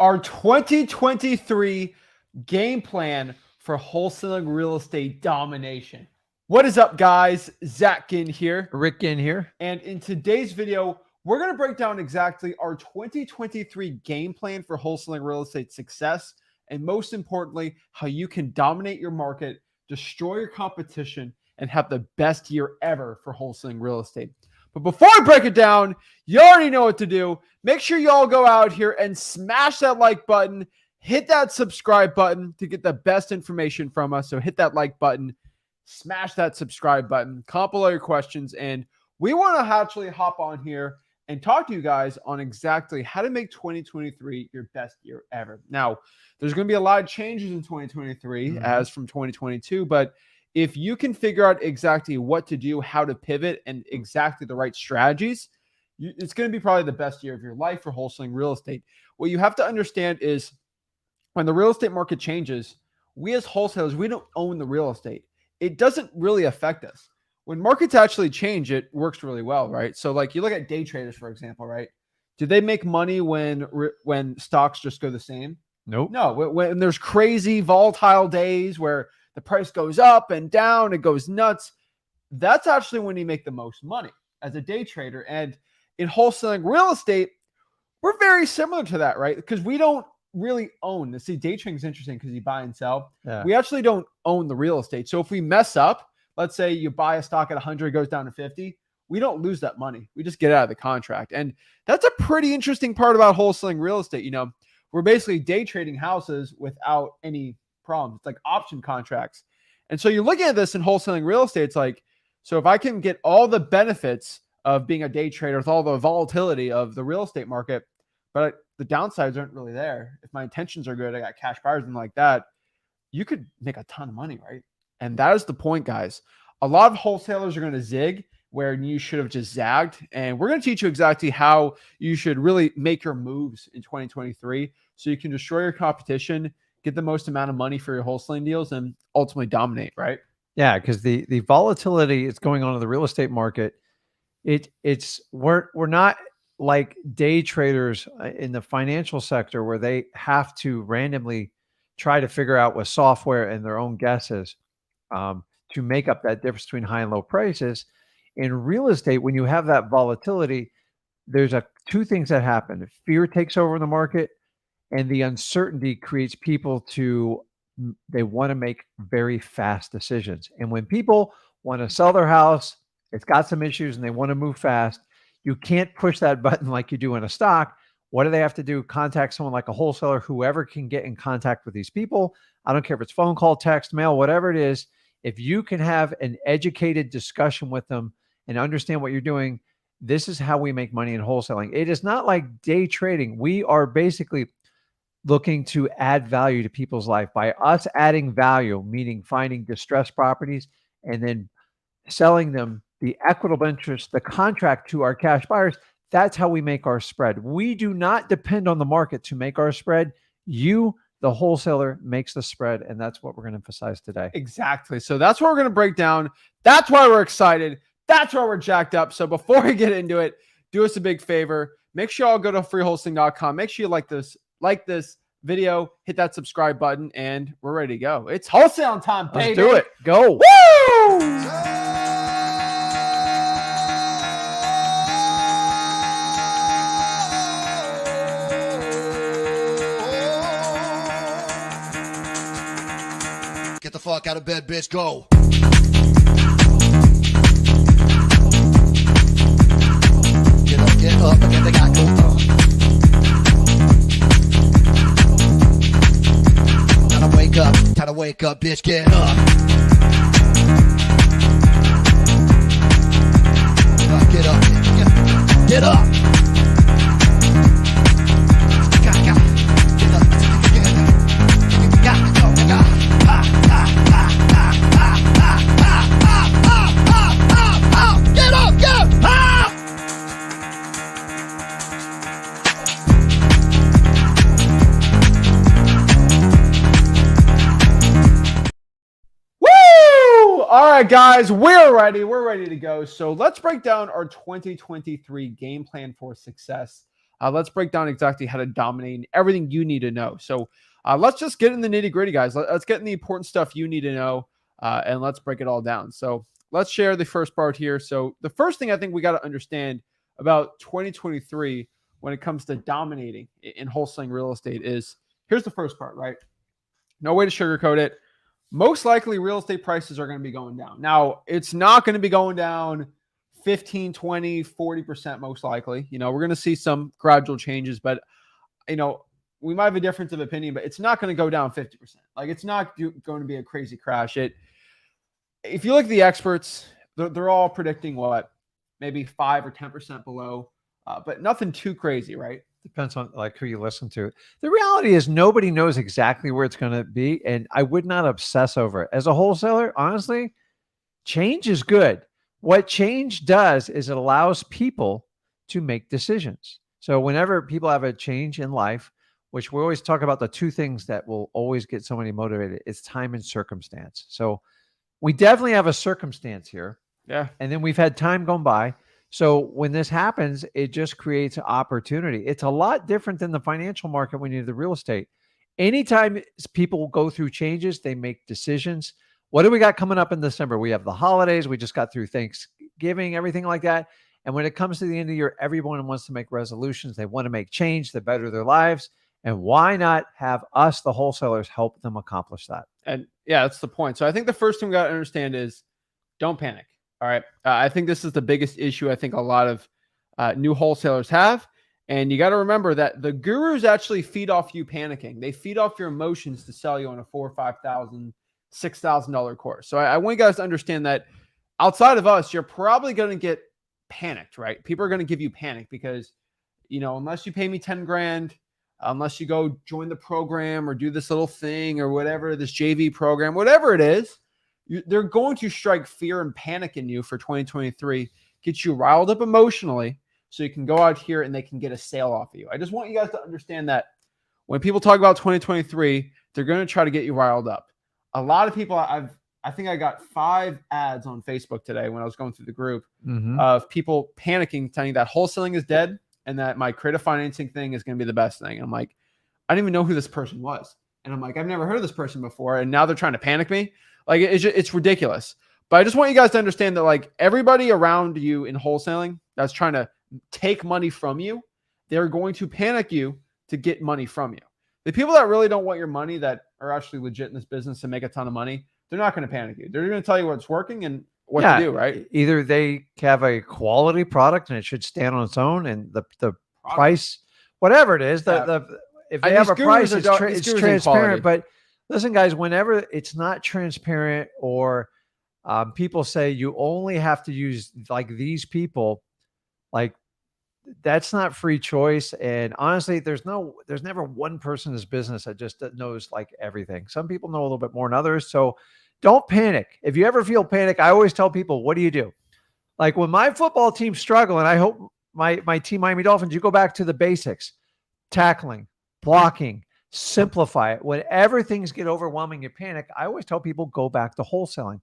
Our 2023 game plan for wholesaling real estate domination. What is up, guys? Zach Ginn here. Rick Zach Ginn here. And in today's video, we're going to break down exactly our 2023 game plan for wholesaling real estate success. And most importantly, how you can dominate your market, destroy your competition, and have the best year ever for wholesaling real estate. But before I break it down, you already know what to do. Make sure you all go out here and smash that like button, hit that subscribe button to get the best information from us. So hit that like button, smash that subscribe button, comment below your questions, and we want to actually hop on here and talk to you guys on exactly how to make 2023 your best year ever. Now, there's going to be a lot of changes in 2023 as from 2022, but if you can figure out exactly what to do, how to pivot, and exactly the right strategies, it's going to be probably the best year of your life for wholesaling real estate. What you have to understand is when the real estate market changes, we as wholesalers, we don't own the real estate. It doesn't really affect us. When markets actually change, it works really well, right? So like you look at day traders, for example, right? Do they make money when stocks just go the same? Nope. No, when there's crazy volatile days where the price goes up and down, it goes nuts. That's actually when you make the most money as a day trader. And in wholesaling real estate, we're very similar to that, right? Because we don't really own this. See, day trading is interesting because you buy and sell. Yeah. We actually don't own the real estate. So if we mess up, let's say you buy a stock at 100, it goes down to 50, we don't lose that money. We just get out of the contract. And that's a pretty interesting part about wholesaling real estate. You know, we're basically day trading houses without any problems. It's like option contracts. And so you're looking at this in wholesaling real estate. It's like, so if I can get all the benefits of being a day trader with all the volatility of the real estate market, but the downsides aren't really there. If my intentions are good, I got cash buyers and like that, you could make a ton of money, right? And that is the point, guys. A lot of wholesalers are going to zig where you should have just zagged. And we're going to teach you exactly how you should really make your moves in 2023 so you can destroy your competition, get the most amount of money for your wholesaling deals, and ultimately dominate, right? Yeah, because the volatility is going on in the real estate market. We're not like day traders in the financial sector where they have to randomly try to figure out with software and their own guesses to make up that difference between high and low prices. In real estate, when you have that volatility, there's two things that happen. Fear takes over in the market, and the uncertainty creates people they want to make very fast decisions. And when people want to sell their house, it's got some issues and they want to move fast, you can't push that button like you do in a stock. What do they have to do? Contact someone like a wholesaler, whoever can get in contact with these people. I don't care if it's phone call, text, mail, whatever it is. If you can have an educated discussion with them and understand what you're doing, this is how we make money in wholesaling. It is not like day trading. We are basically looking to add value to people's life. By us adding value, meaning finding distressed properties and then selling them the equitable interest, the contract to our cash buyers, that's how we make our spread. We do not depend on the market to make our spread. You, the wholesaler, makes the spread, and that's what we're going to emphasize today. Exactly. So that's what we're going to break down. That's why we're excited. That's why we're jacked up. So before we get into it, do us a big favor. Make sure y'all go to freewholesaling.com. Make sure you like this video, hit that subscribe button, and we're ready to go. It's wholesale time, baby. Let's do it. Go. Woo! Get the fuck out of bed, bitch. Go. Get up, and get the guy go. Time to wake up, bitch. Get up. Get up. Get up. All right, guys, we're ready to go. So let's break down our 2023 game plan for success. Let's break down exactly how to dominate and everything you need to know. So let's just get in the nitty gritty, guys. Let's get in the important stuff you need to know, and let's break it all down. So let's share the first part here. So the first thing I think we got to understand about 2023 when it comes to dominating in wholesaling real estate is, here's the first part, right? No way to sugarcoat it. Most likely real estate prices are going to be going down. Now, it's not going to be going down 15, 20, 40% most likely. We're going to see some gradual changes, but, we might have a difference of opinion, but it's not going to go down 50%. Like, it's not going to be a crazy crash. If you look at the experts, they're all predicting what? Maybe 5 or 10% below, but nothing too crazy, right? Depends on like who you listen to. The reality is nobody knows exactly where it's going to be, and I would not obsess over it. As a wholesaler, honestly, change is good. What change does is it allows people to make decisions. So whenever people have a change in life, which we always talk about the two things that will always get somebody motivated, it's time and circumstance. So we definitely have a circumstance here. Yeah. And then we've had time gone by. So when this happens, it just creates opportunity. It's a lot different than the financial market when you do the real estate. Anytime people go through changes, they make decisions. What do we got coming up in December? We have the holidays. We just got through Thanksgiving, everything like that. And when it comes to the end of the year, everyone wants to make resolutions. They want to make change to better their lives. And why not have us, the wholesalers, help them accomplish that? And yeah, that's the point. So I think the first thing we got to understand is don't panic. All right. I think this is the biggest issue I think a lot of new wholesalers have. And you got to remember that the gurus actually feed off you panicking. They feed off your emotions to sell you on a $4,000 or $5,000, $6,000 course. So I want you guys to understand that outside of us, you're probably going to get panicked, right? People are going to give you panic because, unless you pay me 10 grand, unless you go join the program or do this little thing or whatever, this JV program, whatever it is, they're going to strike fear and panic in you for 2023, get you riled up emotionally so you can go out here and they can get a sale off of you. I just want you guys to understand that when people talk about 2023, they're going to try to get you riled up. A lot of people, I think I got 5 ads on Facebook today when I was going through the group of people panicking, telling you that wholesaling is dead and that my creative financing thing is going to be the best thing. And I'm like, I didn't even know who this person was. And I'm like, I've never heard of this person before. And now they're trying to panic me. Like, it's ridiculous. But I just want you guys to understand that, like, everybody around you in wholesaling that's trying to take money from you, they're going to panic you to get money from you. The people that really don't want your money, that are actually legit in this business and make a ton of money, they're not going to panic you. They're going to tell you what's working and what to do, right? Either they have a quality product and it should stand on its own, and the price, whatever it is, if they have a price, it's transparent. But listen, guys, whenever it's not transparent or people say you only have to use like these people, like that's not free choice. And honestly, there's never one person in this business that just knows like everything. Some people know a little bit more than others. So don't panic. If you ever feel panic, I always tell people, what do you do? Like when my football team's struggling, I hope my team, Miami Dolphins, you go back to the basics, tackling, blocking, simplify it. Whenever things get overwhelming, you panic, I always tell people, go back to wholesaling.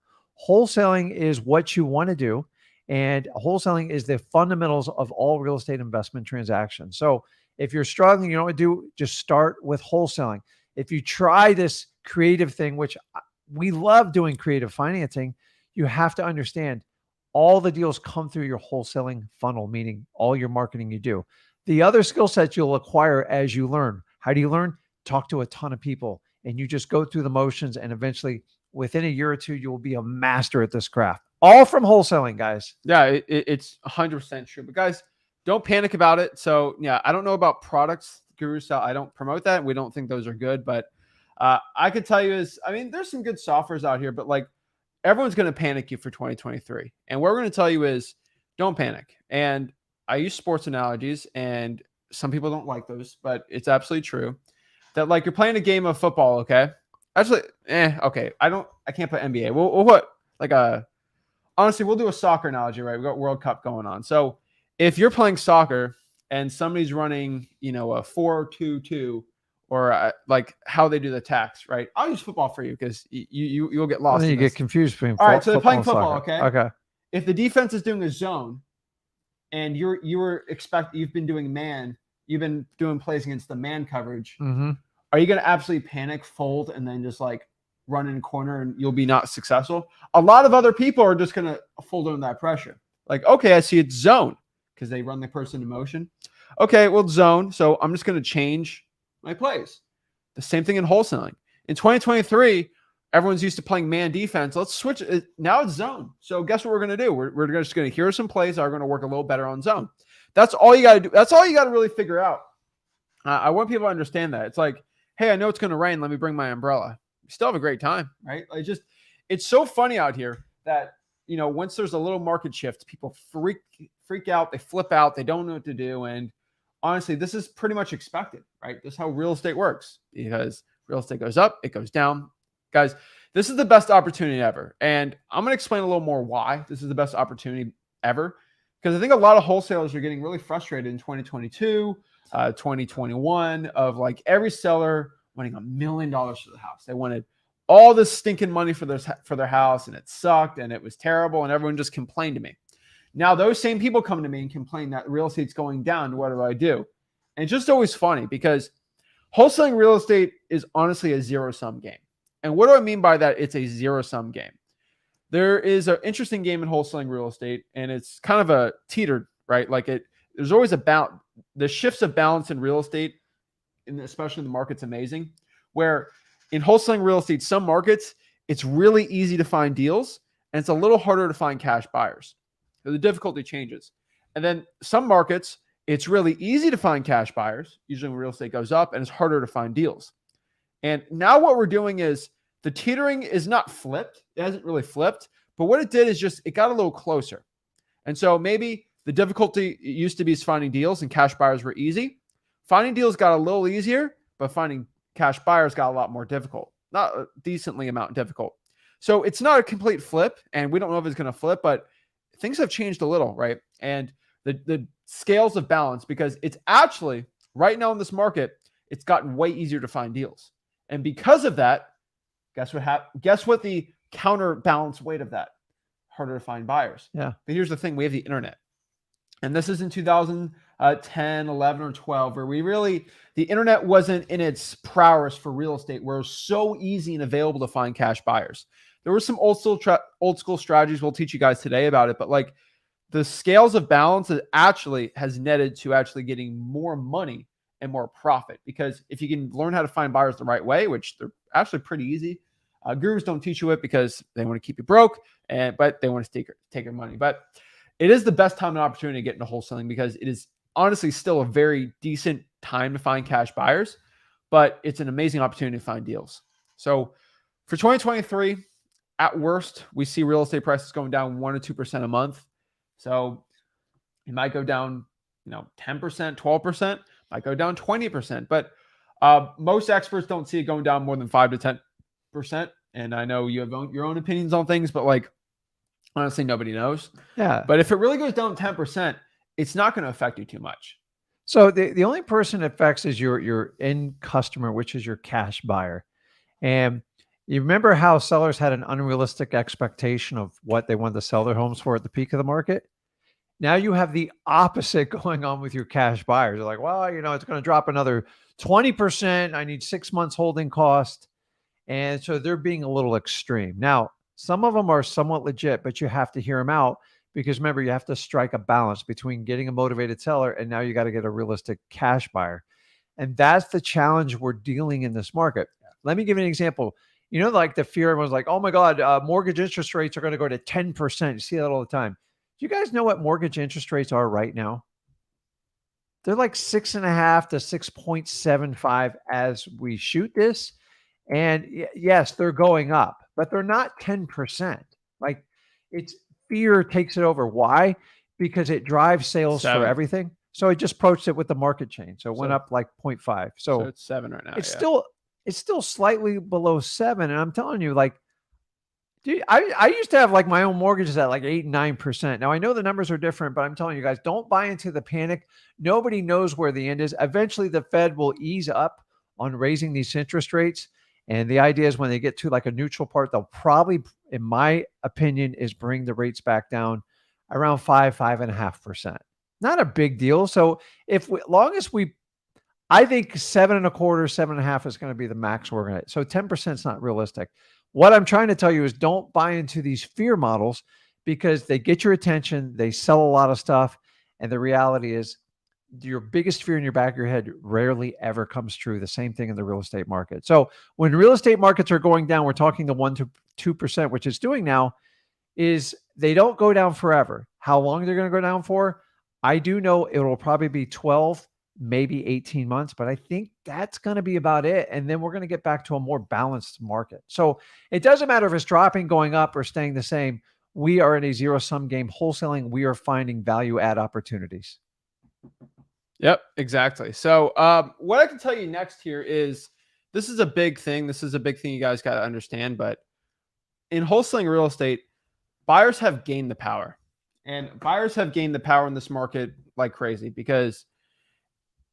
Wholesaling is what you want to do. And wholesaling is the fundamentals of all real estate investment transactions. So if you're struggling, you know what to do, just start with wholesaling. If you try this creative thing, which we love doing creative financing, you have to understand all the deals come through your wholesaling funnel, meaning all your marketing you do. The other skill sets you'll acquire as you learn. How do you learn? Talk to a ton of people and you just go through the motions, and eventually within a year or two, you will be a master at this craft. All from wholesaling, guys. Yeah, it's 100% true. But guys, don't panic about it. So yeah, I don't know about products Guru sell. I don't promote that. We don't think those are good. But I could tell you there's some good softwares out here, but like everyone's going to panic you for 2023. And what we're going to tell you is don't panic. And I use sports analogies, and some people don't like those, but it's absolutely true that like you're playing a game of football. Okay. Actually, okay. I can't play NBA. Honestly, we'll do a soccer analogy, right? We've got World Cup going on. So if you're playing soccer and somebody's running, a 4-2-2 or like how they do the attacks, right? I'll use football for you because you'll get lost. And then you get confused between all right, so they're playing football, okay? Okay. If the defense is doing a zone and you've been doing man you've been doing plays against the man coverage. Mm-hmm. Are you going to absolutely panic, fold, and then just like run in corner and you'll be not successful? A lot of other people are just going to fold under that pressure. Like, okay, I see it's zone because they run the person in motion. Okay, well, zone. So I'm just going to change my plays. The same thing in wholesaling. In 2023, everyone's used to playing man defense. Let's switch it. Now it's zone. So guess what we're going to do? We're just going to hear some plays that are going to work a little better on zone. That's all you got to do. That's all you got to really figure out. I want people to understand that. It's like, hey, I know it's going to rain. Let me bring my umbrella. You still have a great time, right? Like it's so funny out here that, you know, once there's a little market shift, people freak out. They flip out. They don't know what to do. And honestly, this is pretty much expected, right? This is how real estate works, because real estate goes up, it goes down. Guys, this is the best opportunity ever. And I'm going to explain a little more why this is the best opportunity ever. Because I think a lot of wholesalers are getting really frustrated in 2022, 2021 of like every seller wanting $1 million for the house. They wanted all this stinking money for their house, and it sucked and it was terrible, and everyone just complained to me. Now those same people come to me and complain that real estate's going down. What do I do? And it's just always funny because wholesaling real estate is honestly a zero-sum game. And what do I mean by that? It's a zero-sum game. There is an interesting game in wholesaling real estate, and it's kind of a teeter, right? Like there's always the shifts of balance in real estate, and especially in the market's amazing, where in wholesaling real estate, some markets, it's really easy to find deals, and it's a little harder to find cash buyers. So the difficulty changes. And then some markets, it's really easy to find cash buyers, usually when real estate goes up, and it's harder to find deals. And now what we're doing is the teetering is not flipped. It hasn't really flipped, but what it did is just, it got a little closer. And so maybe the difficulty used to be finding deals and cash buyers were easy. Finding deals got a little easier, but finding cash buyers got a lot more difficult, not a decently amount difficult. So it's not a complete flip, and we don't know if it's going to flip, but things have changed a little, right? And the scales of balance, because it's actually right now in this market, it's gotten way easier to find deals. And because of that, guess what the counterbalance weight of that? Harder to find buyers. Yeah. But here's the thing, we have the internet. And this is in 2010, 11, or 12, where the internet wasn't in its prowess for real estate, where it was so easy and available to find cash buyers. There were some old school strategies we'll teach you guys today about it, but like the scales of balance has netted to actually getting more money and more profit. Because if you can learn how to find buyers the right way, which they're actually pretty easy, gurus don't teach you it because they want to keep you broke, but they want to take your money. But it is the best time and opportunity to get into wholesaling, because it is honestly still a very decent time to find cash buyers, but it's an amazing opportunity to find deals. So for 2023, at worst, we see real estate prices going down 1 or 2% a month. So it might go down, 10%, 12%, might go down 20%. But most experts don't see it going down more than 5 to 10%. And I know you have your own opinions on things, but like, honestly, nobody knows. Yeah. But if it really goes down 10%, it's not going to affect you too much. So the only person it affects is your end customer, which is your cash buyer. And you remember how sellers had an unrealistic expectation of what they wanted to sell their homes for at the peak of the market? Now you have the opposite going on with your cash buyers. They're like, well, it's going to drop another 20%. I need 6 months holding cost. And so they're being a little extreme. Now, some of them are somewhat legit, but you have to hear them out, because remember, you have to strike a balance between getting a motivated seller and now you got to get a realistic cash buyer. And that's the challenge we're dealing in this market. Let me give you an example. Like the fear, everyone's like, oh my God, mortgage interest rates are going to go to 10%. You see that all the time. Do you guys know what mortgage interest rates are right now? They're like 6.5 to 6.75 as we shoot this. And yes, they're going up, but they're not 10%. Like, it's fear takes it over. Why? Because it drives sales for everything. So I just approached it with the market change. So it went up like 0.5. So it's 7 right now. It's still slightly below 7. And I'm telling you, like, dude, I used to have like my own mortgages at like 8 and 9%. Now I know the numbers are different, but I'm telling you guys, don't buy into the panic. Nobody knows where the end is. Eventually the Fed will ease up on raising these interest rates. And the idea is when they get to like a neutral part, they'll probably, in my opinion, is bring the rates back down around 5.5%. Not a big deal. So long as I think 7.25, 7.5 is going to be the max we're going to. So 10% is not realistic. What I'm trying to tell you is don't buy into these fear models because they get your attention. They sell a lot of stuff. And the reality is your biggest fear in your back of your head rarely ever comes true. The same thing in the real estate market. So when real estate markets are going down, we're talking the 1 to 2%, which it's doing now, is they don't go down forever. How long they're going to go down for? I do know it will probably be 12, maybe 18 months, but I think that's going to be about it. And then we're going to get back to a more balanced market. So it doesn't matter if it's dropping, going up, or staying the same. We are in a zero-sum game. Wholesaling, we are finding value add opportunities. Yep, exactly. So what I can tell you next here is this is a big thing. This is a big thing you guys got to understand. But in wholesaling real estate, buyers have gained the power. And buyers have gained the power in this market like crazy because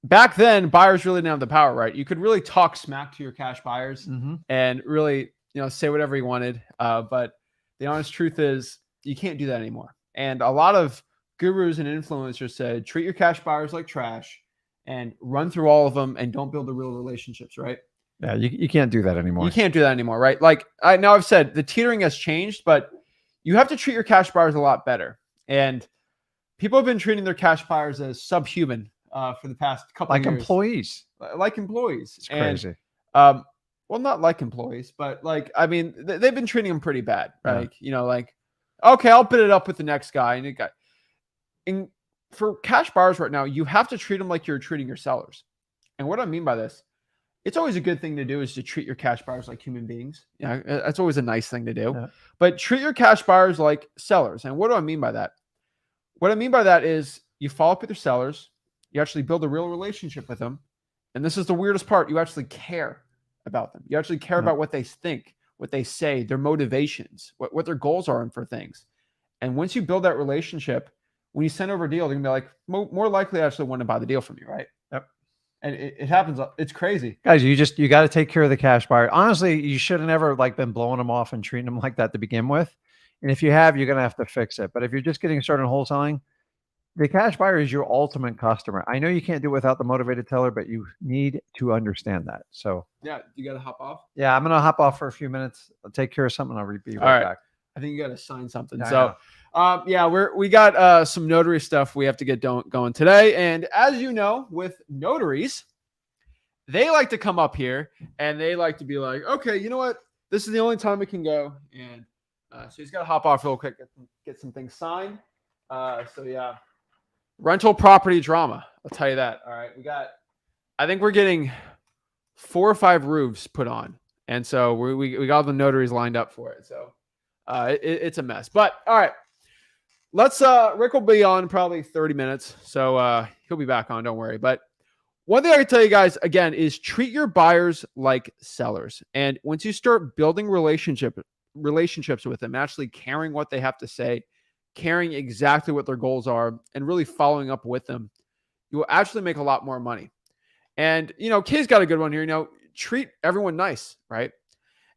back then, buyers really didn't have the power, right? You could really talk smack to your cash buyers and really, say whatever you wanted. But the honest truth is you can't do that anymore. And a lot of gurus and influencers said, treat your cash buyers like trash and run through all of them and don't build the real relationships, right? Yeah, you can't do that anymore. You can't do that anymore, right? Like I've said, the teetering has changed, but you have to treat your cash buyers a lot better. And people have been treating their cash buyers as subhuman for the past couple of years. Like employees. It's crazy. Well, not like employees, but they've been treating them pretty bad, right? Yeah. Okay, I'll bid it up with the next guy. And for cash buyers right now, you have to treat them like you're treating your sellers. And what I mean by this, it's always a good thing to do is to treat your cash buyers like human beings. That's always a nice thing to do. Yeah. But treat your cash buyers like sellers. And what do I mean by that? What I mean by that is you follow up with your sellers. You actually build a real relationship with them. And this is the weirdest part. You actually care about them. You actually care about what they think, what they say, their motivations, what their goals are for things. And once you build that relationship, when you send over a deal, they're going to be like, more likely to actually want to buy the deal from you, right? Yep. And it happens. It's crazy. Guys, you got to take care of the cash buyer. Honestly, you should have never been blowing them off and treating them like that to begin with. And if you have, you're going to have to fix it. But if you're just getting started in wholesaling, the cash buyer is your ultimate customer. I know you can't do it without the motivated teller, but you need to understand that. So yeah, you got to hop off. Yeah, I'm going to hop off for a few minutes. I'll take care of something. I'll be right back. I think you got to sign something. We got some notary stuff we have to get going today. And as you know, with notaries, they like to come up here and they like to be like, okay, you know what? This is the only time we can go. And so he's got to hop off real quick, get some things signed. Rental property drama. I'll tell you that. All right. I think we're getting 4 or 5 roofs put on. And so we got all the notaries lined up for it. So it's a mess, but all right, Rick will be on probably 30 minutes. So he'll be back on, don't worry. But one thing I can tell you guys again is treat your buyers like sellers. And once you start building relationships with them, actually caring what they have to say, caring exactly what their goals are, and really following up with them, you will actually make a lot more money. And, Kay's got a good one here, treat everyone nice, right?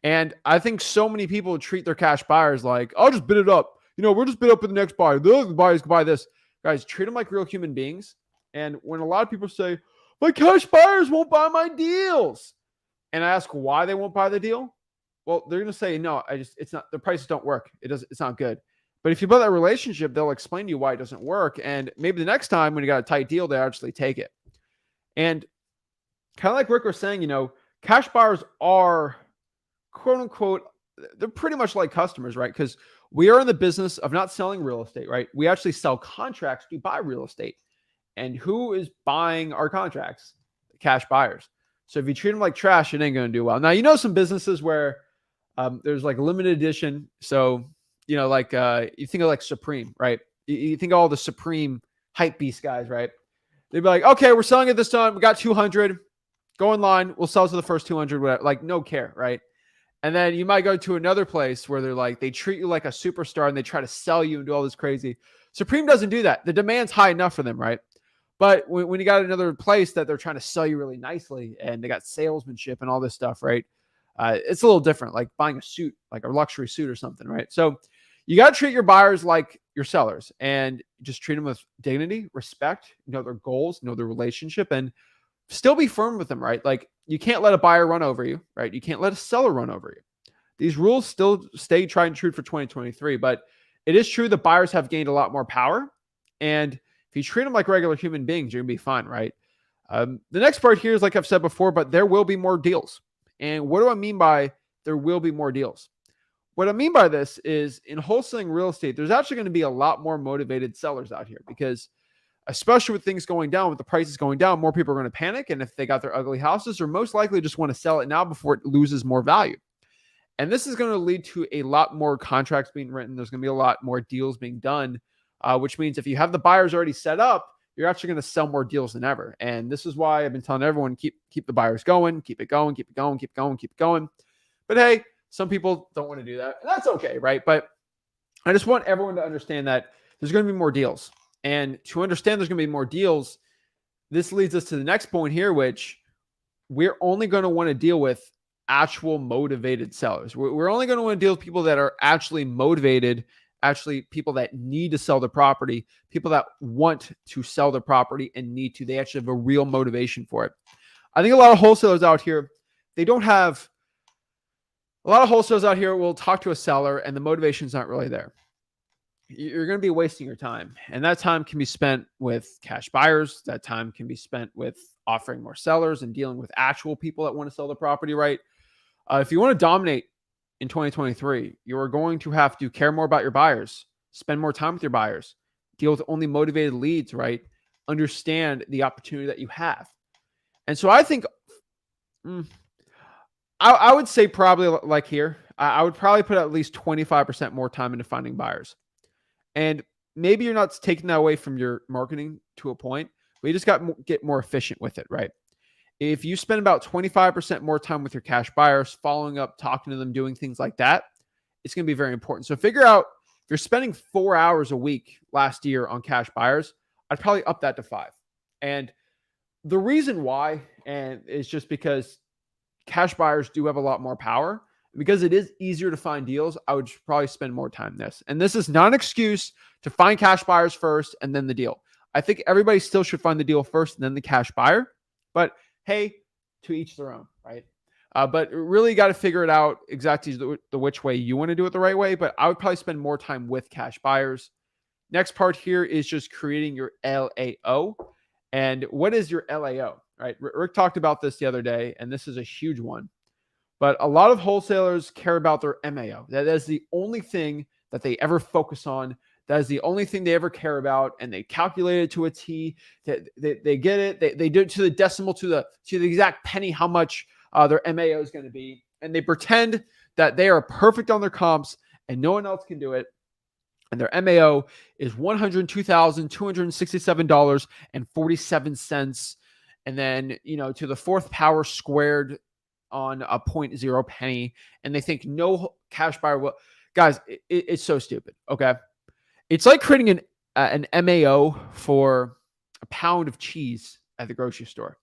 And I think so many people treat their cash buyers like, I'll just bid it up. We'll just bid up with the next buyer. The other buyers can buy this. Guys, treat them like real human beings. And when a lot of people say, my cash buyers won't buy my deals, and I ask why they won't buy the deal, well, they're going to say, no, it's not, the prices don't work. It's not good. But if you build that relationship, they'll explain to you why it doesn't work. And maybe the next time when you got a tight deal, they actually take it. And kind of like Rick was saying, cash buyers are, quote unquote, they're pretty much like customers, right? Because we are in the business of not selling real estate, right? We actually sell contracts to buy real estate. And who is buying our contracts? The cash buyers. So if you treat them like trash, it ain't going to do well. Now, some businesses where there's limited edition. So, you think of Supreme, right? You think of all the Supreme hype beast guys, right? They'd be like, okay, we're selling it this time. We got 200. Go in line. We'll sell to the first 200. Whatever. No care, right? And then you might go to another place where they treat you like a superstar and they try to sell you and do all this crazy. Supreme doesn't do that. The demand's high enough for them, right? But when you got another place that they're trying to sell you really nicely and they got salesmanship and all this stuff, right? It's a little different, like buying a suit, like a luxury suit or something, right? So you got to treat your buyers like your sellers and just treat them with dignity, respect, know their goals, know their relationship, and still be firm with them, right? Like you can't let a buyer run over you, right? You can't let a seller run over you. These rules still stay tried and true for 2023, but it is true that buyers have gained a lot more power. And if you treat them like regular human beings, you're going to be fine, right? The next part here is like I've said before, but there will be more deals. And what do I mean by there will be more deals? What I mean by this is in wholesaling real estate, there's actually going to be a lot more motivated sellers out here because especially with things going down, with the prices going down, more people are going to panic. And if they got their ugly houses, or most likely just want to sell it now before it loses more value. And this is going to lead to a lot more contracts being written. There's going to be a lot more deals being done, which means if you have the buyers already set up, you're actually going to sell more deals than ever. And this is why I've been telling everyone, keep the buyers going, keep it going, keep it going, keep it going, keep it going. But hey, some people don't want to do that. And that's okay, right? But I just want everyone to understand that there's going to be more deals. And to understand there's going to be more deals, this leads us to the next point here, which we're only going to want to deal with actual motivated sellers. We're only going to want to deal with people that are actually motivated, actually people that need to sell the property, people that want to sell the property and need to. They actually have a real motivation for it. I think a lot of wholesalers out here, they don't have, a lot of wholesalers out here will talk to a seller and the motivation's not really there. You're going to be wasting your time. And that time can be spent with cash buyers. That time can be spent with offering more sellers and dealing with actual people that want to sell the property, right? If you want to dominate in 2023, you are going to have to care more about your buyers, spend more time with your buyers, deal with only motivated leads, right? Understand the opportunity that you have. And so I think, I would say probably like here, I would probably put at least 25% more time into finding buyers. And maybe you're not taking that away from your marketing to a point, but you just got to get more efficient with it, right? If you spend about 25% more time with your cash buyers, following up, talking to them, doing things like that, it's going to be very important. So figure out if you're spending 4 hours a week last year on cash buyers, I'd probably up that to 5. And the reason why, and is just because cash buyers do have a lot more power. Because it is easier to find deals, I would probably spend more time in this. And this is not an excuse to find cash buyers first and then the deal. I think everybody still should find the deal first and then the cash buyer. But hey, to each their own, right? But really got to figure it out exactly the which way you want to do it the right way. But I would probably spend more time with cash buyers. Next part here is just creating your LAO. And what is your LAO, right? Rick talked about this the other day, and this is a huge one. But a lot of wholesalers care about their MAO. That is the only thing that they ever focus on. That is the only thing they ever care about. And they calculate it to a T. They get it. They do it to the decimal, to the exact penny, how much their MAO is going to be. And they pretend that they are perfect on their comps and no one else can do it. And their MAO is $102,267.47. And then, to the fourth power squared on a 0.0 penny, and they think no cash buyer will. Guys, it's so stupid. Okay, it's like creating an MAO for a pound of cheese at the grocery store.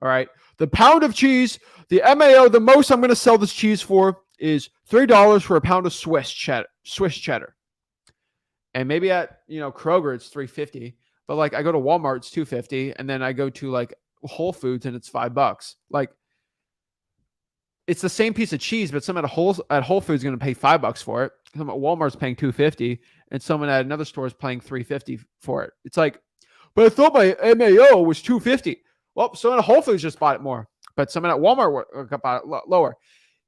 All right, the pound of cheese, the MAO, the most I'm going to sell this cheese for is $3 for a pound of Swiss cheddar. And maybe at Kroger it's $3.50, but like I go to Walmart it's $2.50, and then I go to like Whole Foods and it's $5. Like, it's the same piece of cheese, but someone at Whole Foods is going to pay $5 for it. Someone at Walmart's paying $2.50, and someone at another store is paying $3.50 for it. It's like, but I thought my MAO was $2.50. Well, someone at Whole Foods just bought it more, but someone at Walmart bought it lower.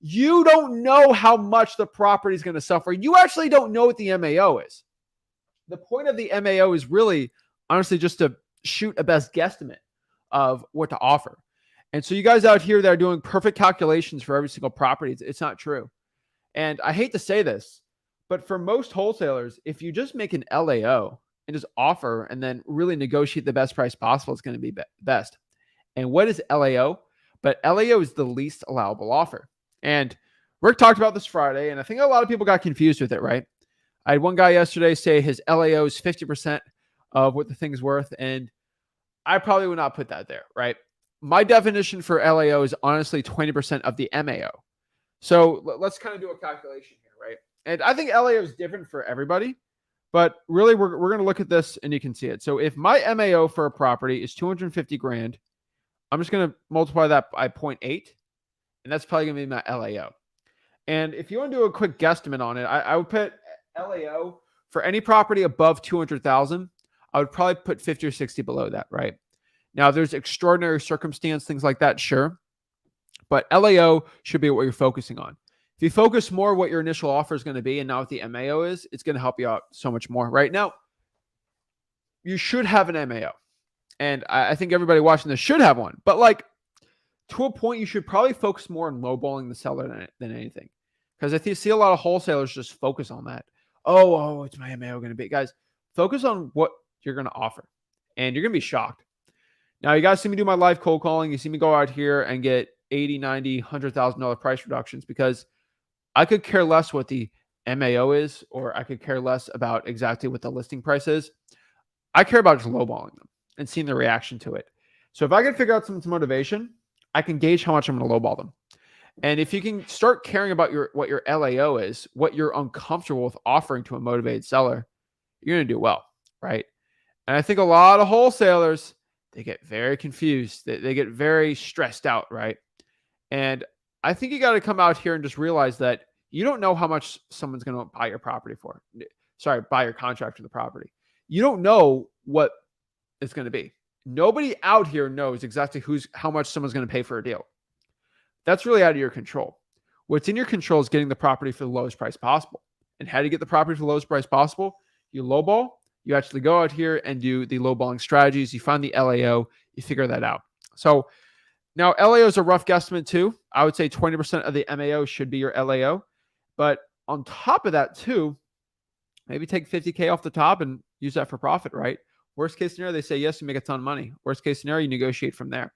You don't know how much the property is going to sell for. You actually don't know what the MAO is. The point of the MAO is really, honestly, just to shoot a best guesstimate of what to offer. And so you guys out here that are doing perfect calculations for every single property, it's not true. And I hate to say this, but for most wholesalers, if you just make an LAO and just offer and then really negotiate the best price possible, it's going to be best. And what is LAO? But LAO is the least allowable offer. And Rick talked about this Friday, and I think a lot of people got confused with it, right? I had one guy yesterday say his LAO is 50% of what the thing's worth, and I probably would not put that there, right? My definition for LAO is honestly 20% of the MAO. So let's kind of do a calculation here, right? And I think LAO is different for everybody, But really, we're going to look at this and you can see it. So if my MAO for a property is 250 grand, I'm just going to multiply that by 0.8, and that's probably going to be my LAO. And if you want to do a quick guesstimate on it, I would put LAO for any property above 200,000. I would probably put 50 or 60 below that, right? Now, if there's extraordinary circumstance, things like that, sure. But LAO should be what you're focusing on. If you focus more what your initial offer is going to be and not what the MAO is, it's going to help you out so much more. Right now, you should have an MAO. And I think everybody watching this should have one. But like to a point, you should probably focus more on lowballing the seller than anything. Because I see a lot of wholesalers just focus on that. Oh, it's my MAO going to be? Guys, focus on what you're going to offer. And you're going to be shocked. Now, you guys see me do my live cold calling. You see me go out here and get $80,000, $90,000, $100,000 price reductions because I could care less what the MAO is, or I could care less about exactly what the listing price is. I care about just lowballing them and seeing the reaction to it. So if I can figure out someone's motivation, I can gauge how much I'm going to lowball them. And if you can start caring about what your LAO is, what you're uncomfortable with offering to a motivated seller, you're going to do well, right? And I think a lot of wholesalers, they get very confused. They get very stressed out, right? And I think you got to come out here and just realize that you don't know how much someone's going to buy your property for. Sorry, buy your contract for the property. You don't know what it's going to be. Nobody out here knows exactly how much someone's going to pay for a deal. That's really out of your control. What's in your control is getting the property for the lowest price possible. And how do you get the property for the lowest price possible? You lowball. You actually go out here and do the lowballing strategies. You find the LAO. You figure that out. So now LAO is a rough guesstimate too. I would say 20% of the MAO should be your LAO. But on top of that too, maybe take 50K off the top and use that for profit, right? Worst case scenario, they say yes, you make a ton of money. Worst case scenario, you negotiate from there.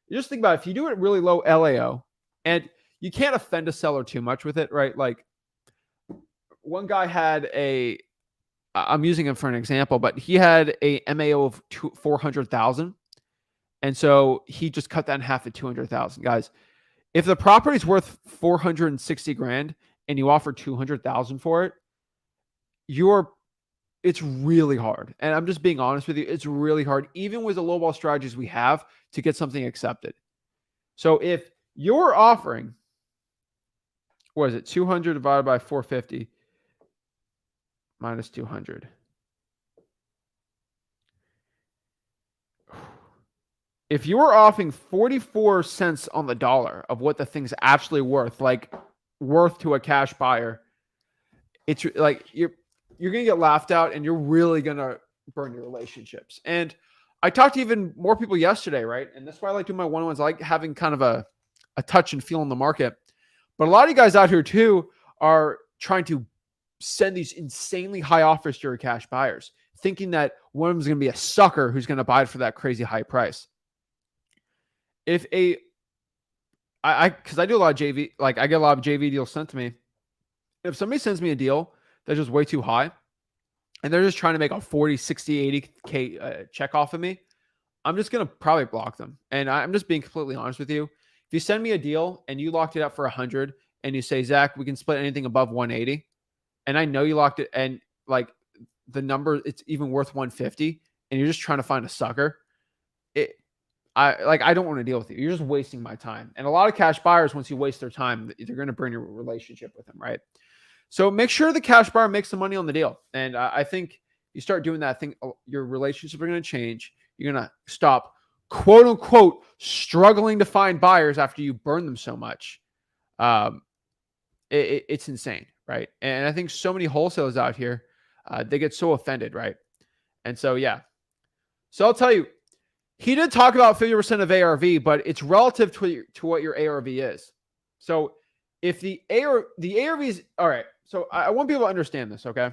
You just think about it, if you do it really low LAO, and you can't offend a seller too much with it, right? Like one guy had I'm using him for an example, but he had a MAO of 400,000. And so he just cut that in half at 200,000. Guys, if the property is worth 460 grand and you offer 200,000 for it, it's really hard. And I'm just being honest with you. It's really hard, even with the lowball strategies we have, to get something accepted. So if you're offering, what is it? 200 divided by 450 minus 200. If you're offering 44 cents on the dollar of what the thing's actually worth, like worth to a cash buyer, it's like you're going to get laughed out and you're really going to burn your relationships. And I talked to even more people yesterday, right? And that's why I like doing my one-on-ones. I like having kind of a touch and feel in the market. But a lot of you guys out here too are trying to send these insanely high offers to your cash buyers, thinking that one of them is going to be a sucker who's going to buy it for that crazy high price. Because I do a lot of JV, like I get a lot of JV deals sent to me. If somebody sends me a deal that's just way too high and they're just trying to make a 40, 60, 80K check off of me, I'm just going to probably block them. And I'm just being completely honest with you. If you send me a deal and you locked it up for 100 and you say, Zach, we can split anything above 180. And I know you locked it and like the number, it's even worth 150 and you're just trying to find a sucker. I don't want to deal with you. You're just wasting my time. And a lot of cash buyers, once you waste their time, they're going to burn your relationship with them, right? So make sure the cash buyer makes some money on the deal. And I think you start doing that thing, your relationships are going to change. You're going to stop, quote unquote, struggling to find buyers after you burn them so much. It's insane, right? And I think so many wholesalers out here, they get so offended, right? And so, yeah. So I'll tell you, he did talk about 50% of ARV, but it's relative to what your ARV is. So if the ARV is, all right, so I want people to understand this, okay?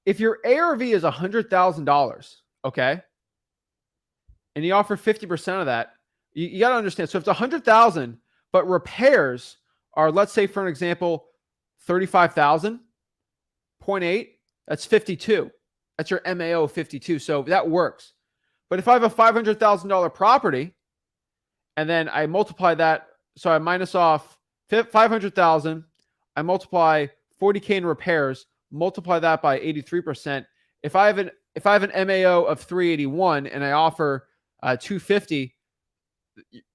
If your ARV is $100,000, okay, and you offer 50% of that, you got to understand. So if it's 100,000, but repairs are, let's say for an example, 35,000, 0.8, that's 52. That's your MAO 52. So that works. But if I have a $500,000 property and then I multiply that, so I minus off 500,000, I multiply 40K in repairs, multiply that by 83%. If I have an MAO of 381 and I offer 250,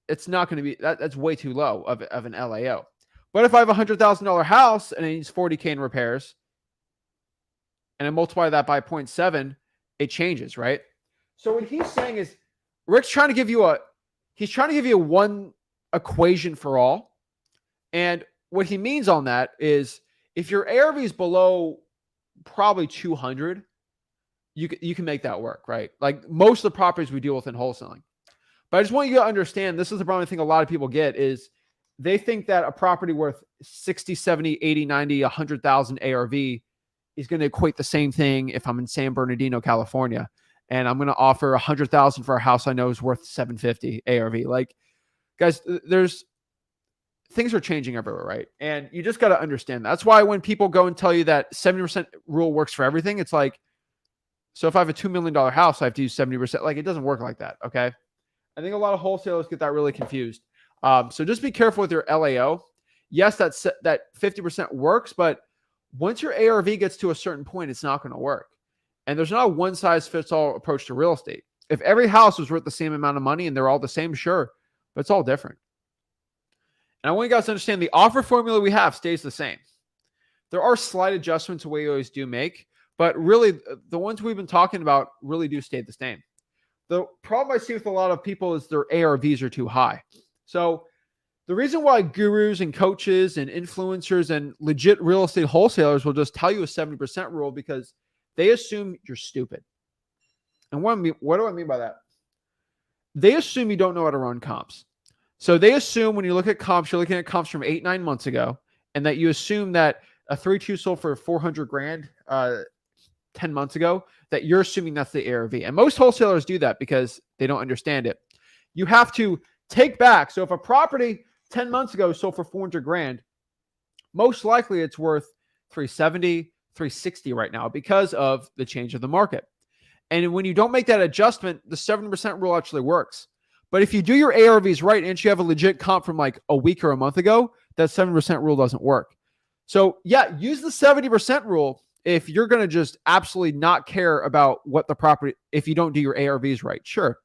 it's not going to be that's way too low of an LAO. But if I have a $100,000 house and it needs 40K in repairs, and I multiply that by 0.7, it changes, right? So what he's saying is, Rick's trying to give you one equation for all. And what he means on that is, if your ARV is below probably 200, you can make that work, right? Like most of the properties we deal with in wholesaling. But I just want you to understand, this is the problem I think a lot of people get is they think that a property worth 60, 70, 80, 90, 100,000 ARV is going to equate the same thing if I'm in San Bernardino, California, and I'm going to offer 100,000 for a house I know is worth 750 ARV. Like, guys, things are changing everywhere, right? And you just got to understand that. That's why when people go and tell you that 70% rule works for everything, it's like, so if I have a $2 million house, I have to use 70%. Like, it doesn't work like that, okay? I think a lot of wholesalers get that really confused. So just be careful with your LAO. Yes, that 50% works, but once your ARV gets to a certain point, it's not going to work. And there's not a one-size-fits-all approach to real estate. If every house was worth the same amount of money and they're all the same, sure, but it's all different. And I want you guys to understand the offer formula we have stays the same. There are slight adjustments that we always do make, but really the ones we've been talking about really do stay the same. The problem I see with a lot of people is their ARVs are too high. So the reason why gurus and coaches and influencers and legit real estate wholesalers will just tell you a 70% rule because they assume you're stupid. And what do I mean by that? They assume you don't know how to run comps. So they assume when you look at comps, you're looking at comps from 8-9 months ago, and that you assume that a 3-2 sold for $400,000 10 months ago, that you're assuming that's the ARV. And most wholesalers do that because they don't understand it. You have to take back. So if a property 10 months ago sold for $400,000, most likely it's worth 370, 360 right now because of the change of the market. And when you don't make that adjustment, the 70% rule actually works. But if you do your ARVs right and you have a legit comp from like a week or a month ago, that 70% rule doesn't work. So yeah, use the 70% rule if you're going to just absolutely not care about what the property, if you don't do your ARVs right. Sure.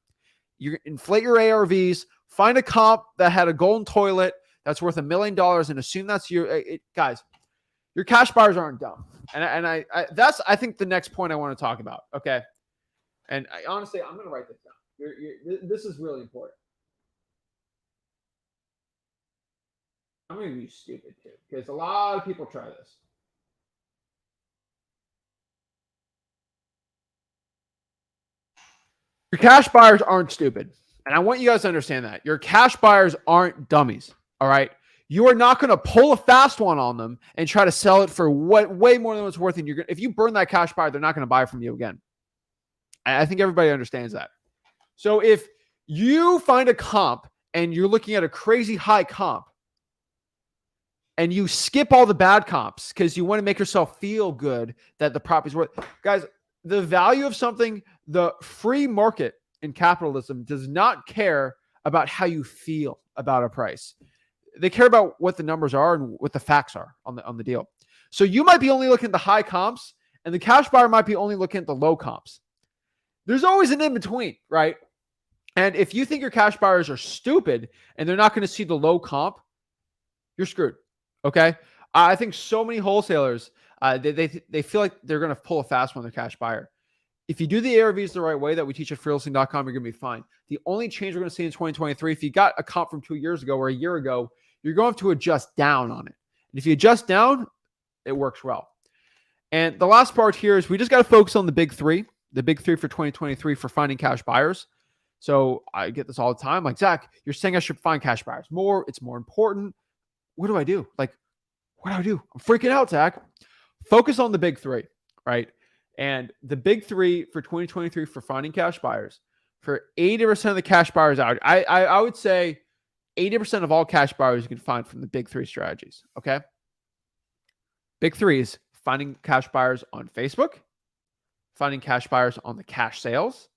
You inflate your ARVs, find a comp that had a golden toilet that's worth $1 million and assume that's guys, your cash buyers aren't dumb. And that's, I think, the next point I want to talk about. Okay. And honestly, I'm going to write this down. This is really important. I'm going to be stupid too, because a lot of people try this. Your cash buyers aren't stupid. And I want you guys to understand that. Your cash buyers aren't dummies. All right. You are not going to pull a fast one on them and try to sell it for way more than it's worth. And if you burn that cash buyer, they're not going to buy from you again. I think everybody understands that. So if you find a comp and you're looking at a crazy high comp and you skip all the bad comps because you want to make yourself feel good that the property's worth, guys, the value of something, the free market in capitalism does not care about how you feel about a price. They care about what the numbers are and what the facts are on the deal. So you might be only looking at the high comps and the cash buyer might be only looking at the low comps. There's always an in-between, right? And if you think your cash buyers are stupid and they're not going to see the low comp, you're screwed, okay? I think so many wholesalers, they feel like they're going to pull a fast one on their cash buyer. If you do the ARVs the right way that we teach at freelisting.com, you're going to be fine. The only change we're going to see in 2023, if you got a comp from 2 years ago or a year ago, you're going to have to adjust down on it. And if you adjust down, it works well. And the last part here is we just got to focus on the big three for 2023 for finding cash buyers. So I get this all the time. Like, Zach, you're saying I should find cash buyers more. It's more important. What do I do? Like, what do I do? I'm freaking out, Zach. Focus on the big three, right? And the big three for 2023 for finding cash buyers, for 80% of the cash buyers out, I would say 80% of all cash buyers you can find from the big three strategies, okay? Big three is finding cash buyers on Facebook, finding cash buyers on the cash sales.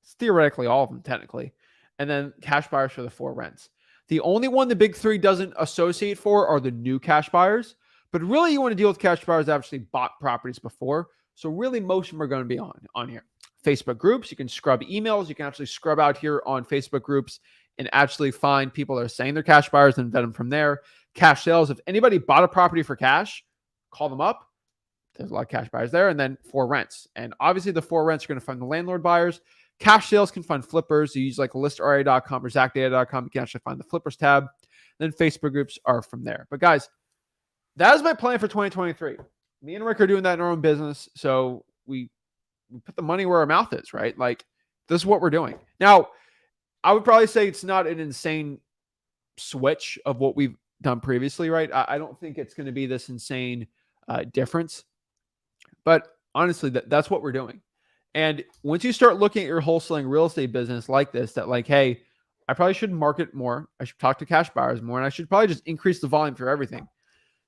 It's theoretically all of them, technically. And then cash buyers for the 4 rents. The only one the big three doesn't associate for are the new cash buyers. But really, you want to deal with cash buyers that actually bought properties before. So really, most of them are going to be on here. Facebook groups, you can scrub emails. You can actually scrub out here on Facebook groups and actually find people that are saying they're cash buyers and vet them from there. Cash sales, if anybody bought a property for cash, call them up. There's a lot of cash buyers there. And then for rents. And obviously the for rents are going to find the landlord buyers. Cash sales can find flippers. You use like listRA.com or ZachData.com. You can actually find the flippers tab. Then Facebook groups are from there. But guys, that is my plan for 2023. Me and Rick are doing that in our own business. So we put the money where our mouth is, right? Like, this is what we're doing. Now, I would probably say it's not an insane switch of what we've done previously, right? I don't think it's going to be this insane difference. But honestly, that's what we're doing. And once you start looking at your wholesaling real estate business like this, that like, hey, I probably should market more. I should talk to cash buyers more. And I should probably just increase the volume for everything.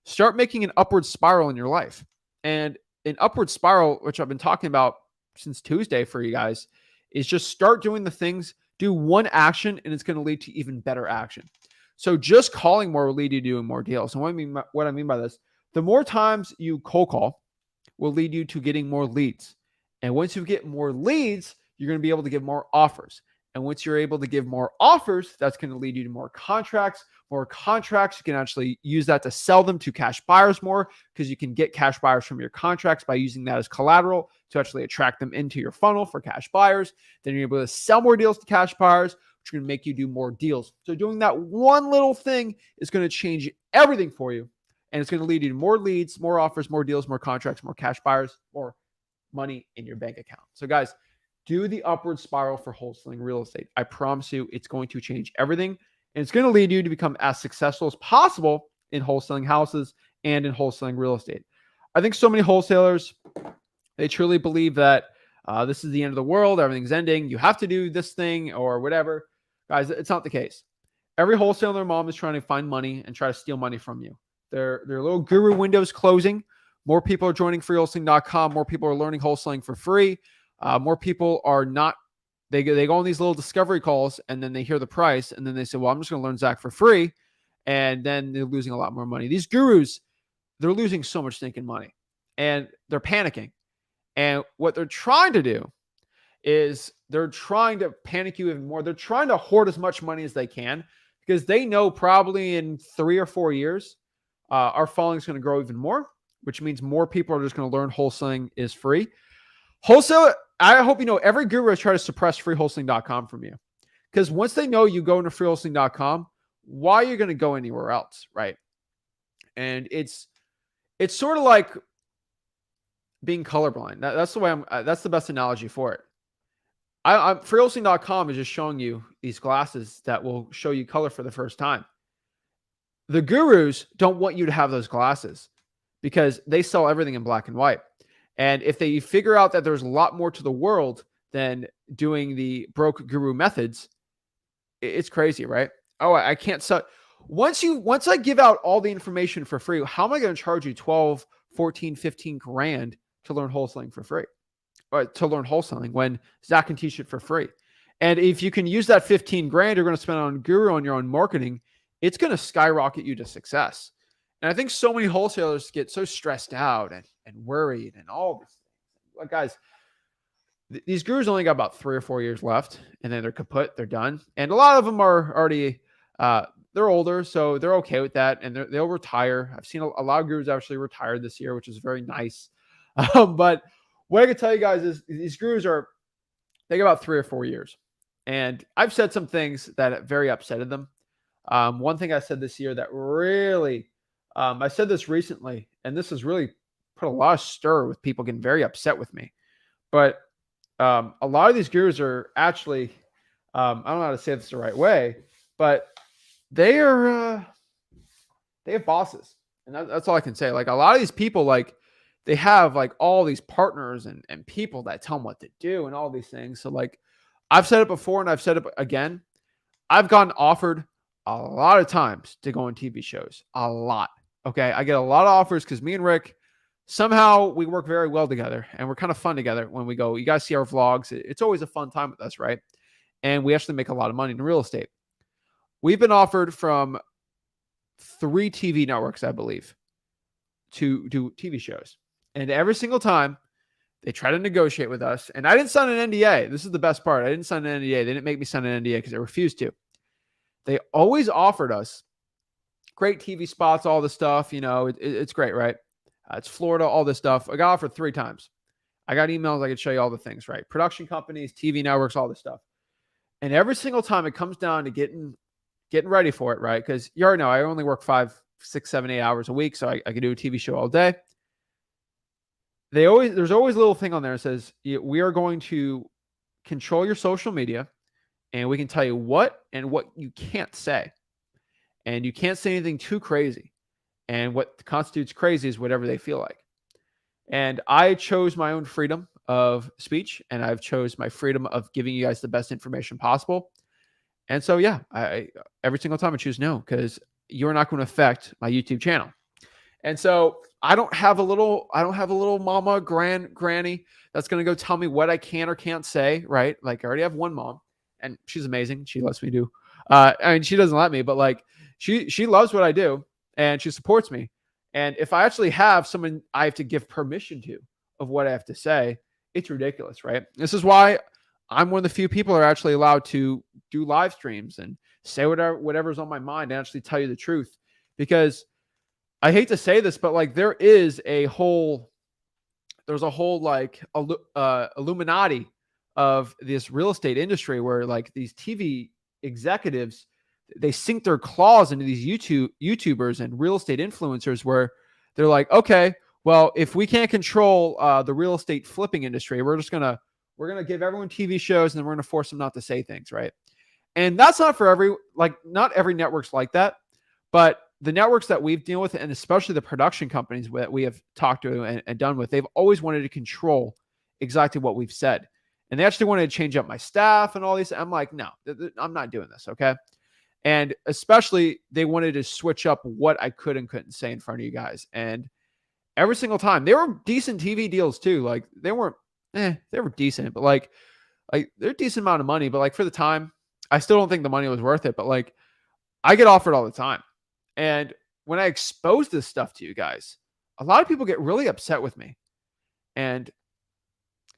Start making an upward spiral in your life. And an upward spiral, which I've been talking about since Tuesday for you guys, is just start doing the things, do one action, and it's going to lead to even better action. So just calling more will lead you to doing more deals. And what I mean by this, the more times you cold call will lead you to getting more leads. And once you get more leads, you're going to be able to give more offers. And once you're able to give more offers, that's going to lead you to more contracts. More contracts, you can actually use that to sell them to cash buyers more, because you can get cash buyers from your contracts by using that as collateral to actually attract them into your funnel for cash buyers. Then you're able to sell more deals to cash buyers, which are going to make you do more deals. So doing that one little thing is going to change everything for you. And it's going to lead you to more leads, more offers, more deals, more contracts, more cash buyers, more money in your bank account. So guys, do the upward spiral for wholesaling real estate. I promise you, it's going to change everything. And it's going to lead you to become as successful as possible in wholesaling houses and in wholesaling real estate. I think so many wholesalers, they truly believe that this is the end of the world. Everything's ending. You have to do this thing or whatever. Guys, it's not the case. Every wholesaler and their mom is trying to find money and try to steal money from you. Their little guru window is closing. More people are joining freewholesaling.com. More people are learning wholesaling for free. More people are not. They go on these little discovery calls, and then they hear the price, and then they say, well, I'm just going to learn Zach for free. And then they're losing a lot more money. These gurus, they're losing so much stinking money, and they're panicking. And what they're trying to do is they're trying to panic you even more. They're trying to hoard as much money as they can, because they know probably in 3 or 4 years, our following is going to grow even more, which means more people are just going to learn wholesaling is free. Wholesale, I hope you know, every guru is trying to suppress freewholesaling.com from you. Because once they know you go into freewholesaling.com, why are you going to go anywhere else, right? And it's sort of like being colorblind. That's the way that's the best analogy for it. Freewholesaling.com is just showing you these glasses that will show you color for the first time. The gurus don't want you to have those glasses because they sell everything in black and white. And if they figure out that there's a lot more to the world than doing the broke guru methods, it's crazy, right? Oh, I can't sell. Once I give out all the information for free, how am I going to charge you 12, 14, 15 grand to learn wholesaling for free? Or to learn wholesaling when Zach can teach it for free? And if you can use that 15 grand you're going to spend on guru on your own marketing, it's going to skyrocket you to success. And I think so many wholesalers get so stressed out and worried and all this. Like, guys, these gurus only got about 3 or 4 years left, and then they're kaput. They're done. And a lot of them are already, they're older, so they're okay with that, and they'll retire. I've seen a lot of gurus actually retired this year, which is very nice. But what I can tell you guys is these gurus they got about 3 or 4 years. And I've said some things that very upsetted them. One thing I said this year that really, I said this recently, and this has really put a lot of stir with people getting very upset with me. But a lot of these gurus are actually, I don't know how to say this the right way, but they have bosses. And that's all I can say. Like, a lot of these people, like, they have like all these partners and people that tell them what to do and all these things. So like, I've said it before and I've said it again. I've gotten offered a lot of times to go on TV shows. A lot. Okay. I get a lot of offers because me and Rick, somehow we work very well together and we're kind of fun together when we go. You guys see our vlogs. It's always a fun time with us, right? And we actually make a lot of money in real estate. We've been offered from 3 TV networks, I believe. to do TV shows. And every single time they try to negotiate with us, and I didn't sign an NDA. This is the best part. I didn't sign an NDA. They didn't make me sign an NDA because I refused to. They always offered us great TV spots, all this stuff. It's great, right? It's Florida, all this stuff. I got offered 3 times. I got emails. I could show you all the things, right? Production companies, TV networks, all this stuff. And every single time it comes down to getting ready for it, right? Because you already know I only work 5, 6, 7, 8 hours a week, so I could do a TV show all day. There's always a little thing on there that says, we are going to control your social media, and we can tell you what and what you can't say. And you can't say anything too crazy. And what constitutes crazy is whatever they feel like. And I chose my own freedom of speech, and I've chose my freedom of giving you guys the best information possible. And so, yeah, I every single time I choose no, because you're not going to affect my YouTube channel. And so I don't have a little mama granny that's going to go tell me what I can or can't say, right? Like, I already have one mom, and she's amazing. She lets me do. I mean, she doesn't let me, but like she loves what I do, and she supports me. And if I actually have someone I have to give permission to of what I have to say, it's ridiculous, right? This is why I'm one of the few people who are actually allowed to do live streams and say whatever's on my mind and actually tell you the truth. Because I hate to say this, but like there's a whole like Illuminati of this real estate industry where like these TV executives, they sink their claws into these YouTubers and real estate influencers where they're like, okay, well, if we can't control the real estate flipping industry, we're going to give everyone TV shows and then we're going to force them not to say things, right? And that's not for not every network's like that, but the networks that we've dealt with, and especially the production companies that we have talked to and done with, they've always wanted to control exactly what we've said. And they actually wanted to change up my staff and all these. I'm like, no, I'm not doing this, okay? And especially they wanted to switch up what I could and couldn't say in front of you guys. And every single time, they were decent TV deals too. Like they weren't, they were decent, but like they're a decent amount of money. But like for the time, I still don't think the money was worth it. But like I get offered all the time. And when I expose this stuff to you guys, a lot of people get really upset with me. And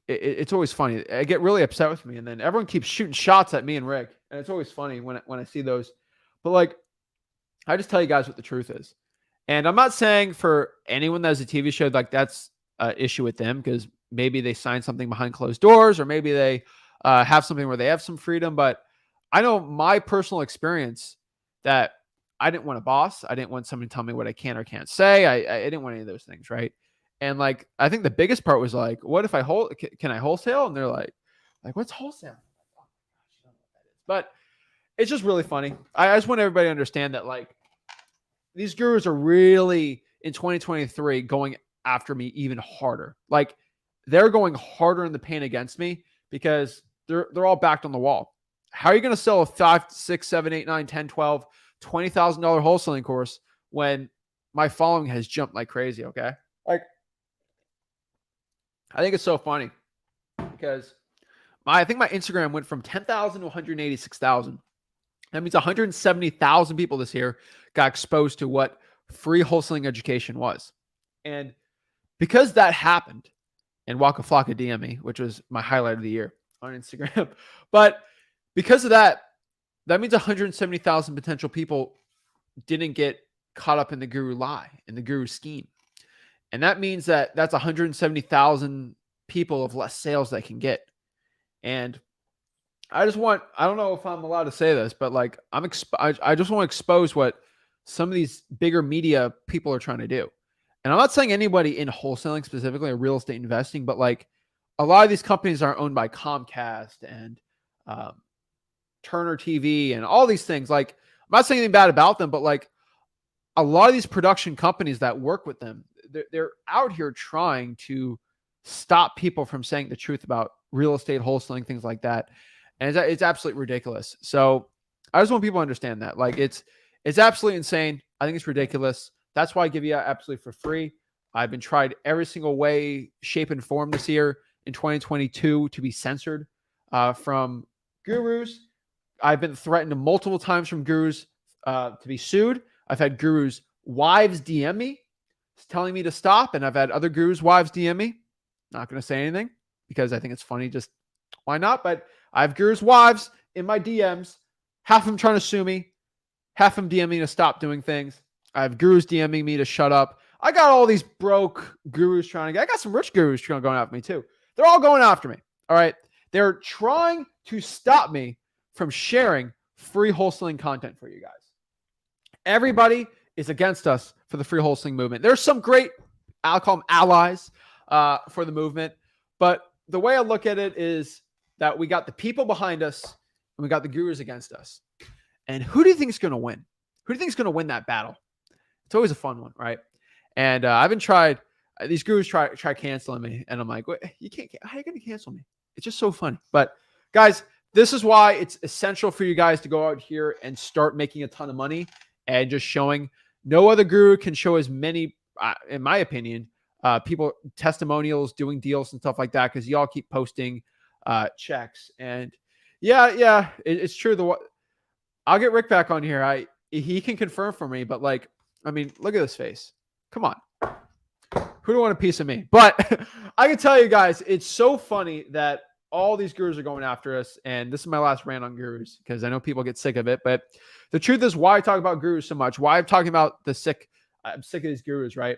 it's always funny. I get really upset with me. And then everyone keeps shooting shots at me and Rick. And it's always funny when I see those. But like, I just tell you guys what the truth is. And I'm not saying for anyone that has a TV show, like that's an issue with them because maybe they signed something behind closed doors or maybe they have something where they have some freedom. But I know my personal experience that I didn't want a boss. I didn't want someone to tell me what I can or can't say. I didn't want any of those things, right? And like, I think the biggest part was like, what if can I wholesale? And they're like, what's wholesale? Oh my gosh, I don't know what that is. But it's just really funny. I just want everybody to understand that like these gurus are really in 2023 going after me even harder. Like they're going harder in the paint against me because they're all backed on the wall. How are you going to sell a 5, 6, 7, 8, 9, 10, 12, $20,000 wholesaling course when my following has jumped like crazy? Okay. Like, I think it's so funny because I think my Instagram went from 10,000 to 186,000. That means 170,000 people this year got exposed to what free wholesaling education was. And because that happened, and Waka Flocka DM me, which was my highlight of the year on Instagram. But because of that, that means 170,000 potential people didn't get caught up in the guru lie, in the guru scheme. And that means that that's 170,000 people of less sales that can get. And I don't know if I'm allowed to say this, but like I just want to expose what some of these bigger media people are trying to do. And I'm not saying anybody in wholesaling specifically or real estate investing, but like a lot of these companies are owned by Comcast and Turner TV and all these things. Like I'm not saying anything bad about them, but like a lot of these production companies that work with them, they're out here trying to stop people from saying the truth about real estate wholesaling, things like that. And it's absolutely ridiculous. So I just want people to understand that. Like it's absolutely insane. I think it's ridiculous. That's why I give you absolutely for free. I've been tried every single way, shape, and form this year in 2022 to be censored from gurus. I've been threatened multiple times from gurus to be sued. I've had gurus' wives DM me telling me to stop. And I've had other gurus' wives DM me. Not going to say anything because I think it's funny. Just why not? But I have gurus' wives in my DMs, half of them trying to sue me, half of them DMing to stop doing things. I have gurus DMing me to shut up. I got all these broke gurus trying to get, I got some rich gurus going after me too. They're all going after me. All right. They're trying to stop me from sharing free wholesaling content for you guys. Everybody is against us for the free wholesaling movement. There's some great, I'll call them allies for the movement. But the way I look at it is that we got the people behind us and we got the gurus against us. And who do you think is going to win? Who do you think is going to win that battle? It's always a fun one, right? And I've been tried. These gurus try canceling me, and I'm like, "What? You can't. How are you going to cancel me?" It's just so funny. But guys, this is why it's essential for you guys to go out here and start making a ton of money and just showing. No other guru can show as many, in my opinion, people testimonials, doing deals and stuff like that, because y'all keep posting checks. And it's true. I'll get Rick back on here. He can confirm for me, but like, I mean, look at this face. Come on. Who don't want a piece of me? But I can tell you guys, it's so funny that all these gurus are going after us. And this is my last rant on gurus because I know people get sick of it. But the truth is why I talk about gurus so much, why I'm talking about I'm sick of these gurus, right?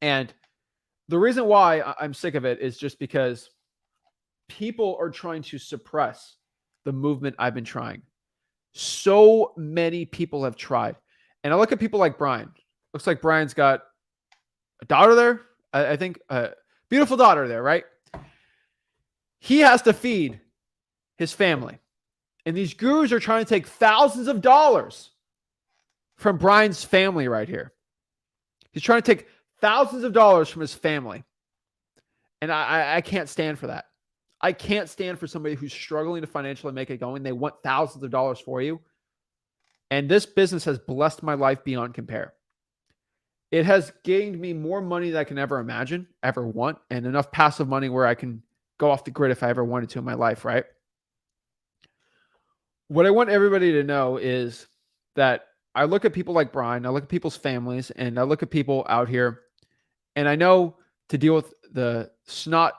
And the reason why I'm sick of it is just because people are trying to suppress the movement I've been trying. So many people have tried. And I look at people like Brian. Looks like Brian's got a daughter there. I think a beautiful daughter there, right? He has to feed his family. And these gurus are trying to take thousands of dollars from Brian's family right here. He's trying to take thousands of dollars from his family. And I can't stand for that. I can't stand for somebody who's struggling to financially make it going. They want thousands of dollars for you. And this business has blessed my life beyond compare. It has gained me more money than I can ever imagine, ever want, and enough passive money where I can go off the grid if I ever wanted to in my life, right? What I want everybody to know is that I look at people like Brian, I look at people's families, and I look at people out here, and I know to deal with the snot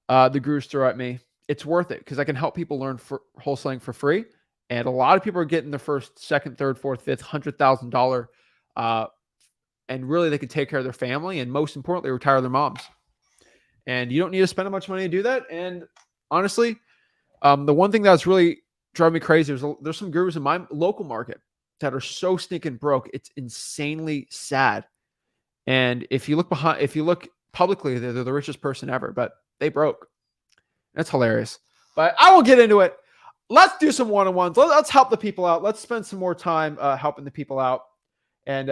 the gurus throw at me, it's worth it because I can help people learn wholesaling for free. And a lot of people are getting their first, second, third, fourth, fifth, $100,000. And really they can take care of their family and most importantly, retire their moms. And you don't need to spend much money to do that. And honestly, the one thing that's really driving me crazy is there's some gurus in my local market that are so stinking broke. It's insanely sad. And if you look publicly, they're the richest person ever, but they broke. That's hilarious. But I will get into it. Let's do some one-on-ones. Let's help the people out. Let's spend some more time helping the people out. And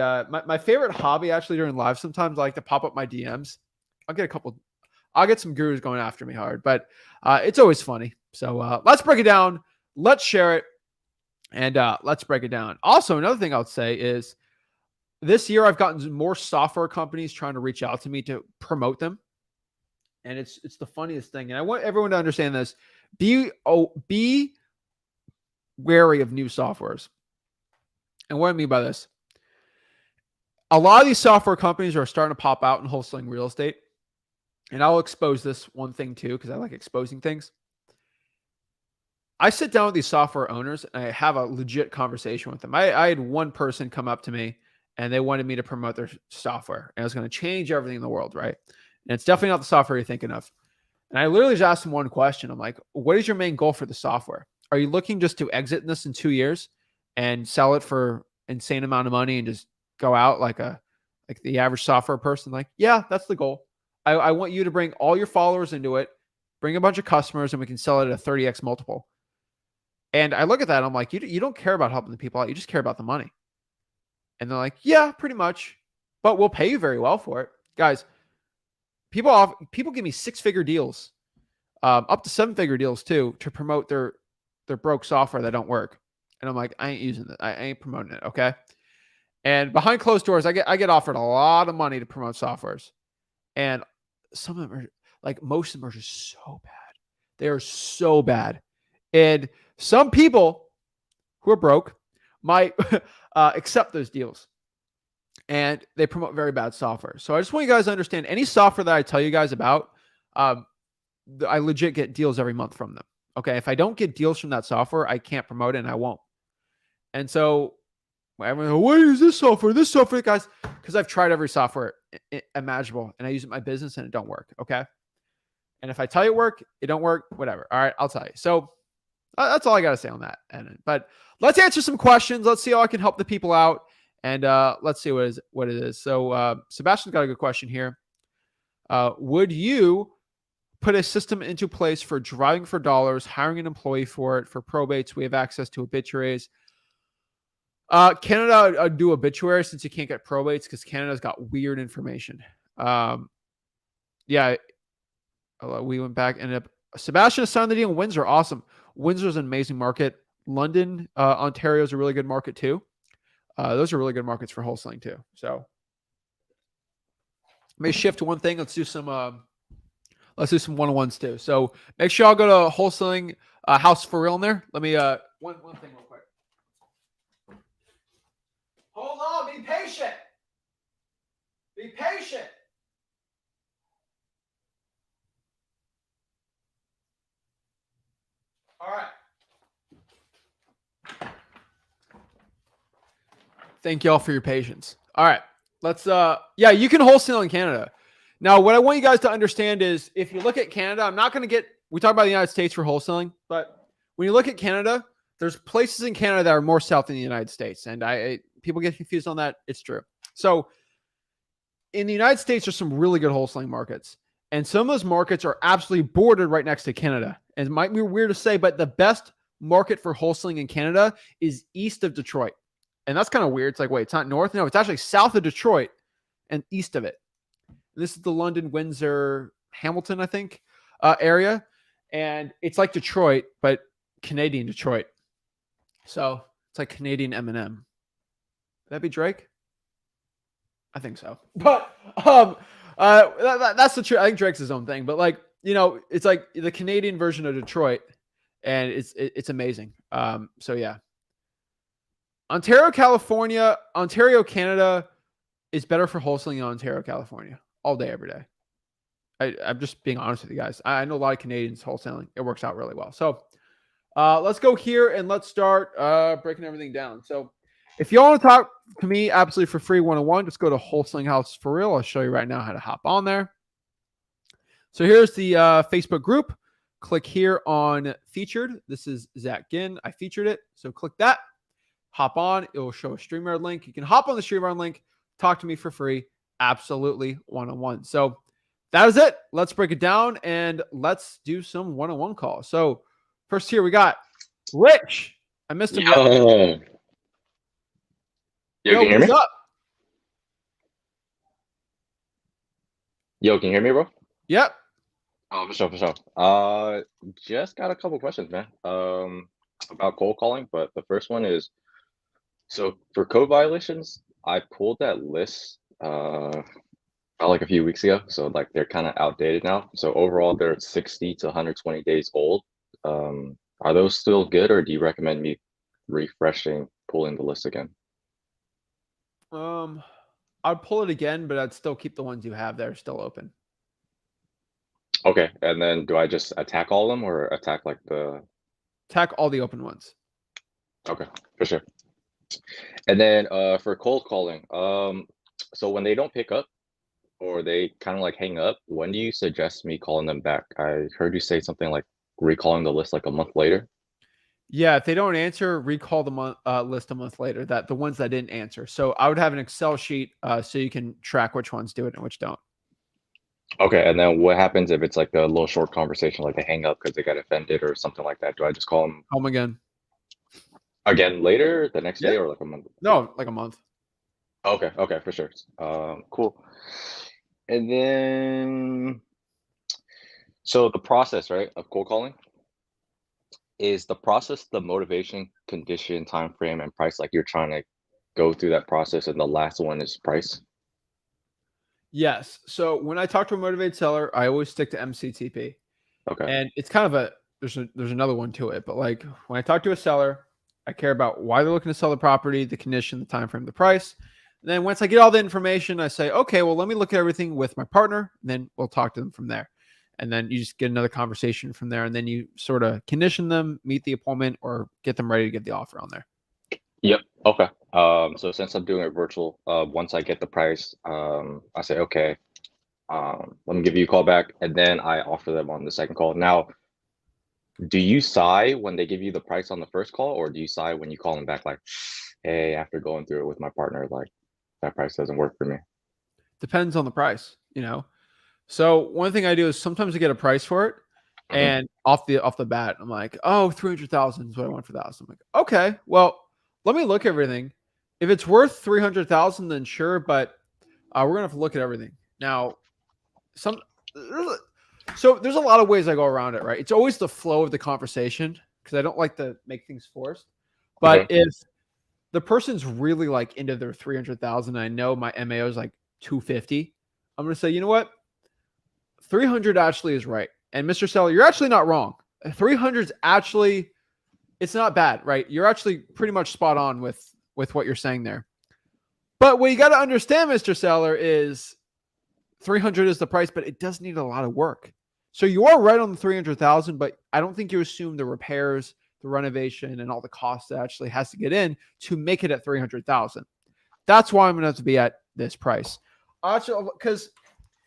my favorite hobby actually during live, sometimes I like to pop up my DMs. I'll get some gurus going after me hard, but it's always funny. So let's break it down. Let's share it. And let's break it down. Also, another thing I would say is this year I've gotten more software companies trying to reach out to me to promote them. And it's the funniest thing. And I want everyone to understand this. Be wary of new softwares. And what I mean by this, a lot of these software companies are starting to pop out in wholesaling real estate. And I'll expose this one thing too, because I like exposing things. I sit down with these software owners and I have a legit conversation with them. I had one person come up to me and they wanted me to promote their software. And it was going to change everything in the world, right? And it's definitely not the software you're thinking of. And I literally just asked them one question. I'm like, what is your main goal for the software? Are you looking just to exit this in 2 years and sell it for insane amount of money and just go out like the average software person? Like, yeah, that's the goal. I want you to bring all your followers into it, bring a bunch of customers, and we can sell it at a 30x multiple. And I look at that, I'm like, you don't care about helping the people out. You just care about the money. And they're like, yeah, pretty much, but we'll pay you very well for it. Guys, people give me 6-figure deals, up to 7-figure deals too, to promote their broke software that don't work. And I'm like, I ain't using it. I ain't promoting it. Okay. And behind closed doors, I get offered a lot of money to promote softwares. And some of them are like, most of them are just so bad. They are so bad. And some people who are broke might accept those deals. and they promote very bad software. So I just want you guys to understand any software that I tell you guys about, I legit get deals every month from them. Okay. If I don't get deals from that software, I can't promote it and I won't. And so everyone, what is this software? This software, guys, because I've tried every software imaginable and I use it in my business and it don't work. Okay. And if I tell you it work, it don't work, whatever. All right. I'll tell you. So that's all I got to say on that. But let's answer some questions. Let's see how I can help the people out. And let's see what it is. So Sebastian's got a good question here. Would you put a system into place for driving for dollars, hiring an employee for it, for probates? We have access to obituaries. Canada do obituary since you can't get probates because Canada's got weird information. Yeah, we went back and Sebastian signed the deal in Windsor. Awesome. Windsor's an amazing market. London, Ontario is a really good market too. Those are really good markets for wholesaling too. So may shift to one thing. Let's do some one-on-ones too. So make sure y'all go to Wholesaling House for Real in there. Let me one thing real quick. Hold on, be patient. Be patient. All right. Thank y'all for your patience. All right. Let's yeah, you can wholesale in Canada. Now, what I want you guys to understand is if you look at Canada, I'm not going to we talk about the United States for wholesaling, but when you look at Canada, there's places in Canada that are more south than the United States. And people get confused on that. It's true. So in the United States, there's some really good wholesaling markets. And some of those markets are absolutely bordered right next to Canada. And it might be weird to say, but the best market for wholesaling in Canada is east of Detroit. And that's kind of weird. It's like, wait, it's not north? No, it's actually south of Detroit and east of it. This is the London, Windsor, Hamilton, I think, area. And it's like Detroit, but Canadian Detroit. So it's like Canadian Eminem. Would that be Drake? I think so. But that's the truth. I think Drake's his own thing. But like, it's like the Canadian version of Detroit. And it's amazing. So yeah. Ontario, Canada is better for wholesaling in Ontario, California, all day, every day. I'm just being honest with you guys. I know a lot of Canadians wholesaling. It works out really well. So let's go here and let's start breaking everything down. So if you want to talk to me absolutely for free one-on-one, just go to Wholesaling House for Real. I'll show you right now how to hop on there. So here's the Facebook group. Click here on featured. This is Zach Ginn. I featured it. So click that. Hop on. It will show a StreamYard link. You can hop on the StreamYard link. Talk to me for free. Absolutely one-on-one. So that is it. Let's break it down and let's do some one-on-one calls. So first here we got Rich. I missed him. Yo, can you hear me? Up? Yo, can you hear me, bro? Yep. Oh, for sure. Just got a couple questions, man. About cold calling, but the first one is, so for code violations, I pulled that list about like a few weeks ago. So like they're kind of outdated now. So overall, they're 60 to 120 days old. Are those still good, or do you recommend me refreshing, pulling the list again? I'd pull it again, but I'd still keep the ones you have there still open. Okay, and then do I just attack all of them, or attack like attack all the open ones? Okay, for sure. And then for cold calling, so when they don't pick up or they kind of like hang up, when do you suggest me calling them back? I heard you say something like recalling the list like a month later. Yeah, if they don't answer, recall the list a month later, that the ones that didn't answer. So I would have an Excel sheet so you can track which ones do it and which don't. Okay, and then what happens if it's like a little short conversation, like they hang up because they got offended or something like that? Do I just call them home again later, the next day, or like a month? No, like a month. Okay, for sure. Cool. And then, so the process, right, of cold calling, is the process the motivation, condition, time frame, and price? Like you're trying to go through that process, and the last one is price? Yes. So when I talk to a motivated seller, I always stick to MCTP. Okay. And it's kind of there's another one to it, but like when I talk to a seller, I care about why they're looking to sell the property, the condition, the time frame, the price. And then once I get all the information, I say, okay, well, let me look at everything with my partner. And then we'll talk to them from there. And then you just get another conversation from there. And then you sort of condition them, meet the appointment, or get them ready to get the offer on there. Yep. Okay. So since I'm doing it virtual, once I get the price, I say, okay, let me give you a call back, and then I offer them on the second call. Now, do you sigh when they give you the price on the first call, or do you sigh when you call them back like, hey, after going through it with my partner, like that price doesn't work for me? Depends on the price, So one thing I do is sometimes I get a price for it, and off the bat, I'm like, oh, 300,000 is what I want for that. So I'm like, okay, well, let me look at everything. If it's worth 300,000, then sure, but we're gonna have to look at everything. Now, so there's a lot of ways I go around it, right? It's always the flow of the conversation because I don't like to make things forced. But if the person's really like into their 300,000, I know my MAO is like 250, I'm gonna say, you know what? 300 actually is right. And Mr. Seller, you're actually not wrong. 300 is actually, it's not bad, right? You're actually pretty much spot on with what you're saying there. But what you got to understand, Mr. Seller, is 300 is the price, but it does need a lot of work. So you are right on the 300,000, but I don't think you assume the repairs, the renovation, and all the costs that actually has to get in to make it at 300,000. That's why I'm going to have to be at this price. Actually, because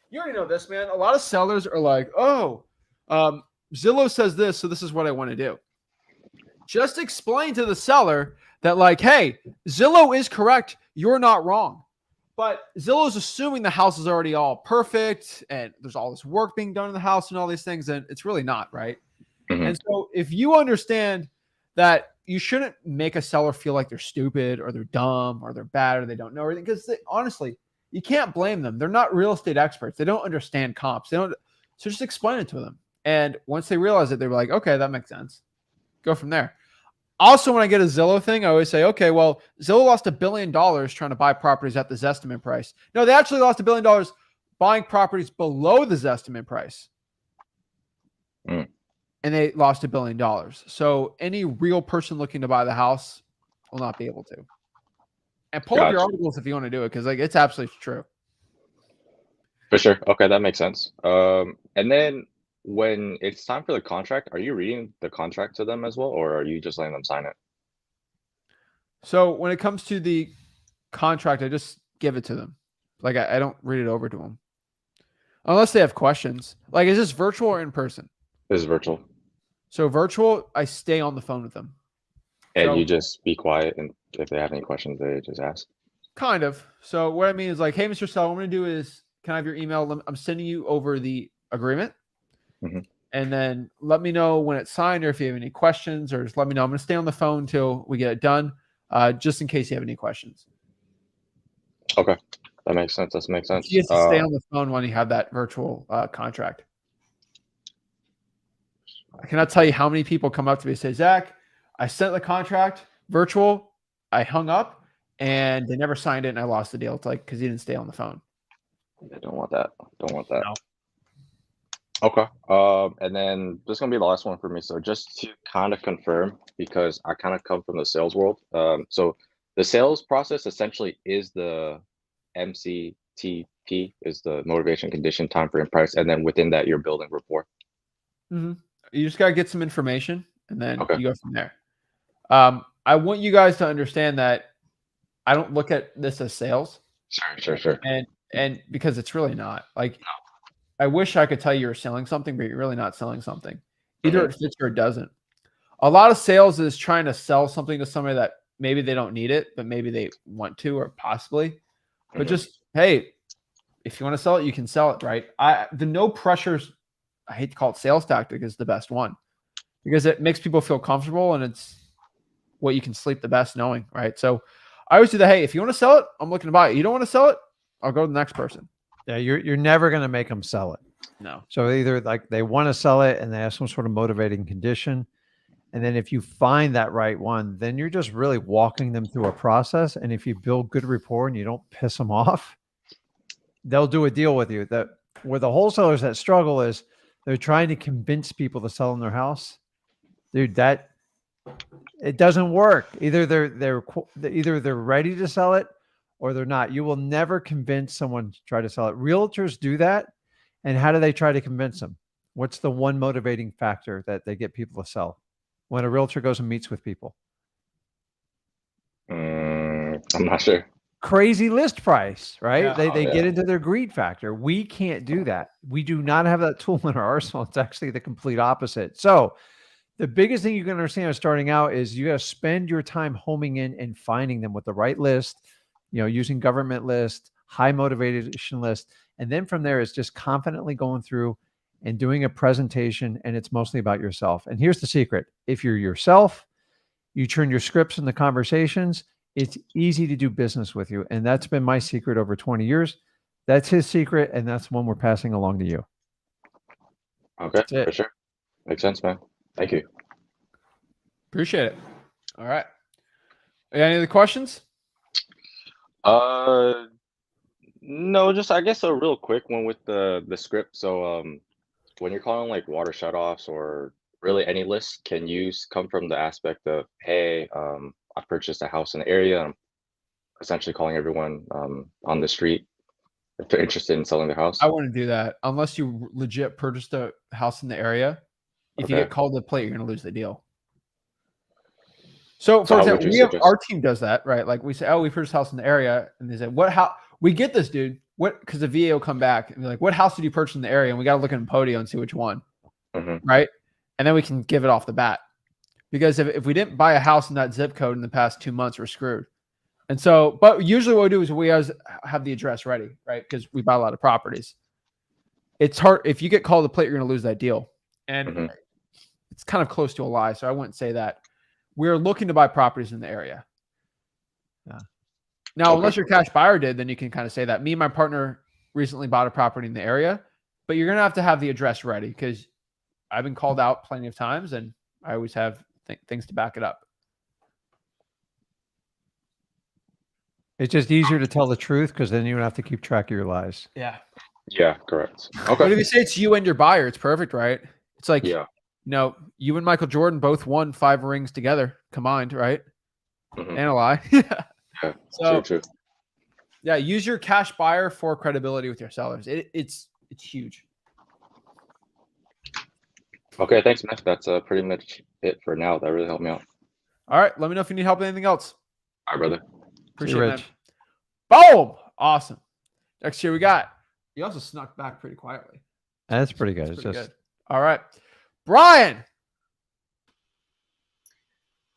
you already know this, man. A lot of sellers are like, oh, Zillow says this, so this is what I want to do. Just explain to the seller that, like, hey, Zillow is correct. You're not wrong. But Zillow is assuming the house is already all perfect and there's all this work being done in the house and all these things, and it's really not, right? And so if you understand that you shouldn't make a seller feel like they're stupid or they're dumb or they're bad or they don't know everything, because honestly, you can't blame them. They're not real estate experts. They don't understand comps. So just explain it to them. And once they realize it, they're like, okay, that makes sense. Go from there. Also, when I get a Zillow thing, I always say, okay, well, Zillow lost $1 billion trying to buy properties at the Zestimate price. No, they actually lost $1 billion buying properties below the Zestimate price. And they lost $1 billion. So any real person looking to buy the house will not be able to. And pull up your articles if you want to do it, because like it's absolutely true. For sure. Okay, that makes sense. And then when it's time for the contract, are you reading the contract to them as well, or are you just letting them sign it? So when it comes to the contract, I just give it to them. Like I don't read it over to them. Unless they have questions. Like, is this virtual or in person? This is virtual. So virtual, I stay on the phone with them. And you just be quiet, and if they have any questions, they just ask. Kind of. So what I mean is like, hey, Mr. Seller, what I'm going to do is, can I have your email? I'm sending you over the agreement. And then let me know when it's signed or if you have any questions, or just let me know. I'm going to stay on the phone till we get it done, just in case you have any questions. Okay. That makes sense. That makes sense. You have to stay on the phone when you have that virtual contract. I cannot tell you how many people come up to me and say, Zach, I sent the contract virtual, I hung up, and they never signed it, and I lost the deal. It's like, because you didn't stay on the phone. I don't want that. Don't want that. No. Okay. And then this is gonna be the last one for me. So just to kind of confirm, because I kind of come from the sales world. So the sales process essentially is the MCTP, is the motivation, condition, time frame, price, and then within that you're building rapport. You just gotta get some information, and then you go from there. I want you guys to understand that I don't look at this as sales. Sure. And because it's really not. Like, I wish I could tell you you're selling something, but you're really not selling something. Either it fits or it doesn't. A lot of sales is trying to sell something to somebody that maybe they don't need it, but maybe they want to, or possibly. But just, hey, if you want to sell it, you can sell it, right? The no pressures, I hate to call it sales tactic, is the best one, because it makes people feel comfortable, and it's what you can sleep the best knowing, right? So I always do that. Hey, if you want to sell it, I'm looking to buy it. You don't want to sell it, I'll go to the next person. Yeah, you're never going to make them sell it. No. So either like they want to sell it and they have some sort of motivating condition, and then if you find that right one, then you're just really walking them through a process. And if you build good rapport and you don't piss them off, they'll do a deal with you. That where the wholesalers that struggle is they're trying to convince people to sell in their house. Dude, that it doesn't work. Either they're ready to sell it, or they're not. You will never convince someone to try to sell it. Realtors do that. And how do they try to convince them? What's the one motivating factor that they get people to sell when a realtor goes and meets with people? I'm not sure. Crazy list price, right? Yeah. They yeah. get into their greed factor. We can't do that. We do not have that tool in our arsenal. It's actually the complete opposite. So the biggest thing you can understand as starting out is you got to spend your time homing in and finding them with the right list, using government list, high motivation list. And then from there, it's just confidently going through and doing a presentation. And it's mostly about yourself. And here's the secret. If you're yourself, you turn your scripts into conversations, it's easy to do business with you. And that's been my secret over 20 years. That's his secret. And that's one we're passing along to you. Okay, for sure. Makes sense, man. Thank you. Appreciate it. All right. Any other questions? No, just I guess a real quick one with the script. So when you're calling like water shutoffs or really any list, can you come from the aspect of, hey, I purchased a house in the area. I'm essentially calling everyone on the street if they're interested in selling their house. I wouldn't do that unless you legit purchased a house in the area. If you get called to the plate, you're going to lose the deal. So for example, our team does that, right? Like we say, oh, we purchased a house in the area. And they say, we get this, dude. Because the VA will come back and be like, what house did you purchase in the area? And we got to look at Podio and see which one. Right. And then we can give it off the bat. Because if we didn't buy a house in that zip code in the past 2 months, we're screwed. And so, but usually what we do is we always have the address ready, right? Because we buy a lot of properties. It's hard. If you get called to the plate, you're going to lose that deal. And it's kind of close to a lie. So I wouldn't say that. We're looking to buy properties in the area. Yeah. Now, unless your cash buyer did, then you can kind of say that. Me and my partner recently bought a property in the area, but you're going to have the address ready because I've been called out plenty of times and I always have things to back it up. It's just easier to tell the truth because then you don't have to keep track of your lies. Yeah. Yeah, correct. Okay. But if you say it's you and your buyer, it's perfect, right? It's like, you and Michael Jordan both won 5 rings together combined, right? And a lie. Yeah, so, true. Yeah, use your cash buyer for credibility with your sellers. It's huge. Okay, thanks, man. That's pretty much it for now. That really helped me out. All right, let me know if you need help with anything else. All right, brother. Appreciate it, man. Boom! Awesome. Next year we got. You also snuck back pretty quietly. That's pretty good. It's just good. All right, Brian.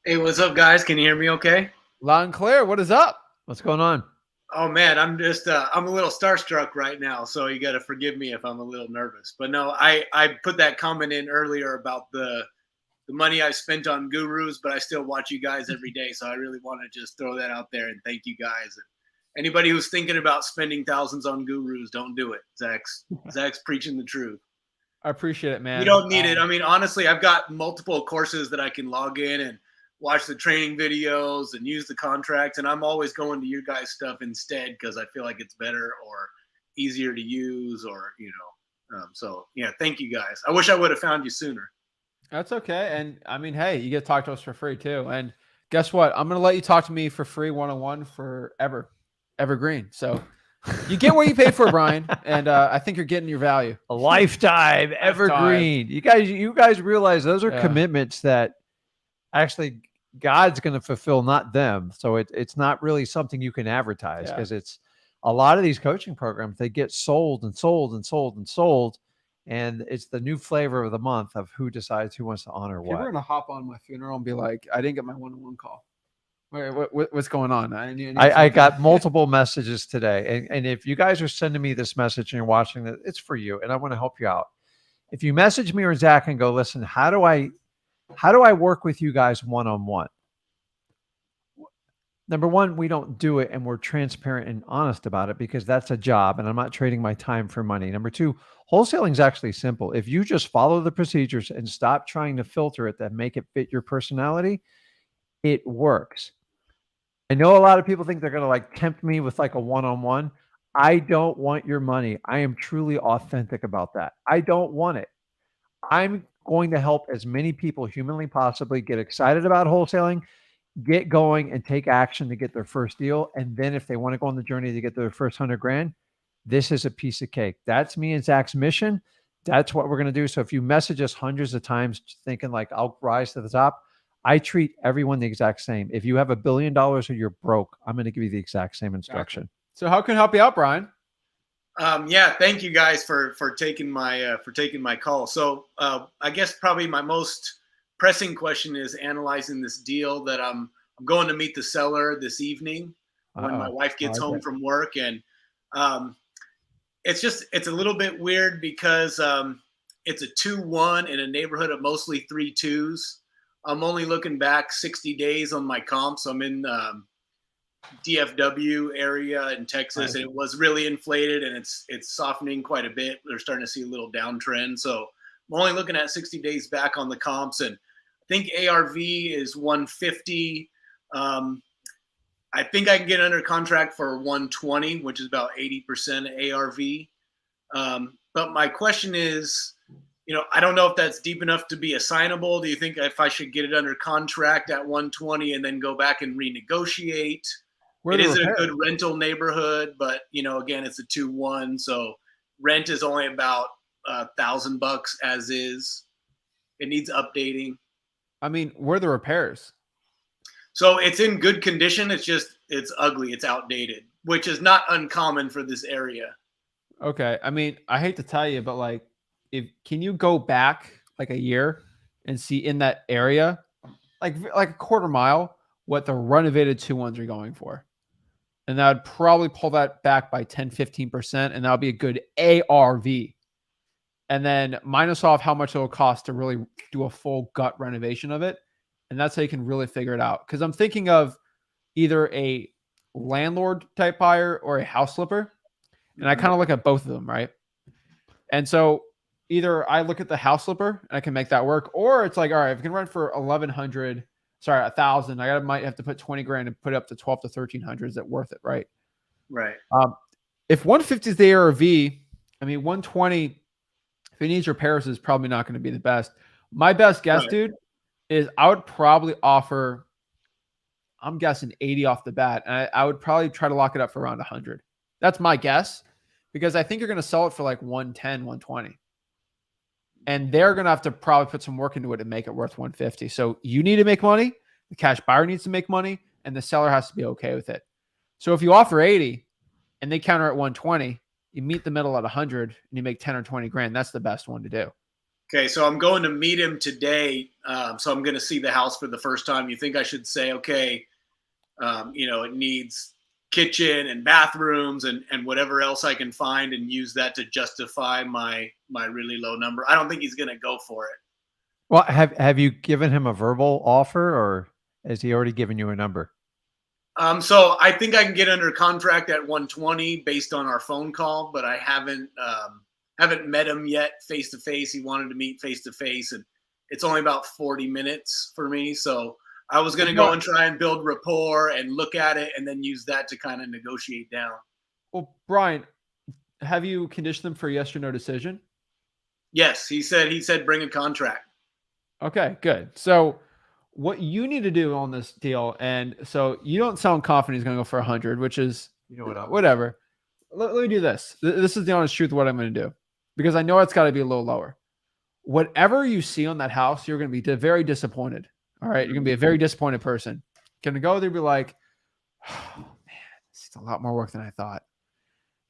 Hey, what's up, guys? Can you hear me okay? Loud and clear. What is up? What's going on? Oh, man, I'm just I'm a little starstruck right now, so you got to forgive me if I'm a little nervous. But no, I put that comment in earlier about the money I spent on gurus, but I still watch you guys every day, so I really want to just throw that out there and thank you guys. And anybody who's thinking about spending thousands on gurus, don't do it. Zach's preaching the truth. I appreciate it, man. You don't need it. I mean, honestly, I've got multiple courses that I can log in and watch the training videos and use the contracts. And I'm always going to your guys' stuff instead because I feel like it's better or easier to use or, so, yeah, thank you guys. I wish I would have found you sooner. That's okay. And I mean, hey, you get to talk to us for free too. And guess what? I'm going to let you talk to me for free one-on-one forever, evergreen. So you get what you pay for, Brian. And I think you're getting your value. A lifetime evergreen. You guys realize those are commitments that actually God's going to fulfill, not them. So it's not really something you can advertise because it's a lot of these coaching programs, they get sold and sold and sold and sold. And it's the new flavor of the month of who decides who wants to honor what. People are going to hop on my funeral and be like, I didn't get my one-on-one call. What's going on? I got multiple messages today. And if you guys are sending me this message and you're watching it, it's for you. And I want to help you out. If you message me or Zach and go, listen, how do I work with you guys one-on-one? Number one, we don't do it and we're transparent and honest about it because that's a job and I'm not trading my time for money. Number two, wholesaling is actually simple. If you just follow the procedures and stop trying to filter it that make it fit your personality, it works. I know a lot of people think they're going to tempt me with a one-on-one. I don't want your money. I am truly authentic about that. I don't want it. I'm going to help as many people humanly possibly get excited about wholesaling get going and take action to get their first deal. And then if they want to go on the journey to get their first 100 grand, this is a piece of cake. That's me and Zach's mission. That's what we're going to do. So if you message us hundreds of times thinking like I'll rise to the top, I treat everyone the exact same. If you have $1 billion or you're broke, I'm going to give you the exact same instruction. So how can I help you out, Brian? Yeah, thank you guys for taking my call. So I guess probably my most pressing question is analyzing this deal that I'm going to meet the seller this evening when my wife gets home from work, and it's a little bit weird because it's a 2-1 in a neighborhood of mostly 3 2s. I'm only looking back 60 days on my comps. I'm in DFW area in Texas, and it was really inflated, and it's softening quite a bit. They're starting to see a little downtrend. So I'm only looking at 60 days back on the comps, and I think ARV is 150. I think I can get under contract for 120, which is about 80% ARV. But my question is, I don't know if that's deep enough to be assignable. Do you think if I should get it under contract at 120 and then go back and renegotiate? It is a good rental neighborhood, but again, it's a 2-1, so rent is only about $1,000 as is. It needs updating. I mean, where are the repairs? So it's in good condition. It's ugly. It's outdated, which is not uncommon for this area. Okay. I mean, I hate to tell you, but can you go back like a year and see in that area, like a quarter mile, what the renovated 2-1s are going for? And that would probably pull that back by 10, 15%. And that would be a good ARV. And then minus off how much it'll cost to really do a full gut renovation of it. And that's how you can really figure it out. Because I'm thinking of either a landlord type buyer or a house flipper. And I kind of look at both of them, right? And so either I look at the house flipper and I can make that work, or it's like, all right, if I can rent for 1,100, sorry, 1,000, might have to put 20 grand and put it up to 12 to 1,300. Is that worth it? Right. Right. If 150 is the ARV, I mean, 120, if it needs repairs, is probably not going to be the best. My best guess, dude, is I would probably offer, I'm guessing 80 off the bat. And I would probably try to lock it up for around 100. That's my guess, because I think you're going to sell it for like 110, 120. And they're going to have to probably put some work into it to make it worth 150. So you need to make money. The cash buyer needs to make money, and the seller has to be okay with it. So if you offer 80 and they counter at 120, you meet the middle at 100 and you make 10 or 20 grand. That's the best one to do. Okay. So I'm going to meet him today. So I'm going to see the house for the first time. You think I should say, okay, it needs kitchen and bathrooms and whatever else I can find, and use that to justify my really low number? I don't think he's going to go for it. Well, have you given him a verbal offer, or has he already given you a number? So I think I can get under contract at 120 based on our phone call, but I haven't met him yet face to face. He wanted to meet face to face, and it's only about 40 minutes for me. So I was going to go and try and build rapport and look at it, and then use that to kind of negotiate down. Well, Brian, have you conditioned them for a yes or no decision? Yes, he said bring a contract. Okay, good. So what you need to do on this deal, and so you don't sound confident he's going to go for 100, which is, whatever. Let me do this. This is the honest truth of what I'm going to do, because I know it's got to be a little lower. Whatever you see on that house, you're going to be very disappointed. All right. You're going to be a very disappointed person. Going to go there and be like, oh, man, this is a lot more work than I thought.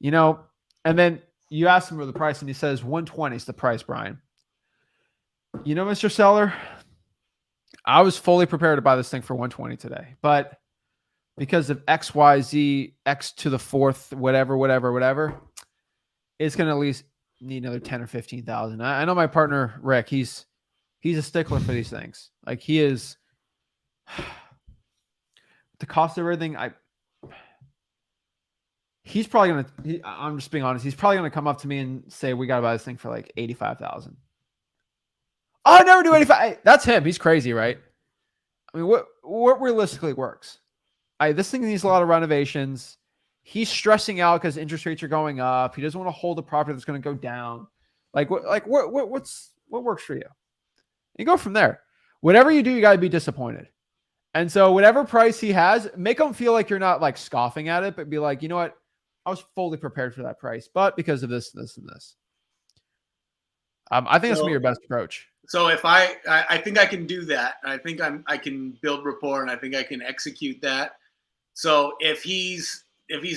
And then you ask him for the price and he says 120 is the price, Brian. Mr. Seller, I was fully prepared to buy this thing for 120 today, but because of X, Y, Z, X to the fourth, whatever, it's going to at least need another 10 or 15,000. I know my partner, Rick, he's a stickler for these things. Like, he is, the cost of everything. He's probably going to, I'm just being honest. He's probably going to come up to me and say, we got to buy this thing for like 85,000. Oh, I never do 85. That's him. He's crazy, right? I mean, what realistically works? This thing needs a lot of renovations. He's stressing out because interest rates are going up. He doesn't want to hold a property that's going to go down. What works for you? You go from there. Whatever you do, you got to be disappointed. And so whatever price he has, make them feel like you're not like scoffing at it, but be like, you know what? I was fully prepared for that price, but because of this, this, and this. I think that's gonna be your best approach. So if I think I can do that. I think I can build rapport, and I think I can execute that. So if he's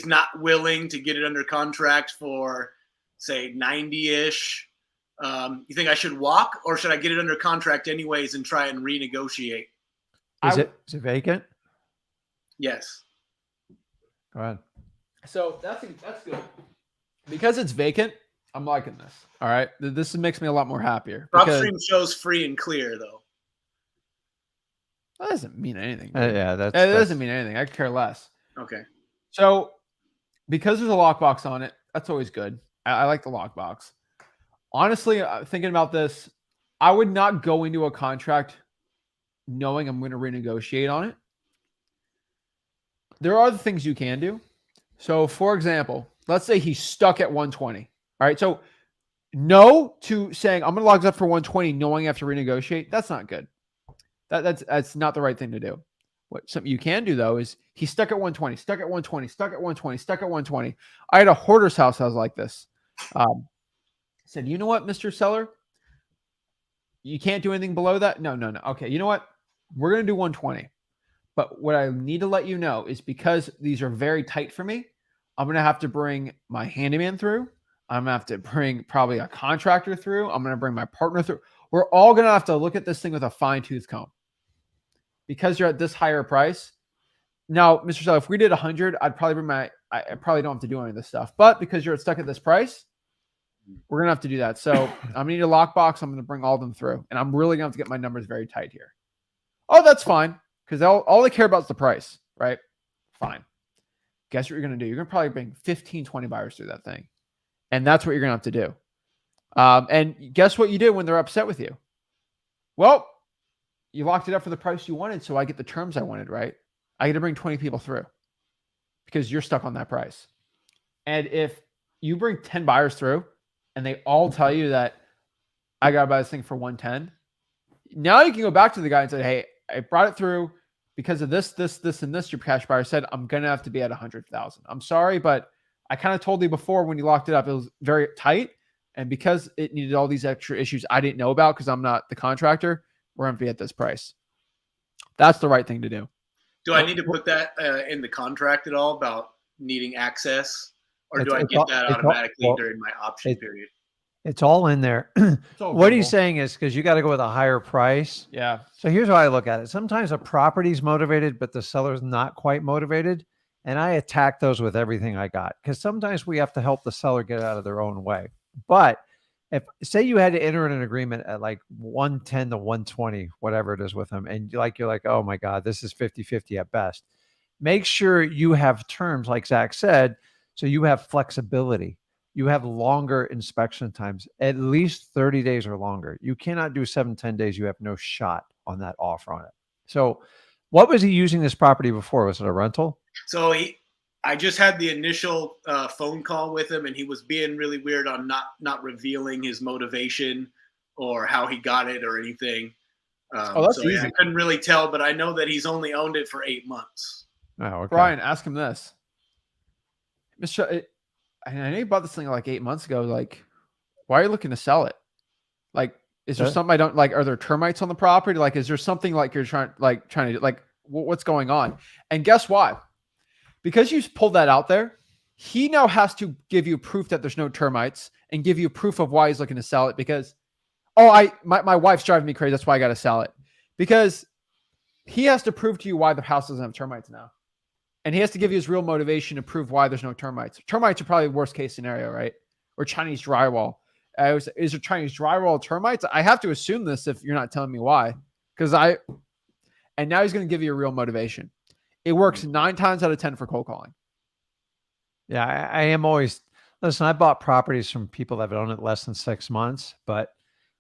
not willing to get it under contract for say 90-ish, you think I should walk, or should I get it under contract anyways and try and renegotiate? Is it vacant? Yes. Go ahead. So that's good. Because it's vacant, I'm liking this. All right. This makes me a lot more happier. PropStream shows free and clear, though. That doesn't mean anything. Yeah, that doesn't mean anything. I could care less. Okay. So because there's a lockbox on it, that's always good. I like the lockbox. Honestly, thinking about this, I would not go into a contract knowing I'm going to renegotiate on it. There are other things you can do. So, for example, let's say he's stuck at 120. All right. So, no to saying I'm going to lock this up for 120, knowing I have to renegotiate. That's not good. That's not the right thing to do. What something you can do though is he's stuck at 120, stuck at 120, stuck at 120, stuck at 120. I had a hoarder's house that was like this. Said, you know what, Mr. Seller, you can't do anything below that. No. Okay, you know what? We're gonna do 120. But what I need to let you know is because these are very tight for me, I'm gonna have to bring my handyman through. I'm gonna have to bring probably a contractor through. I'm gonna bring my partner through. We're all gonna have to look at this thing with a fine-tooth comb. Because you're at this higher price. Now, Mr. Seller, if we did 100, I'd probably bring I probably don't have to do any of this stuff. But because you're stuck at this price, we're gonna have to do that. So I'm gonna need a lockbox. I'm gonna bring all of them through, and I'm really gonna have to get my numbers very tight here. Oh, that's fine, because all they care about is the price, right? Fine. Guess what you're gonna do? You're gonna probably bring 15, 20 buyers through that thing, and that's what you're gonna have to do. And guess what you do when they're upset with you? Well, you locked it up for the price you wanted, so I get the terms I wanted, right? I get to bring 20 people through because you're stuck on that price. And if you bring 10 buyers through and they all tell you that I got to buy this thing for 110, now you can go back to the guy and say, hey, I brought it through because of this, and this. Your cash buyer said, I'm going to have to be at 100,000. I'm sorry, but I kind of told you before when you locked it up, it was very tight. And because it needed all these extra issues I didn't know about because I'm not the contractor, we're going to be at this price. That's the right thing to do. Do I need to put that in the contract at all about needing access? Or do I get that automatically during my option period? It's all in there. What he's saying is because you got to go with a higher price. Yeah. So here's how I look at it. Sometimes a property's motivated, but the seller's not quite motivated. And I attack those with everything I got. Because sometimes we have to help the seller get out of their own way. But if say you had to enter in an agreement at like 110 to 120, whatever it is with them, and you're like, oh my God, this is 50-50 at best. Make sure you have terms, like Zach said, so you have flexibility. You have longer inspection times, at least 30 days or longer. You cannot do 7-10 days. You have no shot on that offer on it. So what was he using this property before? Was it a rental? So I just had the initial phone call with him, and he was being really weird on not revealing his motivation or how he got it or anything. That's easy. Yeah, I couldn't really tell, but I know that he's only owned it for 8 months. Oh, okay. Brian, ask him this. Mr. I know you bought this thing like 8 months ago. Like, why are you looking to sell it? Like, is there something I don't like? Are there termites on the property? Like, is there something like you're trying to do? Like, what's going on? And guess why? Because you pulled that out there, he now has to give you proof that there's no termites and give you proof of why he's looking to sell it because, my wife's driving me crazy. That's why I got to sell it. Because he has to prove to you why the house doesn't have termites now. And he has to give you his real motivation to prove why there's no termites. Termites are probably the worst case scenario, right? Or Chinese drywall. Is there Chinese drywall termites? I have to assume this if you're not telling me why. And now he's going to give you a real motivation. It works 9 times out of 10 for cold calling. Yeah, I am always, listen, I bought properties from people that have owned it less than 6 months, but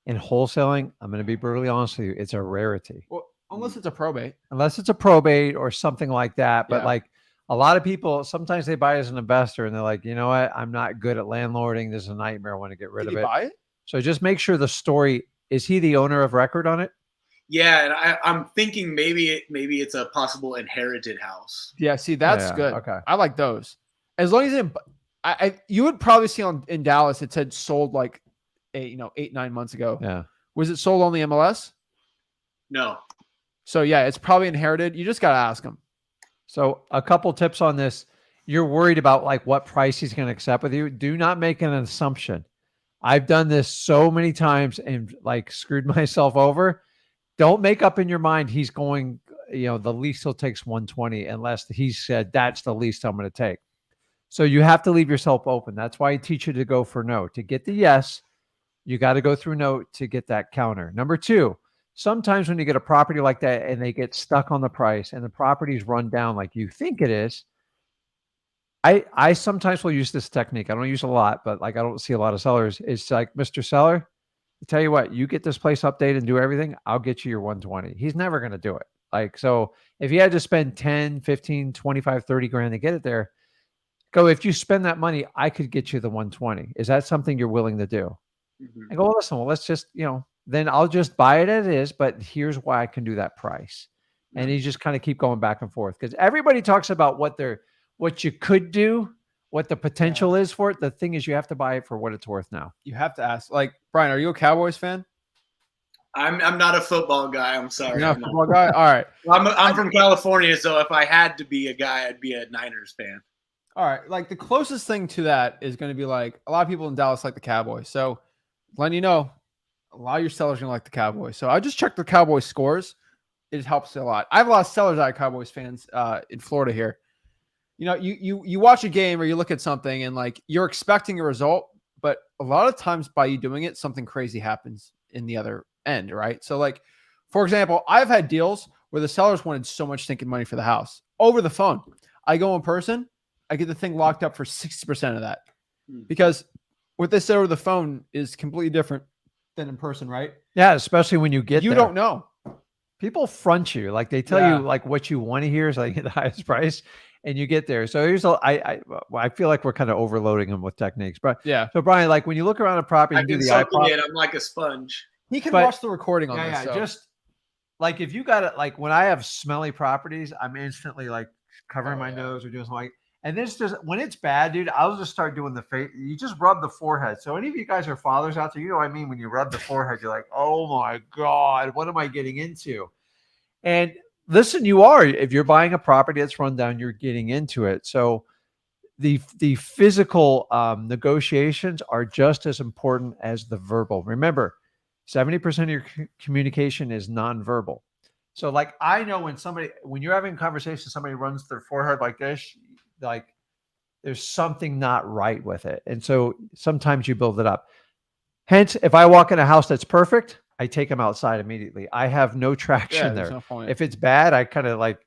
in wholesaling, I'm going to be brutally honest with you, it's a rarity. Well, unless it's a probate. Unless it's a probate or something like that. But Yeah. like a lot of people, sometimes they buy as an investor and they're like, you know what? I'm not good at landlording. This is a nightmare. I want to get rid Did of he it. buy it? So just make sure the story, is he the owner of record on it? Yeah, and I'm thinking maybe it's a possible inherited house. Yeah, see, that's Yeah, good. okay. I like those. As long as you would probably see in Dallas, it said sold like 8-9 months ago. Yeah. Was it sold on the MLS? No. So yeah, it's probably inherited. You just got to ask them. So a couple tips on this. You're worried about like what price he's going to accept with you. Do not make an assumption. I've done this so many times and like screwed myself over. Don't make up in your mind he's going, the least he'll take 120 unless he said that's the least I'm going to take. So you have to leave yourself open. That's why I teach you to go for no. To get the yes, you got to go through no to get that counter. Number two, sometimes when you get a property like that and they get stuck on the price and the property's run down like you think it is, I sometimes will use this technique. I don't use a lot, but like I don't see a lot of sellers. It's like, Mr. Seller, I tell you what, you get this place updated and do everything, I'll get you your 120. He's never going to do it. Like, so if you had to spend 10, 15, 25, 30 grand to get it there, go, if you spend that money, I could get you the 120. Is that something you're willing to do? Mhm. I go, well, listen, well, let's just, then I'll just buy it as it is, but here's why I can do that price. And you just kind of keep going back and forth because everybody talks about what you could do, what the potential is for it. The thing is you have to buy it for what it's worth now. You have to ask. Like, Brian, are you a Cowboys fan? I'm not a football guy. I'm sorry. You're not a football guy? All right. I'm from California, so if I had to be a guy, I'd be a Niners fan. All right. Like the closest thing to that is going to be like a lot of people in Dallas like the Cowboys. So letting you know, a lot of your sellers are going to like the Cowboys. So I just checked the Cowboys scores. It helps a lot. I have a lot of sellers that are Cowboys fans in Florida here. You watch a game or you look at something and like you're expecting a result, but a lot of times by you doing it, something crazy happens in the other end, right? So like, for example, I've had deals where the sellers wanted so much stinking money for the house over the phone. I go in person, I get the thing locked up for 60% of that because what they said over the phone is completely different than in person, right? Yeah, especially when you get you there. don't know. People front you, like they tell you like what you want to hear is like the highest price, and you get there. So here's I feel like we're kind of overloading them with techniques, but yeah. So Brian, like when you look around a property, I and do can the soak iPod. it in. I'm like a sponge. He can watch the recording on this. Yeah, so. just like if you got it, like when I have smelly properties, I'm instantly like covering my nose or doing something like. And this just when it's bad, dude, I'll just start doing the face. You just rub the forehead. So any of you guys are fathers out there, you know what I mean? When you rub the forehead, you're like, oh my God, what am I getting into? And listen, if you're buying a property that's run down, you're getting into it. So the physical negotiations are just as important as the verbal. Remember, 70% of your communication is nonverbal. So like I know when you're having a conversation, somebody runs their forehead like this, like there's something not right with it. And so sometimes you build it up. Hence, if I walk in a house that's perfect, I take them outside immediately. I have no traction there. No point. If it's bad, I kind of like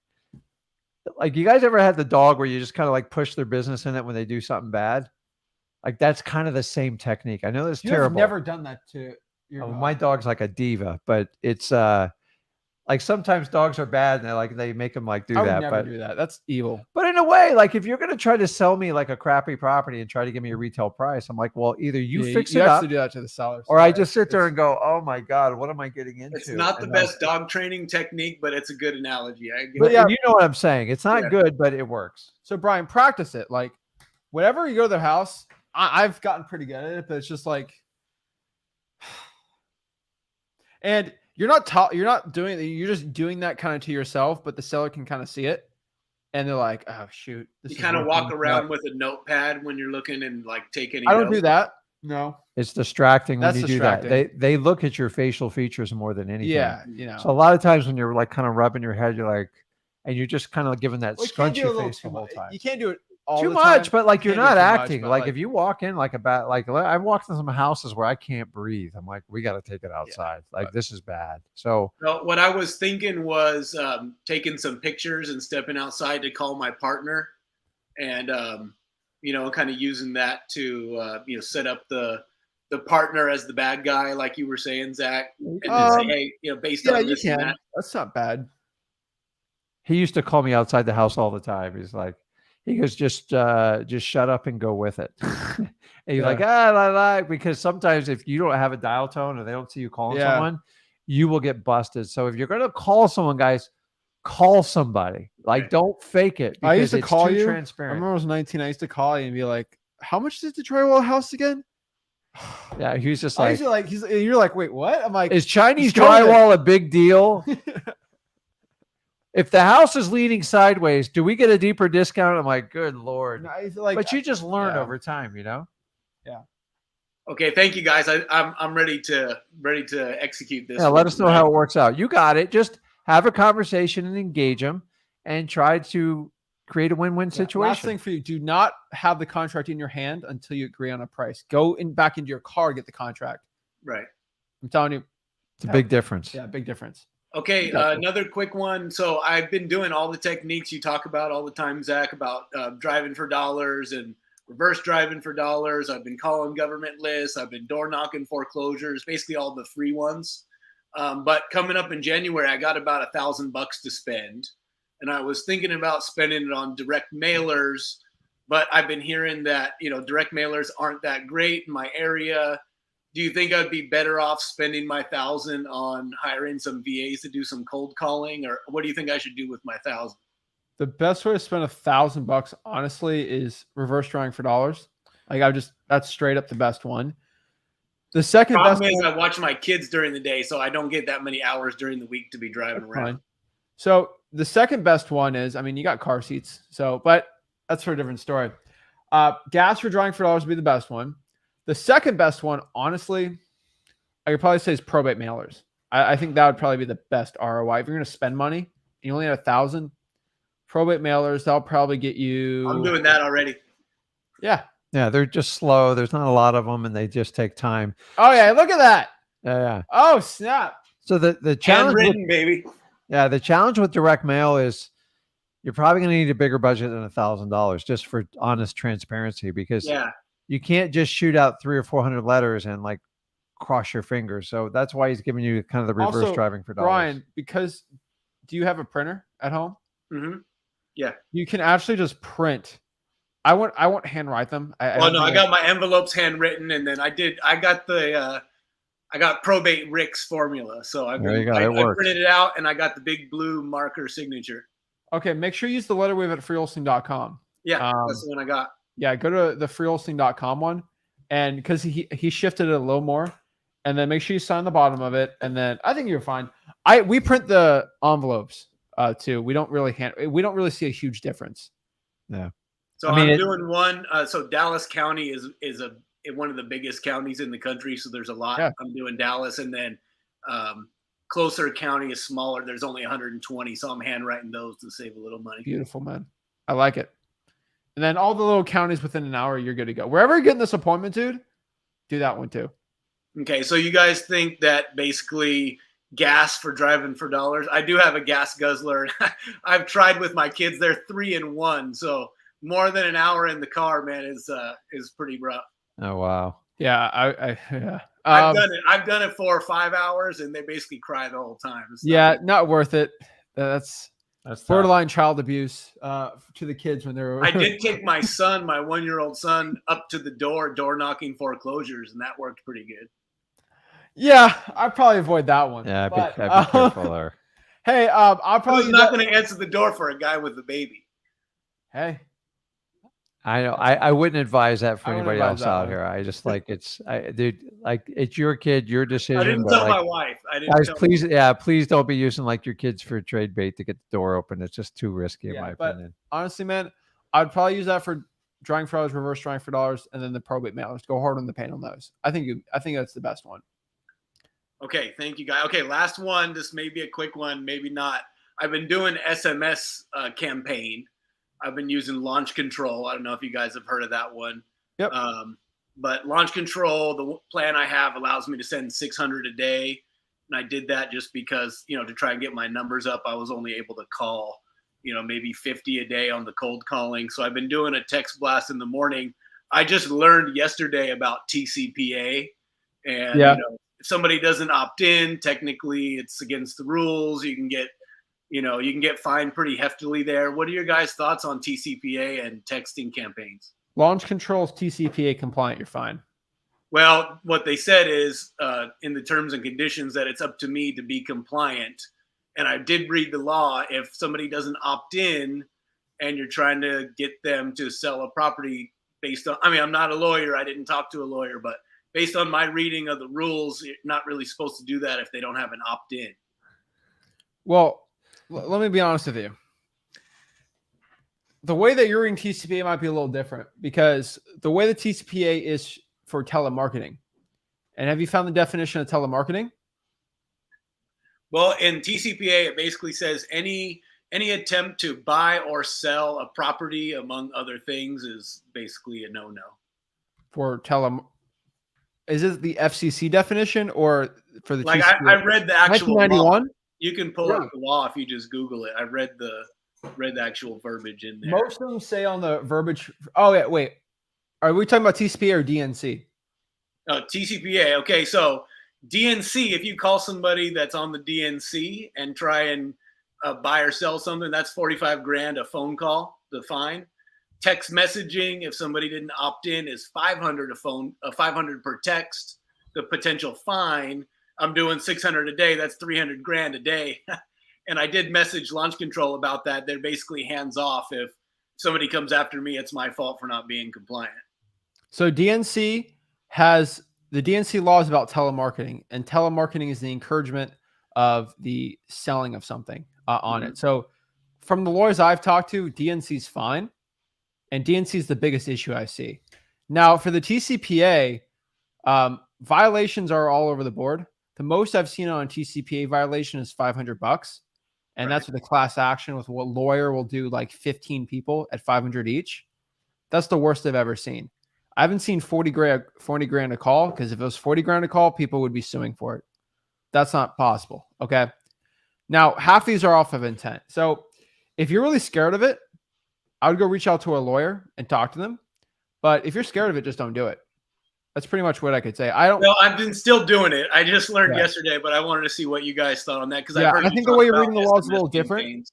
you guys ever had the dog where you just kind of like push their business in it when they do something bad? Like that's kind of the same technique. I know that's terrible. I've never done that to your dog. My dog's like a diva, but it's like sometimes dogs are bad and they make them like do I would that. Never do that. That's evil. But in a way, like if you're going to try to sell me like a crappy property and try to give me a retail price, I'm like, well, either you fix it up, to do that to the sellers, or I just sit there and go, oh my God, what am I getting into? It's not the best dog training technique, but it's a good analogy. But yeah, you know what I'm saying. It's not good, but it works. So Brian, practice it. Like whenever you go to their house, I've gotten pretty good at it, but it's just like, and you're not doing it. You're just doing that kind of to yourself, but the seller can kind of see it. And they're like, oh shoot. You kind of walk around with a notepad when you're looking and like take any I don't notes. do that. No. It's distracting when That's you distracting. do that. They look at your facial features more than anything. Yeah. So a lot of times when you're like kind of rubbing your head, you're like, and you're just kind of giving that scrunchy face the whole time. You can't do it all too the much, time. but like you're not acting. Like like if you walk in like I've walked in some houses where I can't breathe. I'm like, we got to take it outside. Like this is bad. So what I was thinking was taking some pictures and stepping outside to call my partner, and kind of using that to set up the partner as the bad guy, like you were saying, Zach, and then say, hey, based on this and that. That's not bad. he used to call me outside the house all the time. He's like, he goes, just shut up and go with it. And he's like, because sometimes if you don't have a dial tone or they don't see you calling someone, you will get busted. So if you're going to call someone, guys, call somebody. Like, don't fake it. I used to it's call too you. I transparent. remember I was 19. I used to call you and be like, "How much did the drywall house again?" Yeah, he's just I like, used to like, you're like, "Wait, what?" I'm like, is Chinese just go with it. drywall a big deal? If the house is leaning sideways, do we get a deeper discount? I'm like, good Lord. No, I used to, like, But you just learn yeah. over time, you know? Okay, thank you guys. I'm ready to execute this. Yeah, let us know how it works out. You got it. Just have a conversation and engage them and try to create a win-win situation. Last thing for you, do not have the contract in your hand until you agree on a price. Go back into your car, get the contract. Right. I'm telling you. It's a big difference. Yeah, big difference. Okay, another quick one. So I've been doing all the techniques you talk about all the time, Zach, about driving for dollars and reverse driving for dollars. I've been calling government lists. I've been door knocking foreclosures, basically all the free ones. But coming up in January, I got about $1,000 to spend. And I was thinking about spending it on direct mailers, but I've been hearing that, direct mailers aren't that great in my area. Do you think I'd be better off spending my $1,000 on hiring some VAs to do some cold calling, or what do you think I should do with my $1,000? The best way to spend $1,000, honestly, is reverse drawing for dollars. Like that's straight up the best one. The second Problem best is one, I watch my kids during the day, so I don't get that many hours during the week to be driving around. fine. So the second best one is, you got car seats. So, but that's for a different story. Gas for drawing for dollars would be the best one. The second best one, honestly, I could probably say is probate mailers. I think that would probably be the best ROI. If you're going to spend money and you only have 1,000, probate mailers, that'll probably get you. I'm doing that already. Yeah. Yeah, they're just slow. There's not a lot of them, and they just take time. Oh, yeah. Look at that. Yeah. Oh, snap. So the challenge, Handwritten, baby. Yeah, the challenge with direct mail is you're probably going to need a bigger budget than $1,000 just for honest transparency, because you can't just shoot out 300 or 400 letters and like cross your fingers. So that's why he's giving you kind of the reverse Also, driving for dollars. Brian, because do you have a printer at home? Mm-hmm. Yeah. You can actually just print. I won't handwrite them. I got my envelopes handwritten, and then I got probate Rick's formula. So I printed it out, and I got the big blue marker signature. Okay, make sure you use the letter wave at freewholesaling.com. Yeah, that's the one I got. Yeah, go to the freewholesaling.com one, and because he shifted it a little more, and then make sure you sign the bottom of it, and then I think you're fine. We print the envelopes too. We don't really see a huge difference. Yeah. So I'm doing one. So Dallas County is one of the biggest counties in the country. So there's a lot. Yeah. I'm doing Dallas, and then closer county is smaller. There's only 120. So I'm handwriting those to save a little money. Beautiful, man. I like it. And then all the little counties within an hour, you're good to go. Wherever you're getting this appointment, dude, do that one too. Okay. So you guys think that basically gas for driving for dollars? I do have a gas guzzler. I've tried with my kids. They're 3 and 1. So more than an hour in the car, man, is pretty rough. Oh, wow. Yeah. I've done it 4 or 5 hours, and they basically cry the whole time. Yeah. Not worth it. That's That's borderline child abuse to the kids when they're. I did take my 1-year-old son, up to the door knocking foreclosures, and that worked pretty good. Yeah, I'd probably avoid that one. Yeah, but, be careful there. Hey, I'll probably. I'm not going to answer the door for a guy with a baby. Hey, I know. I wouldn't advise that for I wouldn't anybody advise else that out one. here. I just like dude, like it's your kid, your decision. I didn't but, tell like, my wife. guys, please don't be using like your kids for trade bait to get the door open. It's just too risky, in my but opinion. honestly, man, I'd probably use that for drawing for dollars, reverse drawing for dollars, and then the probate mailers. Go hard on the pain on those. I think that's the best one. Okay, thank you, guys. Okay, last one. This may be a quick one, maybe not. I've been doing SMS campaign. I've been using Launch Control. I don't know if you guys have heard of that one. Yep. But Launch Control, the plan I have allows me to send 600 a day. And I did that just because, to try and get my numbers up, I was only able to call, maybe 50 a day on the cold calling. So I've been doing a text blast in the morning. I just learned yesterday about TCPA. And, if somebody doesn't opt in, technically it's against the rules. You can get fined pretty heftily there. What are your guys' thoughts on TCPA and texting campaigns? Launch Control is TCPA compliant. You're fine. Well, what they said is in the terms and conditions that it's up to me to be compliant. And I did read the law. If somebody doesn't opt in and you're trying to get them to sell a property based on, I mean, I'm not a lawyer. I didn't talk to a lawyer, but based on my reading of the rules, you're not really supposed to do that if they don't have an opt-in. Well, let me be honest with you. The way that you're reading TCPA might be a little different because the way the TCPA is for telemarketing. And have you found the definition of telemarketing? Well, in TCPA, it basically says any attempt to buy or sell a property, among other things, is basically a no-no. For is it the FCC definition or for the like TCPA? I read the actual 1991? law. You can pull up the law if you just Google it. I read the actual verbiage in there. Most of them say on the verbiage. Oh yeah, wait. Are we talking about TCPA or DNC? TCPA. Okay, so DNC. If you call somebody that's on the DNC and try and buy or sell something, that's $45,000 a phone call. The fine. Text messaging, if somebody didn't opt in, is $500 $500 per text. The potential fine. I'm doing 600 a day. That's $300,000 a day. And I did message launch control about that. They're basically hands off. If somebody comes after me, it's my fault for not being compliant. So DNC the DNC law is about telemarketing, and telemarketing is the encouragement of the selling of something on it. So from the lawyers I've talked to, DNC is fine, and DNC is the biggest issue I see. Now for the TCPA, violations are all over the board. The most I've seen on a TCPA violation is $500. And that's with a class action with what lawyer will do like 15 people at $500 each. That's the worst I've ever seen. I haven't seen $40,000 a call, because if it was $40,000 a call, people would be suing for it. That's not possible. Okay. Now, half these are off of intent. So if you're really scared of it, I would go reach out to a lawyer and talk to them. But if you're scared of it, just don't do it. That's pretty much what I could say. No, I've been still doing it. I just learned yesterday, but I wanted to see what you guys thought on that. Because I think the way you're reading the law is a little different.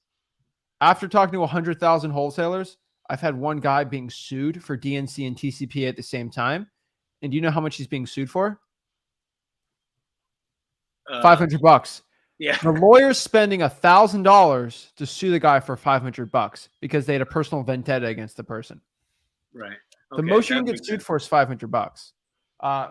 After talking to 100,000 wholesalers, I've had one guy being sued for DNC and TCPA at the same time. And do you know how much he's being sued for? $500. Yeah. The lawyer's spending $1,000 to sue the guy for $500 because they had a personal vendetta against the person. Right. The most you can get sued for is $500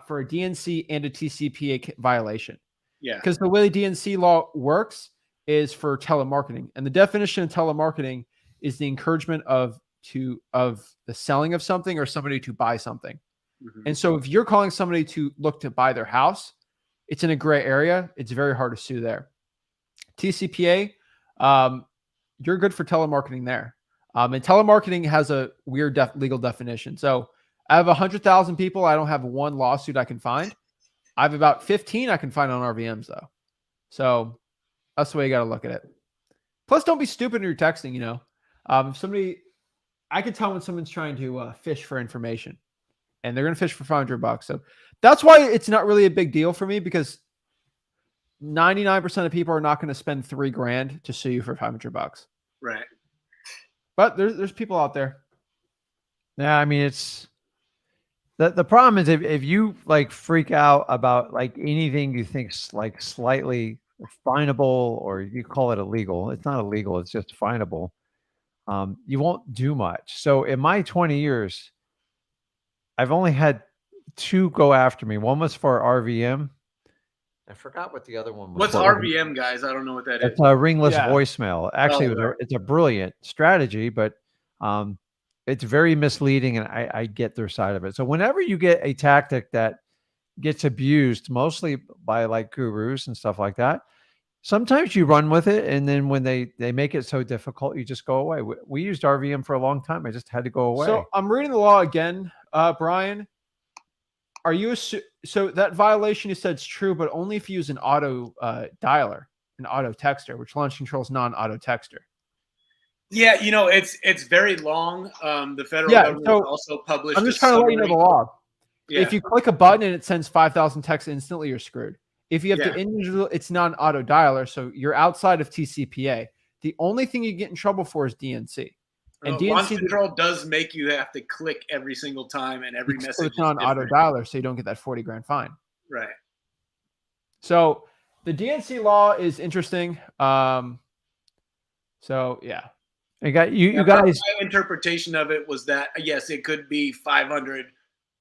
for a DNC and a TCPA violation. Yeah. Because the way the DNC law works is for telemarketing, and the definition of telemarketing is the encouragement of the selling of something or somebody to buy something. And so if you're calling somebody to look to buy their house, it's in a gray area. It's very hard to sue there. TCPA, you're good for telemarketing there. And telemarketing has a weird legal definition. So I have 100,000 people. I don't have one lawsuit I can find. I have about 15 I can find on RVMs though. So that's the way you got to look at it. Plus, don't be stupid when you're texting. I could tell when someone's trying to fish for information, and they're going to fish for $500. So that's why it's not really a big deal for me, because 99% of people are not going to spend $3,000 to sue you for $500. Right. But there's people out there. Yeah, I mean, it's the problem is if you like freak out about like anything you think's like slightly finable, or you call it illegal. It's not illegal. It's just finable. You won't do much. So in my 20 years, I've only had 2 go after me. One was for RVM. I forgot what the other one was. What's RVM, guys? I don't know what that is. It's a ringless voicemail. Actually, it's a brilliant strategy, but it's very misleading, and I get their side of it. So whenever you get a tactic that gets abused, mostly by like gurus and stuff like that, sometimes you run with it, and then when they make it so difficult, you just go away. We used RVM for a long time. I just had to go away. So I'm reading the law again, Brian. Are you so that violation you said is true, but only if you use an auto dialer, an auto texter, which launch control is non-auto texter. Yeah, it's very long. The federal government also published. I'm just trying to let you know the law. Yeah. If you click a button and it sends 5,000 texts instantly, you're screwed. If you have the individual, it's non-auto dialer, so you're outside of TCPA. The only thing you get in trouble for is DNC. And Launch DNC control does make you have to click every single time, and every message it's on is auto different. dialer, so you don't get that 40 grand fine. Right. So the DNC law is interesting. So yeah, You got you Yeah, guys. my interpretation of it was that yes, it could be 500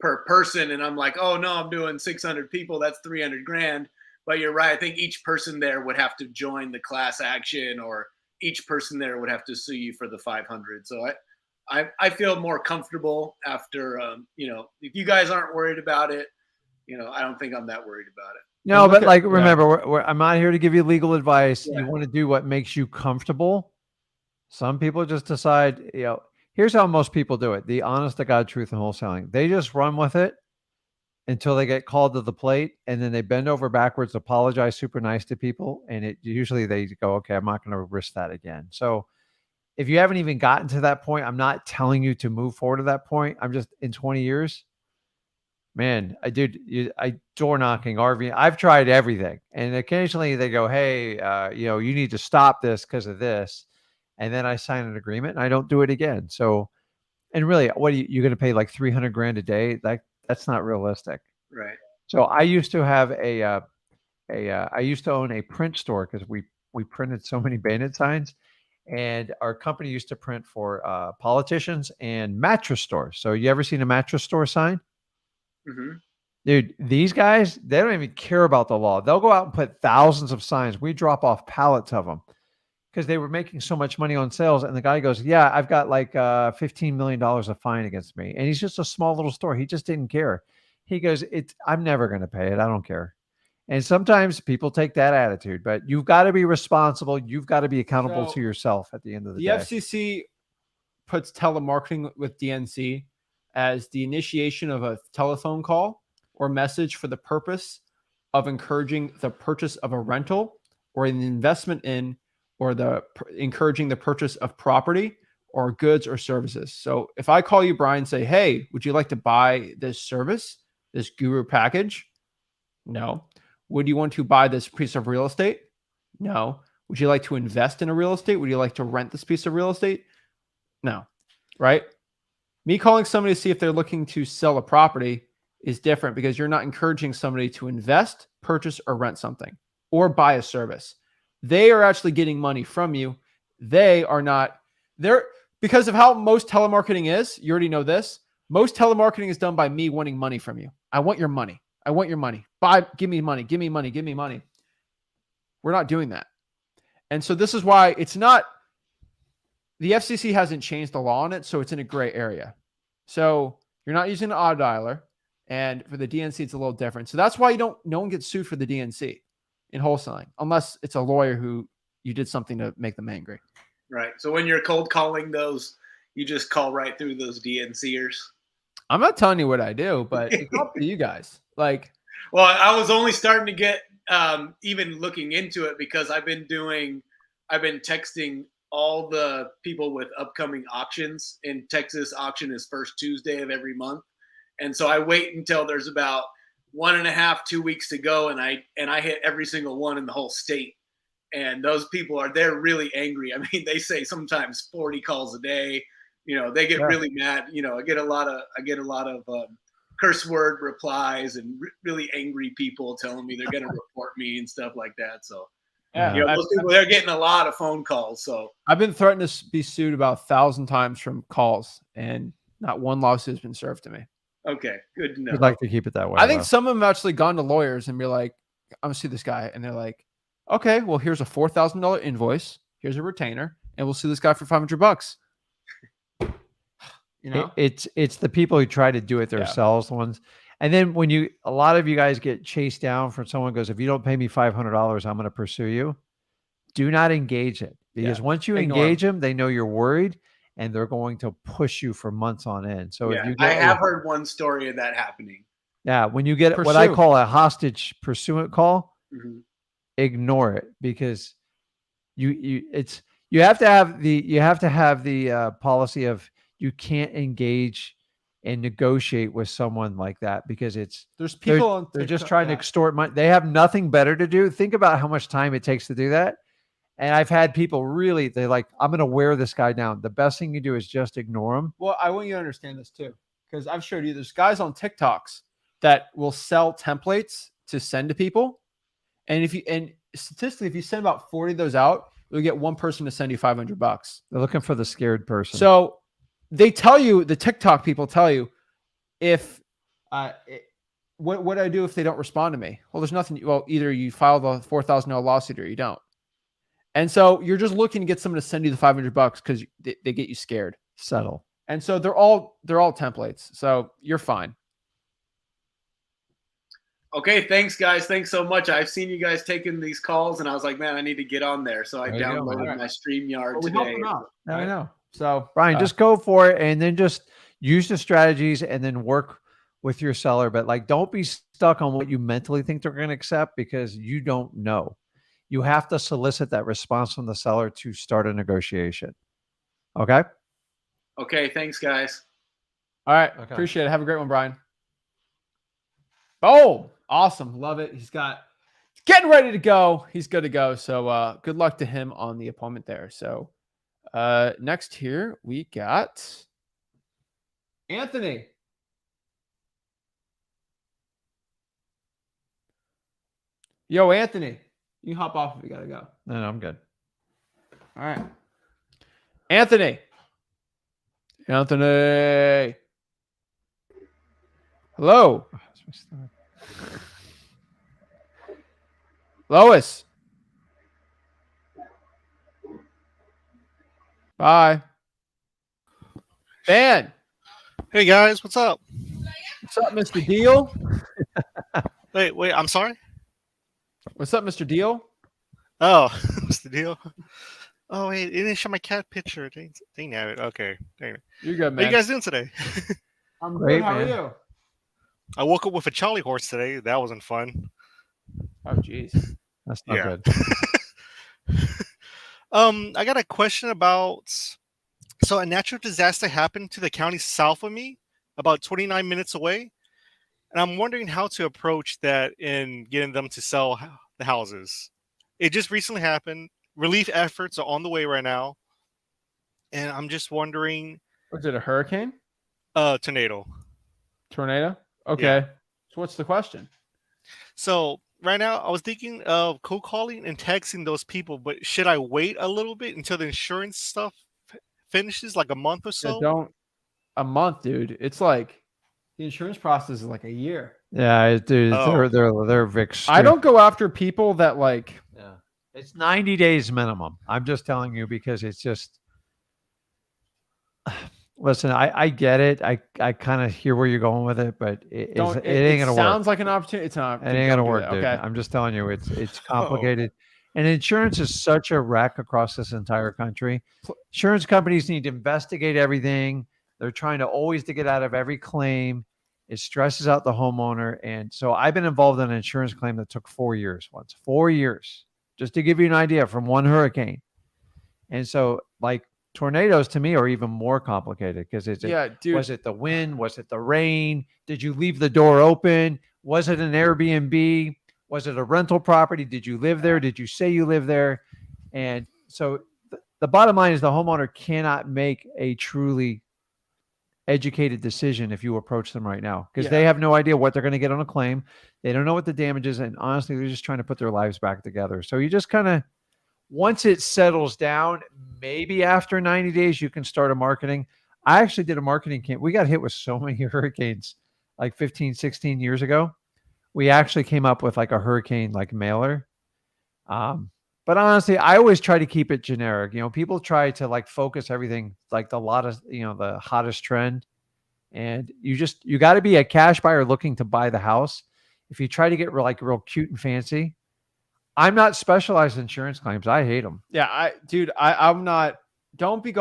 per person, and I'm like, oh no, I'm doing 600 people. That's 300 grand. But you're right. I think each person there would have to join the class action, or each person there would have to sue you for the 500. So I feel more comfortable after if you guys aren't worried about it, I don't think I'm that worried about it. No, look but at- like, yeah. remember, I'm not here to give you legal advice. Yeah. You want to do what makes you comfortable. Some people just decide, here's how most people do it. The honest to God truth in wholesaling. They just run with it until they get called to the plate, and then they bend over backwards, apologize super nice to people. And usually they go, okay, I'm not going to risk that again. So if you haven't even gotten to that point, I'm not telling you to move forward to that point. I'm just, in 20 years, man, I door knocking, RV. I've tried everything, and occasionally they go, "Hey, you need to stop this because of this," and then I sign an agreement and I don't do it again. So, and really, what are you going to pay like 300 grand a day? That's not realistic. Right. So I used to have I used to own a print store because we printed so many bandit signs, and our company used to print for politicians and mattress stores. So you ever seen a mattress store sign? Mm-hmm. Dude, these guys, they don't even care about the law. They'll go out and put thousands of signs. We drop off pallets of them because they were making so much money on sales. And the guy goes, yeah, I've got like $15 million of fine against me. And he's just a small little store. He just didn't care. He goes, I'm never going to pay it. I don't care. And sometimes people take that attitude, but you've got to be responsible. You've got to be accountable So, to yourself at the end of the the day. FCC puts telemarketing with DNC as the initiation of a telephone call or message for the purpose of encouraging the purchase of a rental or an investment in, or encouraging the purchase of property or goods or services. So if I call you, Brian, say, hey, would you like to buy this service, this guru package? No. Would you want to buy this piece of real estate? No. Would you like to invest in a real estate? Would you like to rent this piece of real estate? No. Right? Me calling somebody to see if they're looking to sell a property is different, because you're not encouraging somebody to invest, purchase, or rent something or buy a service. They are actually getting money from you. They are not there because of how most telemarketing is. You already know this. Most telemarketing is done by me wanting money from you. I want your money. I want your money. Give me money. Give me money. Give me money. We're not doing that. And so this is why it's not, the FCC hasn't changed the law on it, so it's in a gray area. So you're not using an auto dialer, and for the DNC, it's a little different. So that's why no one gets sued for the DNC in wholesaling, unless it's a lawyer who you did something to make them angry. Right. So when you're cold calling those, you just call right through those DNCers. I'm not telling you what I do, but it's up to you guys. Like, well, I was only starting to get even looking into it because I've been texting all the people with upcoming auctions. In Texas, auction is first Tuesday of every month. And so I wait until there's about 1.5, 2 weeks to go. And I hit every single one in the whole state. And those people they're really angry. I mean, they say sometimes 40 calls a day, they get really mad. I get a lot of curse word replies and really angry people telling me they're going to report me and stuff like that. So, those people, they're getting a lot of phone calls. So I've been threatened to be sued about 1,000 times from calls, and not one lawsuit has been served to me. Okay, good to know. We'd like to keep it that way. I think some of them have actually gone to lawyers and be like, I'm going to sue this guy. And they're like, okay, well, here's a $4,000 invoice. Here's a retainer, and we'll sue this guy for $500. It's the people who try to do it themselves, the ones. And then when a lot of you guys get chased down from someone goes, if you don't pay me $500, I'm going to pursue you. Do not engage it, because once you engage them, they know you're worried, and they're going to push you for months on end. So if you I have heard one story of that happening. Yeah, when you get what I call a hostage pursuant call, ignore it, because you have to have the policy of you can't engage and negotiate with someone like that, because there's people they're just trying to extort money. They have nothing better to do. Think about how much time it takes to do that. And I've had people really, they like, I'm going to wear this guy down. The best thing you do is just ignore him. Well, I want you to understand this too, because I've showed you there's guys on TikToks that will sell templates to send to people. And statistically, if you send about 40 of those out, you'll get one person to send you $500. They're looking for the scared person. So they tell you, the TikTok people tell you, if what do I do if they don't respond to me? Well, there's nothing. Well, either you file the $4,000 lawsuit or you don't. And so you're just looking to get someone to send you the $500 because they get you scared. Settle. And so they're all templates. So you're fine. Okay, thanks guys. Thanks so much. I've seen you guys taking these calls, and I was like, man, I need to get on there. So I downloaded my StreamYard today. I know. So Brian, just go for it, and then just use the strategies, and then work with your seller. But like, don't be stuck on what you mentally think they're going to accept, because you don't know. You have to solicit that response from the seller to start a negotiation. Okay. Okay. Thanks, guys. All right. Okay. Appreciate it. Have a great one, Brian. Oh, awesome. Love it. He's getting ready to go. He's good to go. So good luck to him on the appointment there. So next here we got Anthony. Yo, Anthony, you can hop off if you gotta go. No, I'm good. All right. Anthony. Hello. Lois. Bye. Ben. Hey guys, what's up? What's up, Mr. Deal? Wait, I'm sorry? What's up, Mr. Deal? Oh, what's the deal? Oh, wait, it didn't show my cat picture. Dang it. Okay. Dang it. You're good, man. What are you guys doing today? I'm great. How are you? I woke up with a Charlie horse today. That wasn't fun. Oh, jeez. That's not good. I got a question about, so a natural disaster happened to the county south of me, about 29 minutes away. And I'm wondering how to approach that in getting them to sell the houses. It just recently happened. Relief efforts are on the way right now. And I'm just wondering. Was it a hurricane? Tornado. Okay. Yeah. So what's the question? So right now I was thinking of cold calling and texting those people, but should I wait a little bit until the insurance stuff finishes, like a month or so? Yeah, a month, dude. It's like the insurance process is like a year. Yeah, dude. They're extreme. I don't go after people that like. Yeah, it's 90 days minimum. I'm just telling you because it's just. Listen, I get it. I kind of hear where you're going with it, but it ain't gonna work. It sounds like an opportunity. It's not. It ain't gonna work, dude. Okay. I'm just telling you, it's complicated. And insurance is such a wreck across this entire country. Insurance companies need to investigate everything. They're trying to always to get out of every claim. It stresses out the homeowner. And so I've been involved in an insurance claim that took 4 years once. 4 years, just to give you an idea, from one hurricane. And so, like, tornadoes to me are even more complicated because was it the wind? Was it the rain? Did you leave the door open? Was it an Airbnb? Was it a rental property? Did you live there? Did you say you live there? And so the bottom line is the homeowner cannot make a truly educated decision if you approach them right now because they have no idea what they're going to get on a claim. They don't know what the damage is. And honestly, they're just trying to put their lives back together. So you just kind of, once it settles down, maybe after 90 days, you can start a marketing. I actually did a marketing camp. We got hit with so many hurricanes like 15, 16 years ago. We actually came up with like a hurricane like mailer. But honestly, I always try to keep it generic. You know, people try to like focus everything like the hottest trend. And you got to be a cash buyer looking to buy the house. If you try to get real cute and fancy, I'm not specialized in insurance claims. I hate them. Yeah, I'm not. Don't be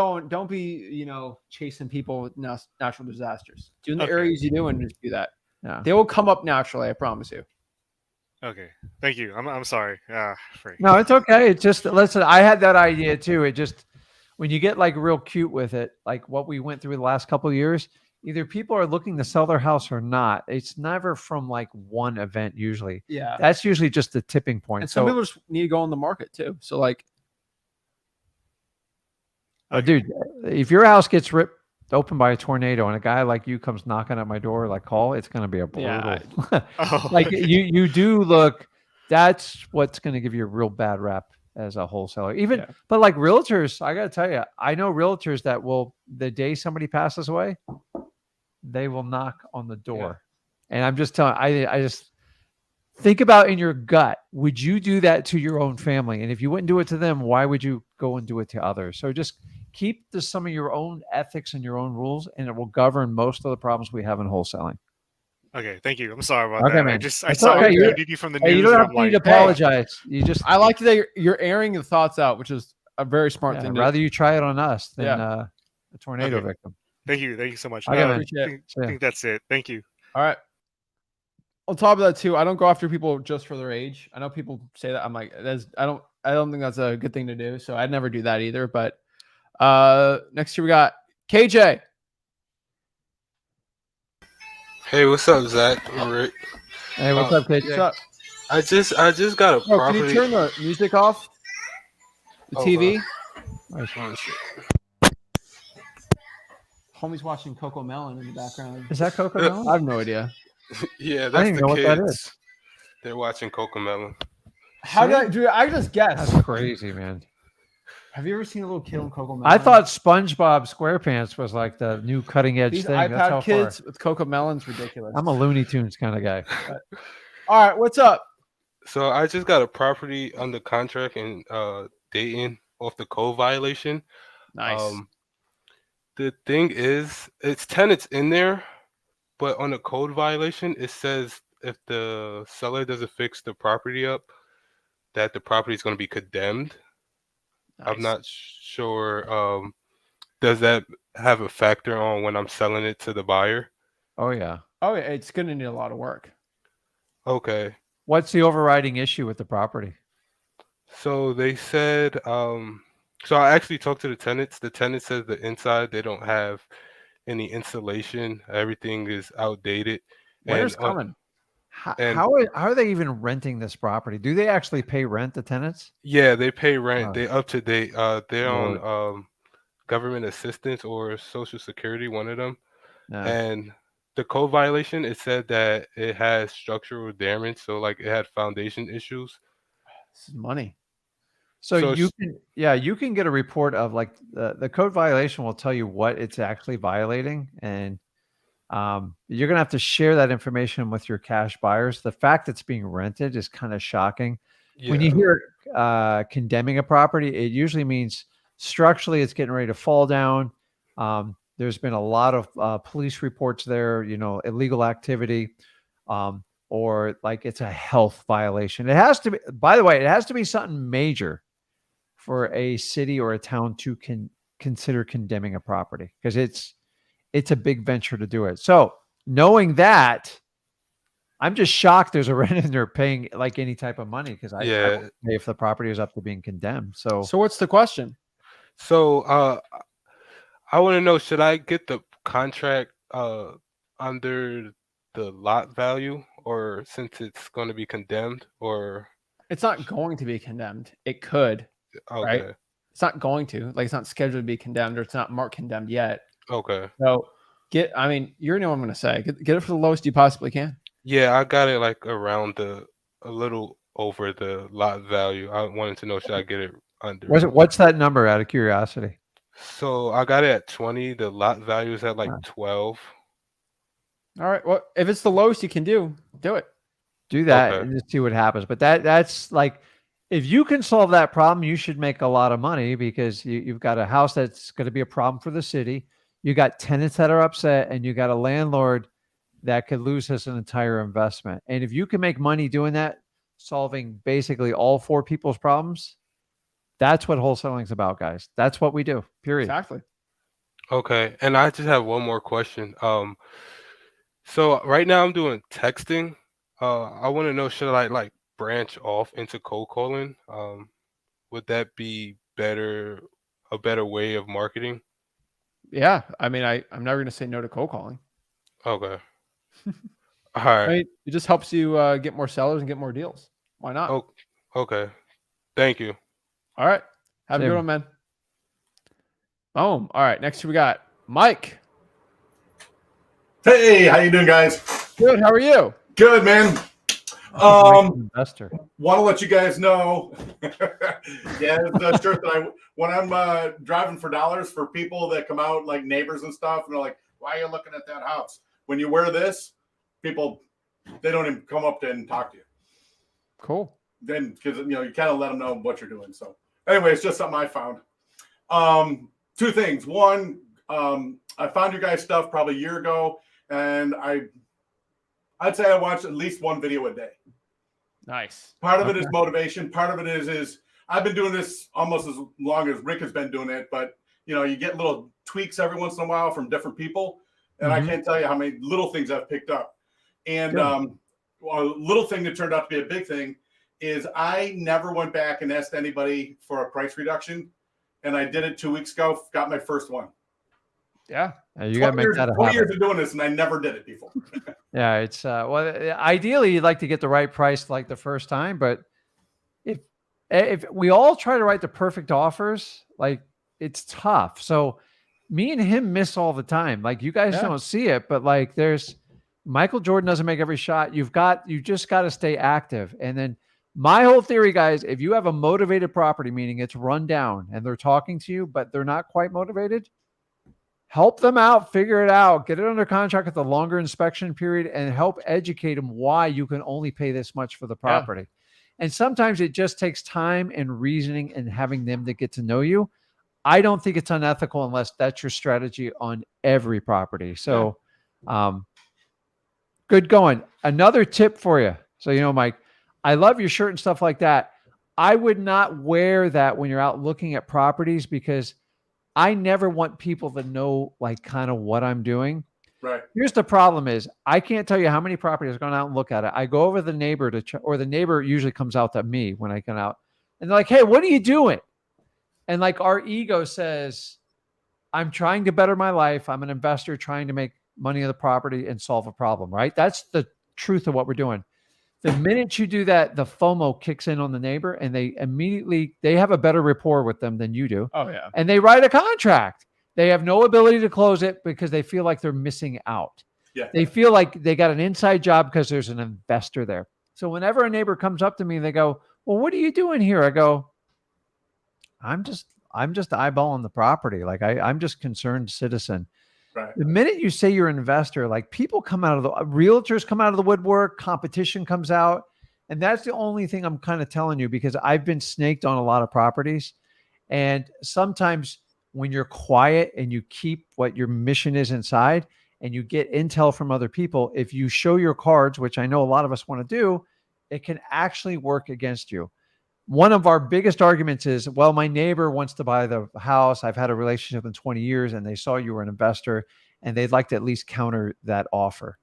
chasing people with natural disasters. Do in the areas you do and just do that. Yeah. They will come up naturally. I promise you. Okay. Thank you. I'm sorry. No, it's okay. It's just, listen, I had that idea too. It just, when you get like real cute with it, like what we went through the last couple of years, either people are looking to sell their house or not. It's never from like one event usually. Yeah. That's usually just the tipping point. And some people just need to go on the market too. So like, Dude, if your house gets ripped open by a tornado and a guy like you comes knocking at my door, like call, it's going to be a brutal. Yeah. Oh, Like you do look. That's what's going to give you a real bad rap as a wholesaler. Even, Yeah. but like realtors, I got to tell you, I know realtors that will, the day somebody passes away, they will knock on the door. And I'm just telling, I just think about in your gut, would you do that to your own family? And if you wouldn't do it to them, why would you go and do it to others? So just keep some of your own ethics and your own rules, and it will govern most of the problems we have in wholesaling. okay. Thank you. I'm sorry about Okay, that. man. I That's saw okay. a You- nudity from the Hey, news. you don't and have I'm to need to like, apologize. You just, I like that you're airing your thoughts out, which is a very smart yeah, thing to rather you try it on us than Yeah. a tornado Okay. victim. Thank you so much. Okay, I man. Appreciate it. think that's it. Thank you. All right. On top of that, too, I don't go after people just for their age. I know people say that. I'm like, I don't think that's a good thing to do. So I'd never do that either. But next year we got KJ. Hey, what's up, Zach? I'm Rick. Hey, what's up, KJ? What's up? I just got a Bro, can property. you turn the music off? The Oh, TV? Nice. Oh, shit. Homie's watching Coco Melon in the background. Is that Coco I Melon? have no idea. Yeah, I that's don't even the know what that kids. is. They're watching Cocomelon. How did I do? I just guessed. That's crazy, man. Have you ever seen a little kid on Coco Melon? I thought SpongeBob SquarePants was like the new cutting edge these thing. That's how iPad kids far. with Coco Melon's ridiculous. I'm a Looney Tunes kind of guy. All right, what's up? So I just got a property under contract in Dayton off the code violation. Nice. The thing is, it's tenants in there, but on the code violation, it says if the seller doesn't fix the property up, that the property is going to be condemned. I'm not sure. Does that have a factor on when I'm selling it to the buyer? Oh yeah. Oh, yeah, it's going to need a lot of work. Okay. What's the overriding issue with the property? So they said, so I actually talked to the tenants. The tenant says the inside, they don't have any insulation. Everything is outdated. Winter's And, coming. How are they even renting this property? Do they actually pay rent, the tenants? Yeah, they pay rent. Oh. They up to date. They're Lord. on government assistance or Social Security, one of them. No. And the code violation, it said that it has structural damage. So like it had foundation issues. This is money. So So you it's- can get a report of like the code violation will tell you what it's actually violating, and you're gonna have to share that information with your cash buyers. The fact it's being rented is kind of shocking. When you hear condemning a property, it usually means structurally it's getting ready to fall down. There's been a lot of police reports there, illegal activity, or like it's a health violation. It has to be, by the way, it has to be something major for a city or a town to consider condemning a property, because it's a big venture to do it. So knowing that, I'm just shocked there's a rent and they're paying like any type of money, because I would pay if the property is up to being condemned. So what's the question? So I want to know, should I get the contract under the lot value, or since it's going to be condemned, or It's not going to be condemned. It could, okay. right? It's not going to. Like, it's not scheduled to be condemned, or it's not marked condemned yet. Okay. So you already know what I'm going to say. Get it for the lowest you possibly can. Yeah, I got it like around a little over the lot value. I wanted to know, should I get it under? what's that number, out of curiosity? So I got it at 20. The lot value is at like 12. All right. Well, if it's the lowest you can do it. Do that Okay. and just see what happens. But that's like, if you can solve that problem, you should make a lot of money, because you've got a house that's going to be a problem for the city. You got tenants that are upset, and you got a landlord that could lose his entire investment. And if you can make money doing that, solving basically all four people's problems, that's what wholesaling is about, guys. That's what we do. Period. Exactly. Okay. And I just have one more question. So right now I'm doing texting. I want to know, should I like branch off into cold calling? Would that be a better way of marketing? Yeah. I mean, I'm never going to say no to cold calling. Okay. All right. Right? It just helps you get more sellers and get more deals. Why not? Oh, okay. Thank you. All right. Have a Same. good one, man. Boom. All right. Next we got Mike. Hey, how you doing, guys? Good. How are you? Good, man. Mike's an investor. Want to let you guys know, yeah, it's the shirt that when I'm driving for dollars for people that come out, like neighbors and stuff, and they're like, "Why are you looking at that house?" When you wear this, people, they don't even come up to and talk to you. Cool. Then, because you kind of let them know what you're doing. So, anyway, it's just something I found. Two things. One, I found your guys' stuff probably a year ago, and I'd say I watched at least one video a day. Nice. Part of it is motivation. Part of it is I've been doing this almost as long as Rick has been doing it, but you get little tweaks every once in a while from different people, and I can't tell you how many little things I've picked up. And a little thing that turned out to be a big thing is I never went back and asked anybody for a price reduction, and I did it 2 weeks ago. Got my first one. Yeah. You got to make that a 20 habit. years of doing this, and I never did it before. Yeah, it's well, ideally you'd like to get the right price like the first time, but if we all try to write the perfect offers, like it's tough. So me and him miss all the time. Like you guys don't see it, but like there's Michael Jordan doesn't make every shot. You just got to stay active. And then my whole theory, guys, if you have a motivated property, meaning it's run down and they're talking to you, but they're not quite motivated, help them out, figure it out, get it under contract at the longer inspection period, and help educate them why you can only pay this much for the property. And sometimes it just takes time and reasoning and having them to get to know you. I don't think it's unethical unless that's your strategy on every property. So good going. Another tip for you. So, Mike, I love your shirt and stuff like that. I would not wear that when you're out looking at properties because I never want people to know like kind of what I'm doing. Right. Here's the problem is I can't tell you how many properties I've gone out and look at it. I go over the neighbor or the neighbor usually comes out to me when I come out and they're like, "Hey, what are you doing?" And like our ego says, I'm trying to better my life. I'm an investor trying to make money on the property and solve a problem, right? That's the truth of what we're doing. The minute you do that, the FOMO kicks in on the neighbor and they have a better rapport with them than you do. Oh yeah. And they write a contract. They have no ability to close it because they feel like they're missing out. Yeah. They feel like they got an inside job because there's an investor there. So whenever a neighbor comes up to me and they go, "Well, what are you doing here?" I go, I'm just eyeballing the property. Like I'm just concerned citizen. Right. The minute you say you're an investor, like people come out of realtors come out of the woodwork, competition comes out. And that's the only thing I'm kind of telling you because I've been snaked on a lot of properties. And sometimes when you're quiet and you keep what your mission is inside and you get intel from other people, if you show your cards, which I know a lot of us want to do, it can actually work against you. One of our biggest arguments is, well, my neighbor wants to buy the house. I've had a relationship in 20 years and they saw you were an investor and they'd like to at least counter that offer.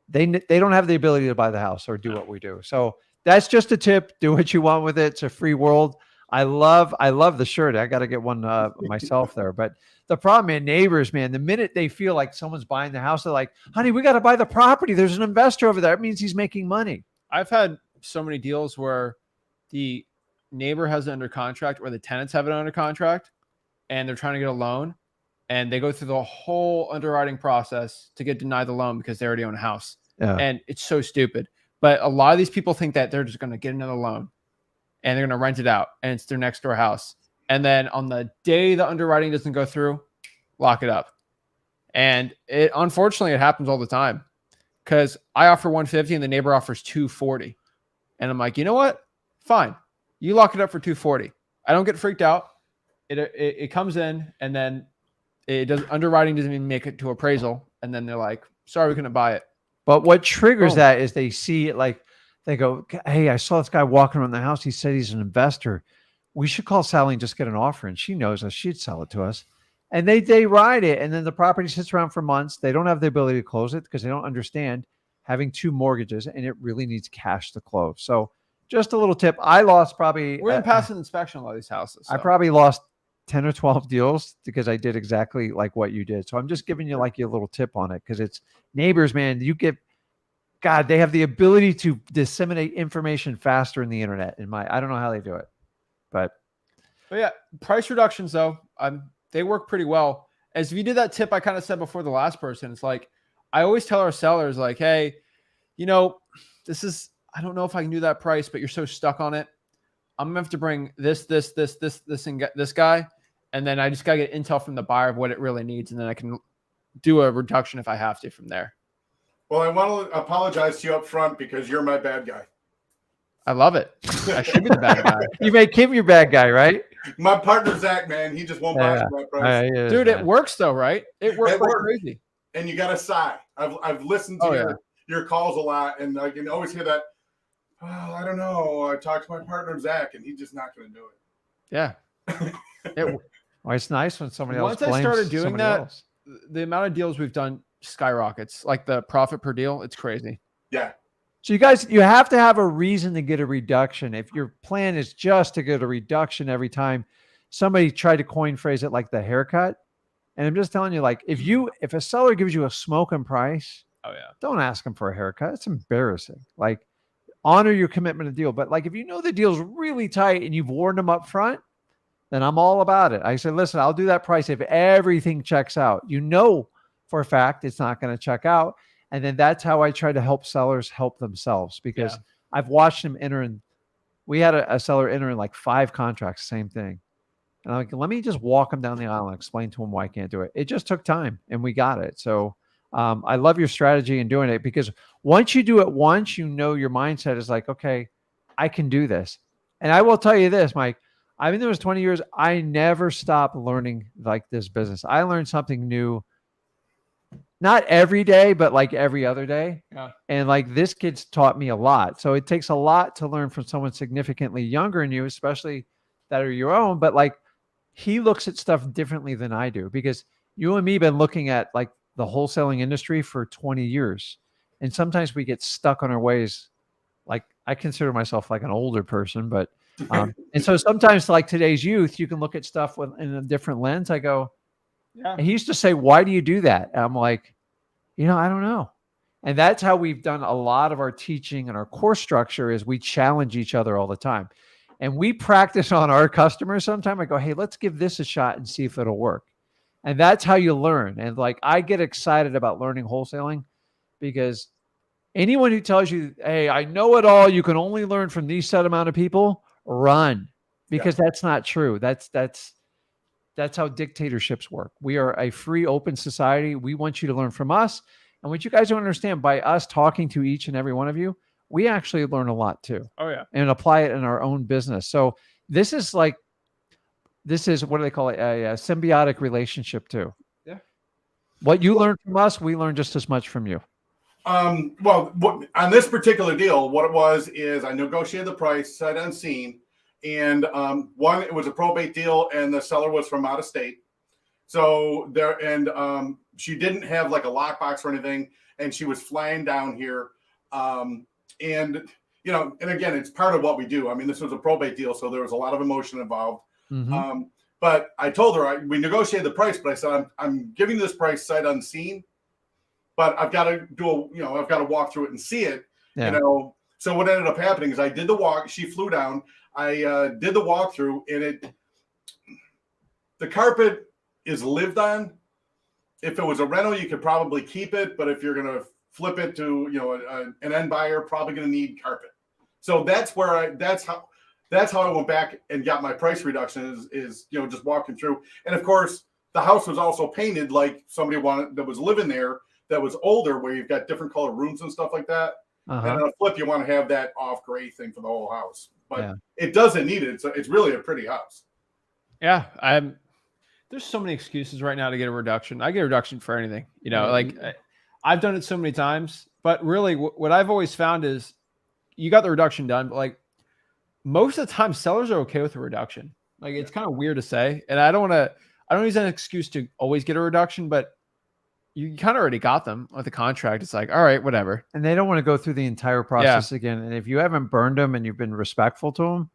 They don't have the ability to buy the house or do what we do. So that's just a tip. Do what you want with it. It's a free world. I love the shirt. I got to get one myself there. But the problem, man, neighbors, man, the minute they feel like someone's buying the house, they're like, "Honey, we got to buy the property. There's an investor over there. It means he's making money." I've had so many deals where the neighbor has it under contract or the tenants have it under contract and they're trying to get a loan and they go through the whole underwriting process to get denied the loan because they already own a house. Yeah. And it's so stupid. But a lot of these people think that they're just going to get another loan and they're going to rent it out and it's their next door house. And then on the day the underwriting doesn't go through, lock it up. And unfortunately, it happens all the time because I offer 150 and the neighbor offers 240. And I'm like, you know what? Fine. You lock it up for 240. I don't get freaked out. It comes in and then underwriting doesn't even make it to appraisal. And then they're like, "Sorry, we couldn't buy it." But what triggers that is they see it like they go, "Hey, I saw this guy walking around the house. He said he's an investor. We should call Sally and just get an offer." And she knows us. She'd sell it to us. And they ride it. And then the property sits around for months. They don't have the ability to close it because they don't understand having two mortgages and it really needs cash to close. So just a little tip. I lost probably. We're going to pass an inspection on all these houses. So. I probably lost 10 or 12 deals because I did exactly like what you did. So I'm just giving you like a little tip on it because it's neighbors, man. They have the ability to disseminate information faster in the internet. I don't know how they do it, but yeah, price reductions though. they work pretty well. As if you do that tip I kind of said before the last person, it's like, I always tell our sellers like, hey, you know, I don't know if I can do that price, but you're so stuck on it. I'm gonna have to bring this, and get this guy. And then I just gotta get intel from the buyer of what it really needs. And then I can do a reduction if I have to from there. Well, I want to apologize to you up front because you're my bad guy. I love it. I should be the bad guy. You make him your bad guy, right? My partner, Zach, man, he just won't buy for that price. Dude, it works though, right? It works like crazy. And you got to sigh. I've listened to your calls a lot, and I can always hear that, oh, I don't know. I talked to my partner, Zach, and he's just not going to do it. Yeah. Well, it's nice when somebody else Once I started doing that, else. the amount of deals we've done skyrockets. Like the profit per deal, it's crazy. Yeah. So you guys, you have to have a reason to get a reduction. If your plan is just to get a reduction every time somebody tried to coin phrase it like the haircut. And I'm just telling you, like, if a seller gives you a smoking price, don't ask them for a haircut. It's embarrassing. Like, honor your commitment to deal. But like, if you know the deal's really tight and you've warned them up front, then I'm all about it. I said, listen, I'll do that price if everything checks out. You know, for a fact, it's not going to check out. And then that's how I try to help sellers help themselves, because I've watched them enter in. We had a seller enter in like 5 contracts, same thing. And I'm like, let me just walk them down the aisle and explain to them why I can't do it. It just took time and we got it. So I love your strategy in doing it, because once you do it once, you know, your mindset is like, okay, I can do this. And I will tell you this, Mike, I've been doing this 20 years. I never stopped learning like this business. I learned something new, not every day, but like every other day. Yeah. And like this kid's taught me a lot. So it takes a lot to learn from someone significantly younger than you, especially that are your own. But like, he looks at stuff differently than I do, because you and me been looking at like the wholesaling industry for 20 years. And sometimes we get stuck on our ways. Like, I consider myself like an older person, but and so sometimes like today's youth, you can look at stuff in a different lens. I go, and he used to say, why do you do that? And I'm like, I don't know. And that's how we've done a lot of our teaching, and our course structure is we challenge each other all the time. And we practice on our customers. Sometimes I go, hey, let's give this a shot and see if it'll work. And that's how you learn. And like, I get excited about learning wholesaling, because anyone who tells you, hey, I know it all, you can only learn from these set amount of people, run, because that's not true. That's how dictatorships work. We are a free, open society. We want you to learn from us. And what you guys don't understand, by us talking to each and every one of you, we actually learn a lot too. Oh yeah. And apply it in our own business. So this is what do they call it? A symbiotic relationship too. Yeah. What you learn from us, we learn just as much from you. Well, on this particular deal, what it was is I negotiated the price, sight unseen. And it was a probate deal, and the seller was from out of state. So she didn't have like a lockbox or anything, and she was flying down here. And again, it's part of what we do. I mean, this was a probate deal, so there was a lot of emotion involved. Mm-hmm. But I told her we negotiated the price, but I said I'm giving this price sight unseen, but I've got to I've got to walk through it and see it. Yeah. So what ended up happening is I did the walk. She flew down. I did the walkthrough, and the carpet is lived on. If it was a rental, you could probably keep it, but if you're going to flip it to an end buyer, probably going to need carpet. So that's how I went back and got my price reduction is just walking through. And of course, the house was also painted like somebody that was living there that was older, where you've got different color rooms and stuff like that. And on a flip, you want to have that off gray thing for the whole house. But it doesn't need it. It's really a pretty house. Yeah. There's so many excuses right now to get a reduction. I get a reduction for anything, like I've done it so many times, but really what I've always found is you got the reduction done, but like most of the time sellers are okay with a reduction. Like it's kind of weird to say, and I don't use an excuse to always get a reduction, but you kind of already got them with the contract. It's like, all right, whatever. And they don't want to go through the entire process again. And if you haven't burned them and you've been respectful to them,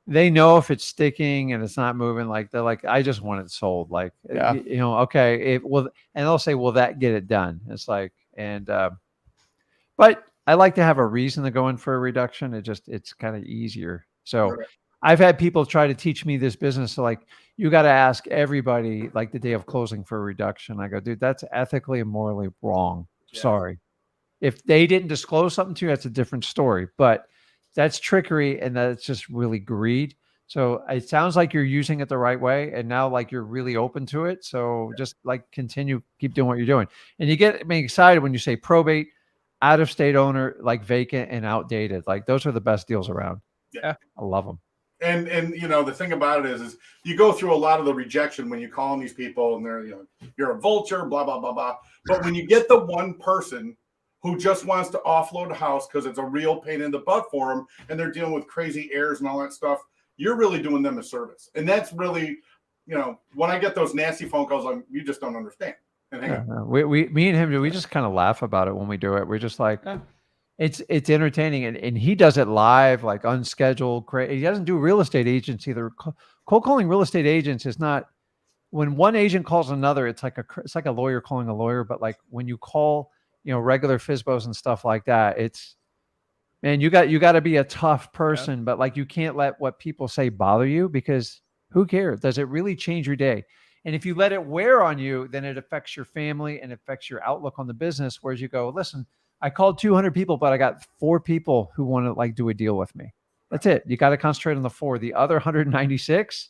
they know if it's sticking and it's not moving. Like they're like, I just want it sold. Like, okay, it will. And they'll say, will that get it done? It's like, but I like to have a reason to go in for a reduction. It's kind of easier. So I've had people try to teach me this business. So like, you got to ask everybody like the day of closing for a reduction. I go, dude, that's ethically and morally wrong. Yeah. Sorry. If they didn't disclose something to you, that's a different story, but that's trickery. And that's just really greed. So it sounds like you're using it the right way. And now like you're really open to it. So just like keep doing what you're doing. And you get me excited when you say probate, out of state owner, like vacant and outdated. Like those are the best deals around. Yeah. I love them. And the thing about it is you go through a lot of the rejection when you call on these people and they're, you're a vulture, blah, blah, blah, blah. But when you get the one person who just wants to offload a house because it's a real pain in the butt for them and they're dealing with crazy heirs and all that stuff, you're really doing them a service. And that's really, when I get those nasty phone calls, you just don't understand. And me and him, we just kind of laugh about it when we do it. We're just like, it's entertaining. And he does it live, like unscheduled. He doesn't do real estate agents either. Cold calling real estate agents is not, when one agent calls another, it's like a lawyer calling a lawyer. But like when you call, regular FSBOs and stuff like that, man, you got to be a tough person, but like you can't let what people say bother you, because who cares? Does it really change your day? And if you let it wear on you, then it affects your family and affects your outlook on the business. Whereas you go, listen, I called 200 people, but I got 4 people who want to like do a deal with me. That's it. You got to concentrate on the 4. The other 196,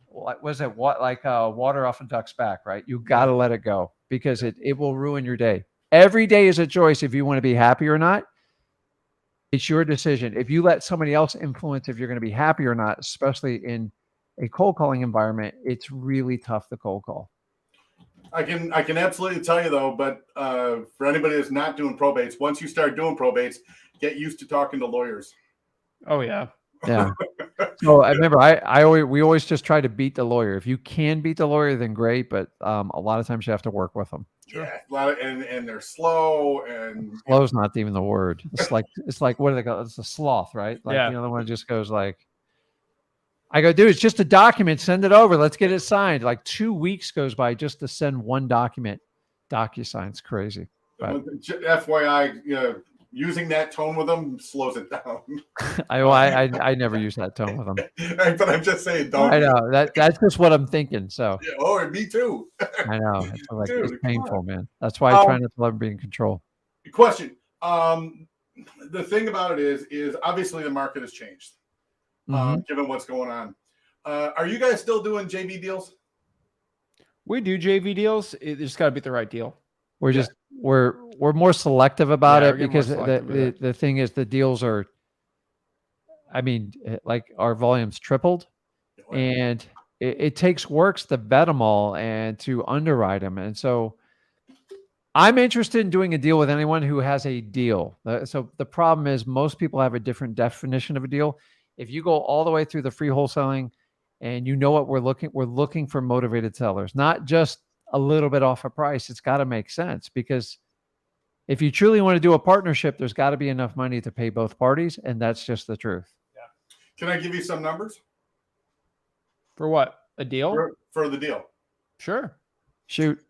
what was it? Water off a duck's back, right? You got to let it go, because it will ruin your day. Every day is a choice if you want to be happy or not. It's your decision. If you let somebody else influence if you're going to be happy or not, especially in a cold calling environment, it's really tough to cold call. I can absolutely tell you though, but for anybody that's not doing probates, once you start doing probates, get used to talking to lawyers. Oh yeah. Yeah. So I remember we always just try to beat the lawyer. If you can beat the lawyer, then great. But a lot of times you have to work with them. Sure. Yeah, a lot of, and they're slow, and slow's not even the word. It's like what do they call it? It's a sloth, right? Like the other one just goes like, I go, dude, it's just a document. Send it over. Let's get it signed. Like 2 weeks goes by just to send one document. DocuSign's crazy. But FYI, using that tone with them slows it down. I never use that tone with them. But I'm just saying, don't. I know that's just what I'm thinking. So and me too. I know it's painful, man. That's why I try not to let them be in control. Question. The thing about it is obviously the market has changed, given what's going on. Are you guys still doing JV deals? We do JV deals. It just got to be the right deal. We're more selective about it, because the thing is, the deals are, I mean, like our volume's tripled, and it takes works to vet them all and to underwrite them. And so I'm interested in doing a deal with anyone who has a deal. So the problem is most people have a different definition of a deal. If you go all the way through the free wholesaling and what we're looking for motivated sellers, not just a little bit off a price. It's got to make sense, because if you truly want to do a partnership, there's got to be enough money to pay both parties. And that's just the truth. Yeah. Can I give you some numbers? For what? A deal? For the deal. Sure. Shoot.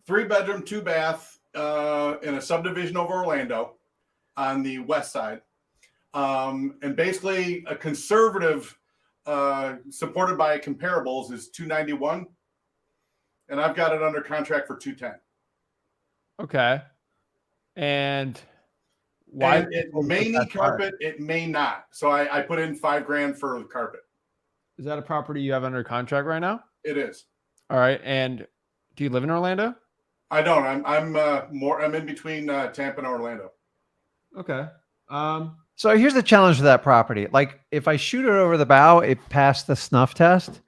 3-bedroom, 2-bath in a subdivision of Orlando on the west side. And basically a conservative supported by comparables is 291. And I've got it under contract for 210. Okay. And why? And it may need carpet, it may not. So I put in $5,000 for the carpet. Is that a property you have under contract right now? It is. All right. And do you live in Orlando? I don't. I'm in between Tampa and Orlando. Okay. So here's the challenge with that property. Like if I shoot it over the bow, it passed the snuff test.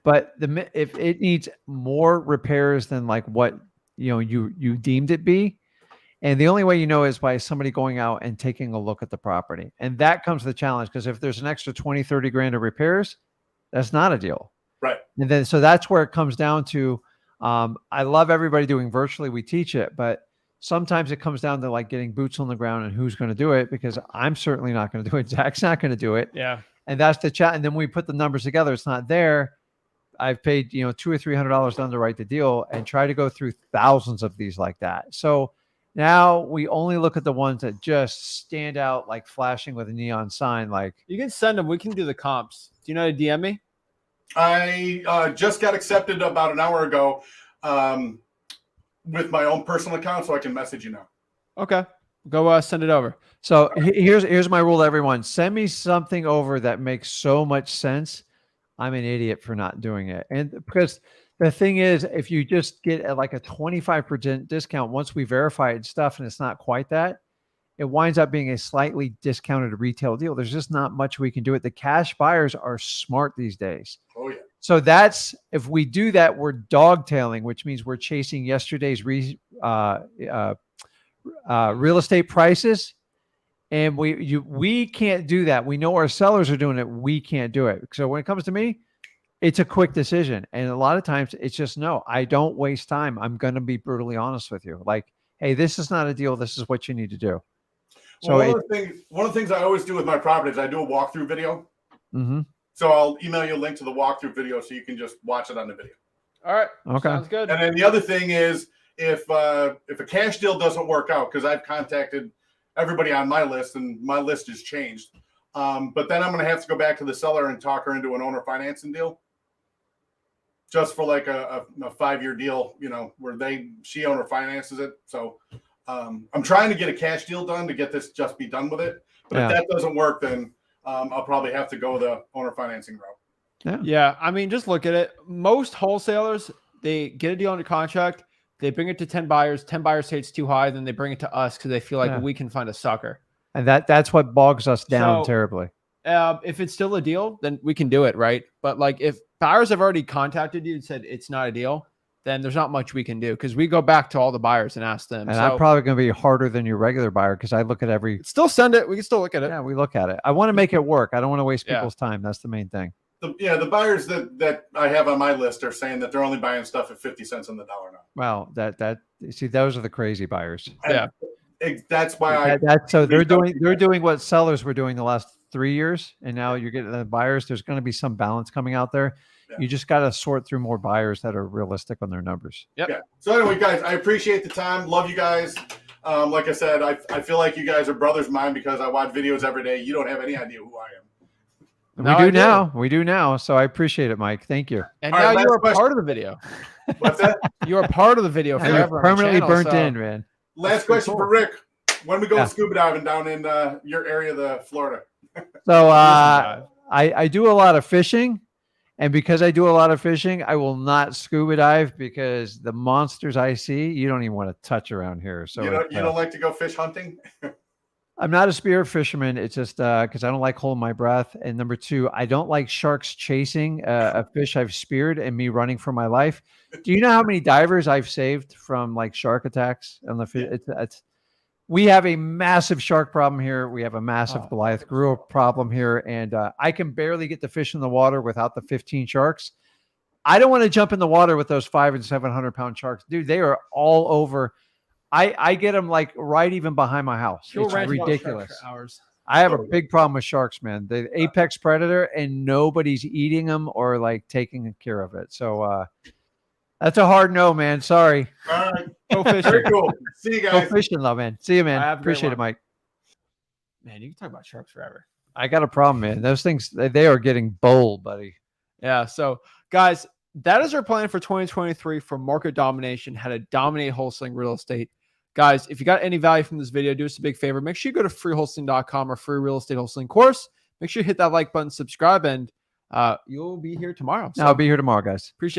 But if it needs more repairs than like what you deemed it be, and the only way is by somebody going out and taking a look at the property, and that comes the challenge, because if there's an extra 20, 30 grand of repairs, that's not a deal, right? And then so that's where it comes down to. I love everybody doing virtually. We teach it, but sometimes it comes down to like getting boots on the ground and who's going to do it, because I'm certainly not going to do it. Zach's not going to do it. Yeah, and that's the chat. And then we put the numbers together. It's not there. I've paid, $200 or $300 to underwrite the deal and try to go through thousands of these like that. So Now we only look at the ones that just stand out, like flashing with a neon sign. Like, You can send them. We can do the comps. Do you know how to DM me? I just got accepted about an hour ago with my own personal account, so I can message you now. Okay. Go send it over. so here's my rule to everyone. Send me something over that makes so much sense. I'm an idiot for not doing it. And because the thing is, if you just get like a 25% discount, once we verify it and stuff, and it's not quite that, it winds up being a slightly discounted retail deal. There's just not much we can do it. The cash buyers are smart these days. Oh, yeah. So that's, if we do that, we're dogtailing, which means we're chasing yesterday's real estate prices. And we can't do that. We know our sellers are doing it. We can't do it. So when it comes to me, it's a quick decision. And a lot of times it's just, no, I don't waste time. I'm going to be brutally honest with you. Like, hey, this is not a deal. This is what you need to do. So well, one of the things I always do with my properties, I do a walkthrough video. Mm-hmm. So I'll email you a link to the walkthrough video so you can just watch it on the video. All right. Okay. Sounds good. And then the other thing is, if a cash deal doesn't work out, because I've contacted everybody on my list and my list has changed, but then I'm going to have to go back to the seller and talk her into an owner financing deal, just for like a 5-year deal, you know, where she owner finances it. So I'm trying to get a cash deal done to get this just be done with it. But if that doesn't work, then I'll probably have to go the owner financing route. Yeah. I mean, just look at it. Most wholesalers, they get a deal under contract. They bring it to 10 buyers. 10 buyers say it's too high. Then they bring it to us because they feel like we can find a sucker. And that's what bogs us down terribly. If it's still a deal, then we can do it, right? But like if buyers have already contacted you and said it's not a deal, then there's not much we can do because we go back to all the buyers and ask them. And I'm probably going to be harder than your regular buyer because I look at every. Still send it. We can still look at it. Yeah, we look at it. I want to make it work. I don't want to waste people's time. That's the main thing. The buyers that I have on my list are saying that they're only buying stuff at 50 cents on the dollar now. Well, see, those are the crazy buyers. And that's why they're doing what sellers were doing the last 3 years, and now you're getting the buyers. There's going to be some balance coming out there. Yeah. You just got to sort through more buyers that are realistic on their numbers. Yep. Yeah. So anyway, guys, I appreciate the time. Love you guys. Like I said, I feel like you guys are brothers of mine because I watch videos every day. You don't have any idea who I am. We do now. So I appreciate it, Mike. Thank you. And now you are part of the video. What's that? You are part of the video forever. Permanently burnt in, man. Last question for Rick. When we go scuba diving down in your area of Florida. So I do a lot of fishing. And because I do a lot of fishing, I will not scuba dive because the monsters I see, you don't even want to touch around here. So you don't like to go fish hunting? I'm not a spear fisherman. It's just because I don't like holding my breath. And number two, I don't like sharks chasing a fish I've speared and me running for my life. Do you know how many divers I've saved from like shark attacks on the fish? We have a massive shark problem here. We have a massive Goliath Grue problem here. And I can barely get the fish in the water without the 15 sharks. I don't want to jump in the water with those 500 and 700 pound sharks. Dude, they are all over. I get them like right even behind my house. It's ridiculous. I have a big problem with sharks, man. The apex predator and nobody's eating them or like taking care of it. So that's a hard no, man. Sorry. All right. Go fishing. Very cool. See you guys. Go fishing, love, man. See you, man. Appreciate it, Mike. Man, you can talk about sharks forever. I got a problem, man. Those things, they are getting bold, buddy. Yeah. So, guys, that is our plan for 2023 for market domination, how to dominate wholesaling real estate. Guys, if you got any value from this video, do us a big favor. Make sure you go to freewholesaling.com or free real estate wholesaling course. Make sure you hit that like button, subscribe, and you'll be here tomorrow. So, I'll be here tomorrow, guys. Appreciate it.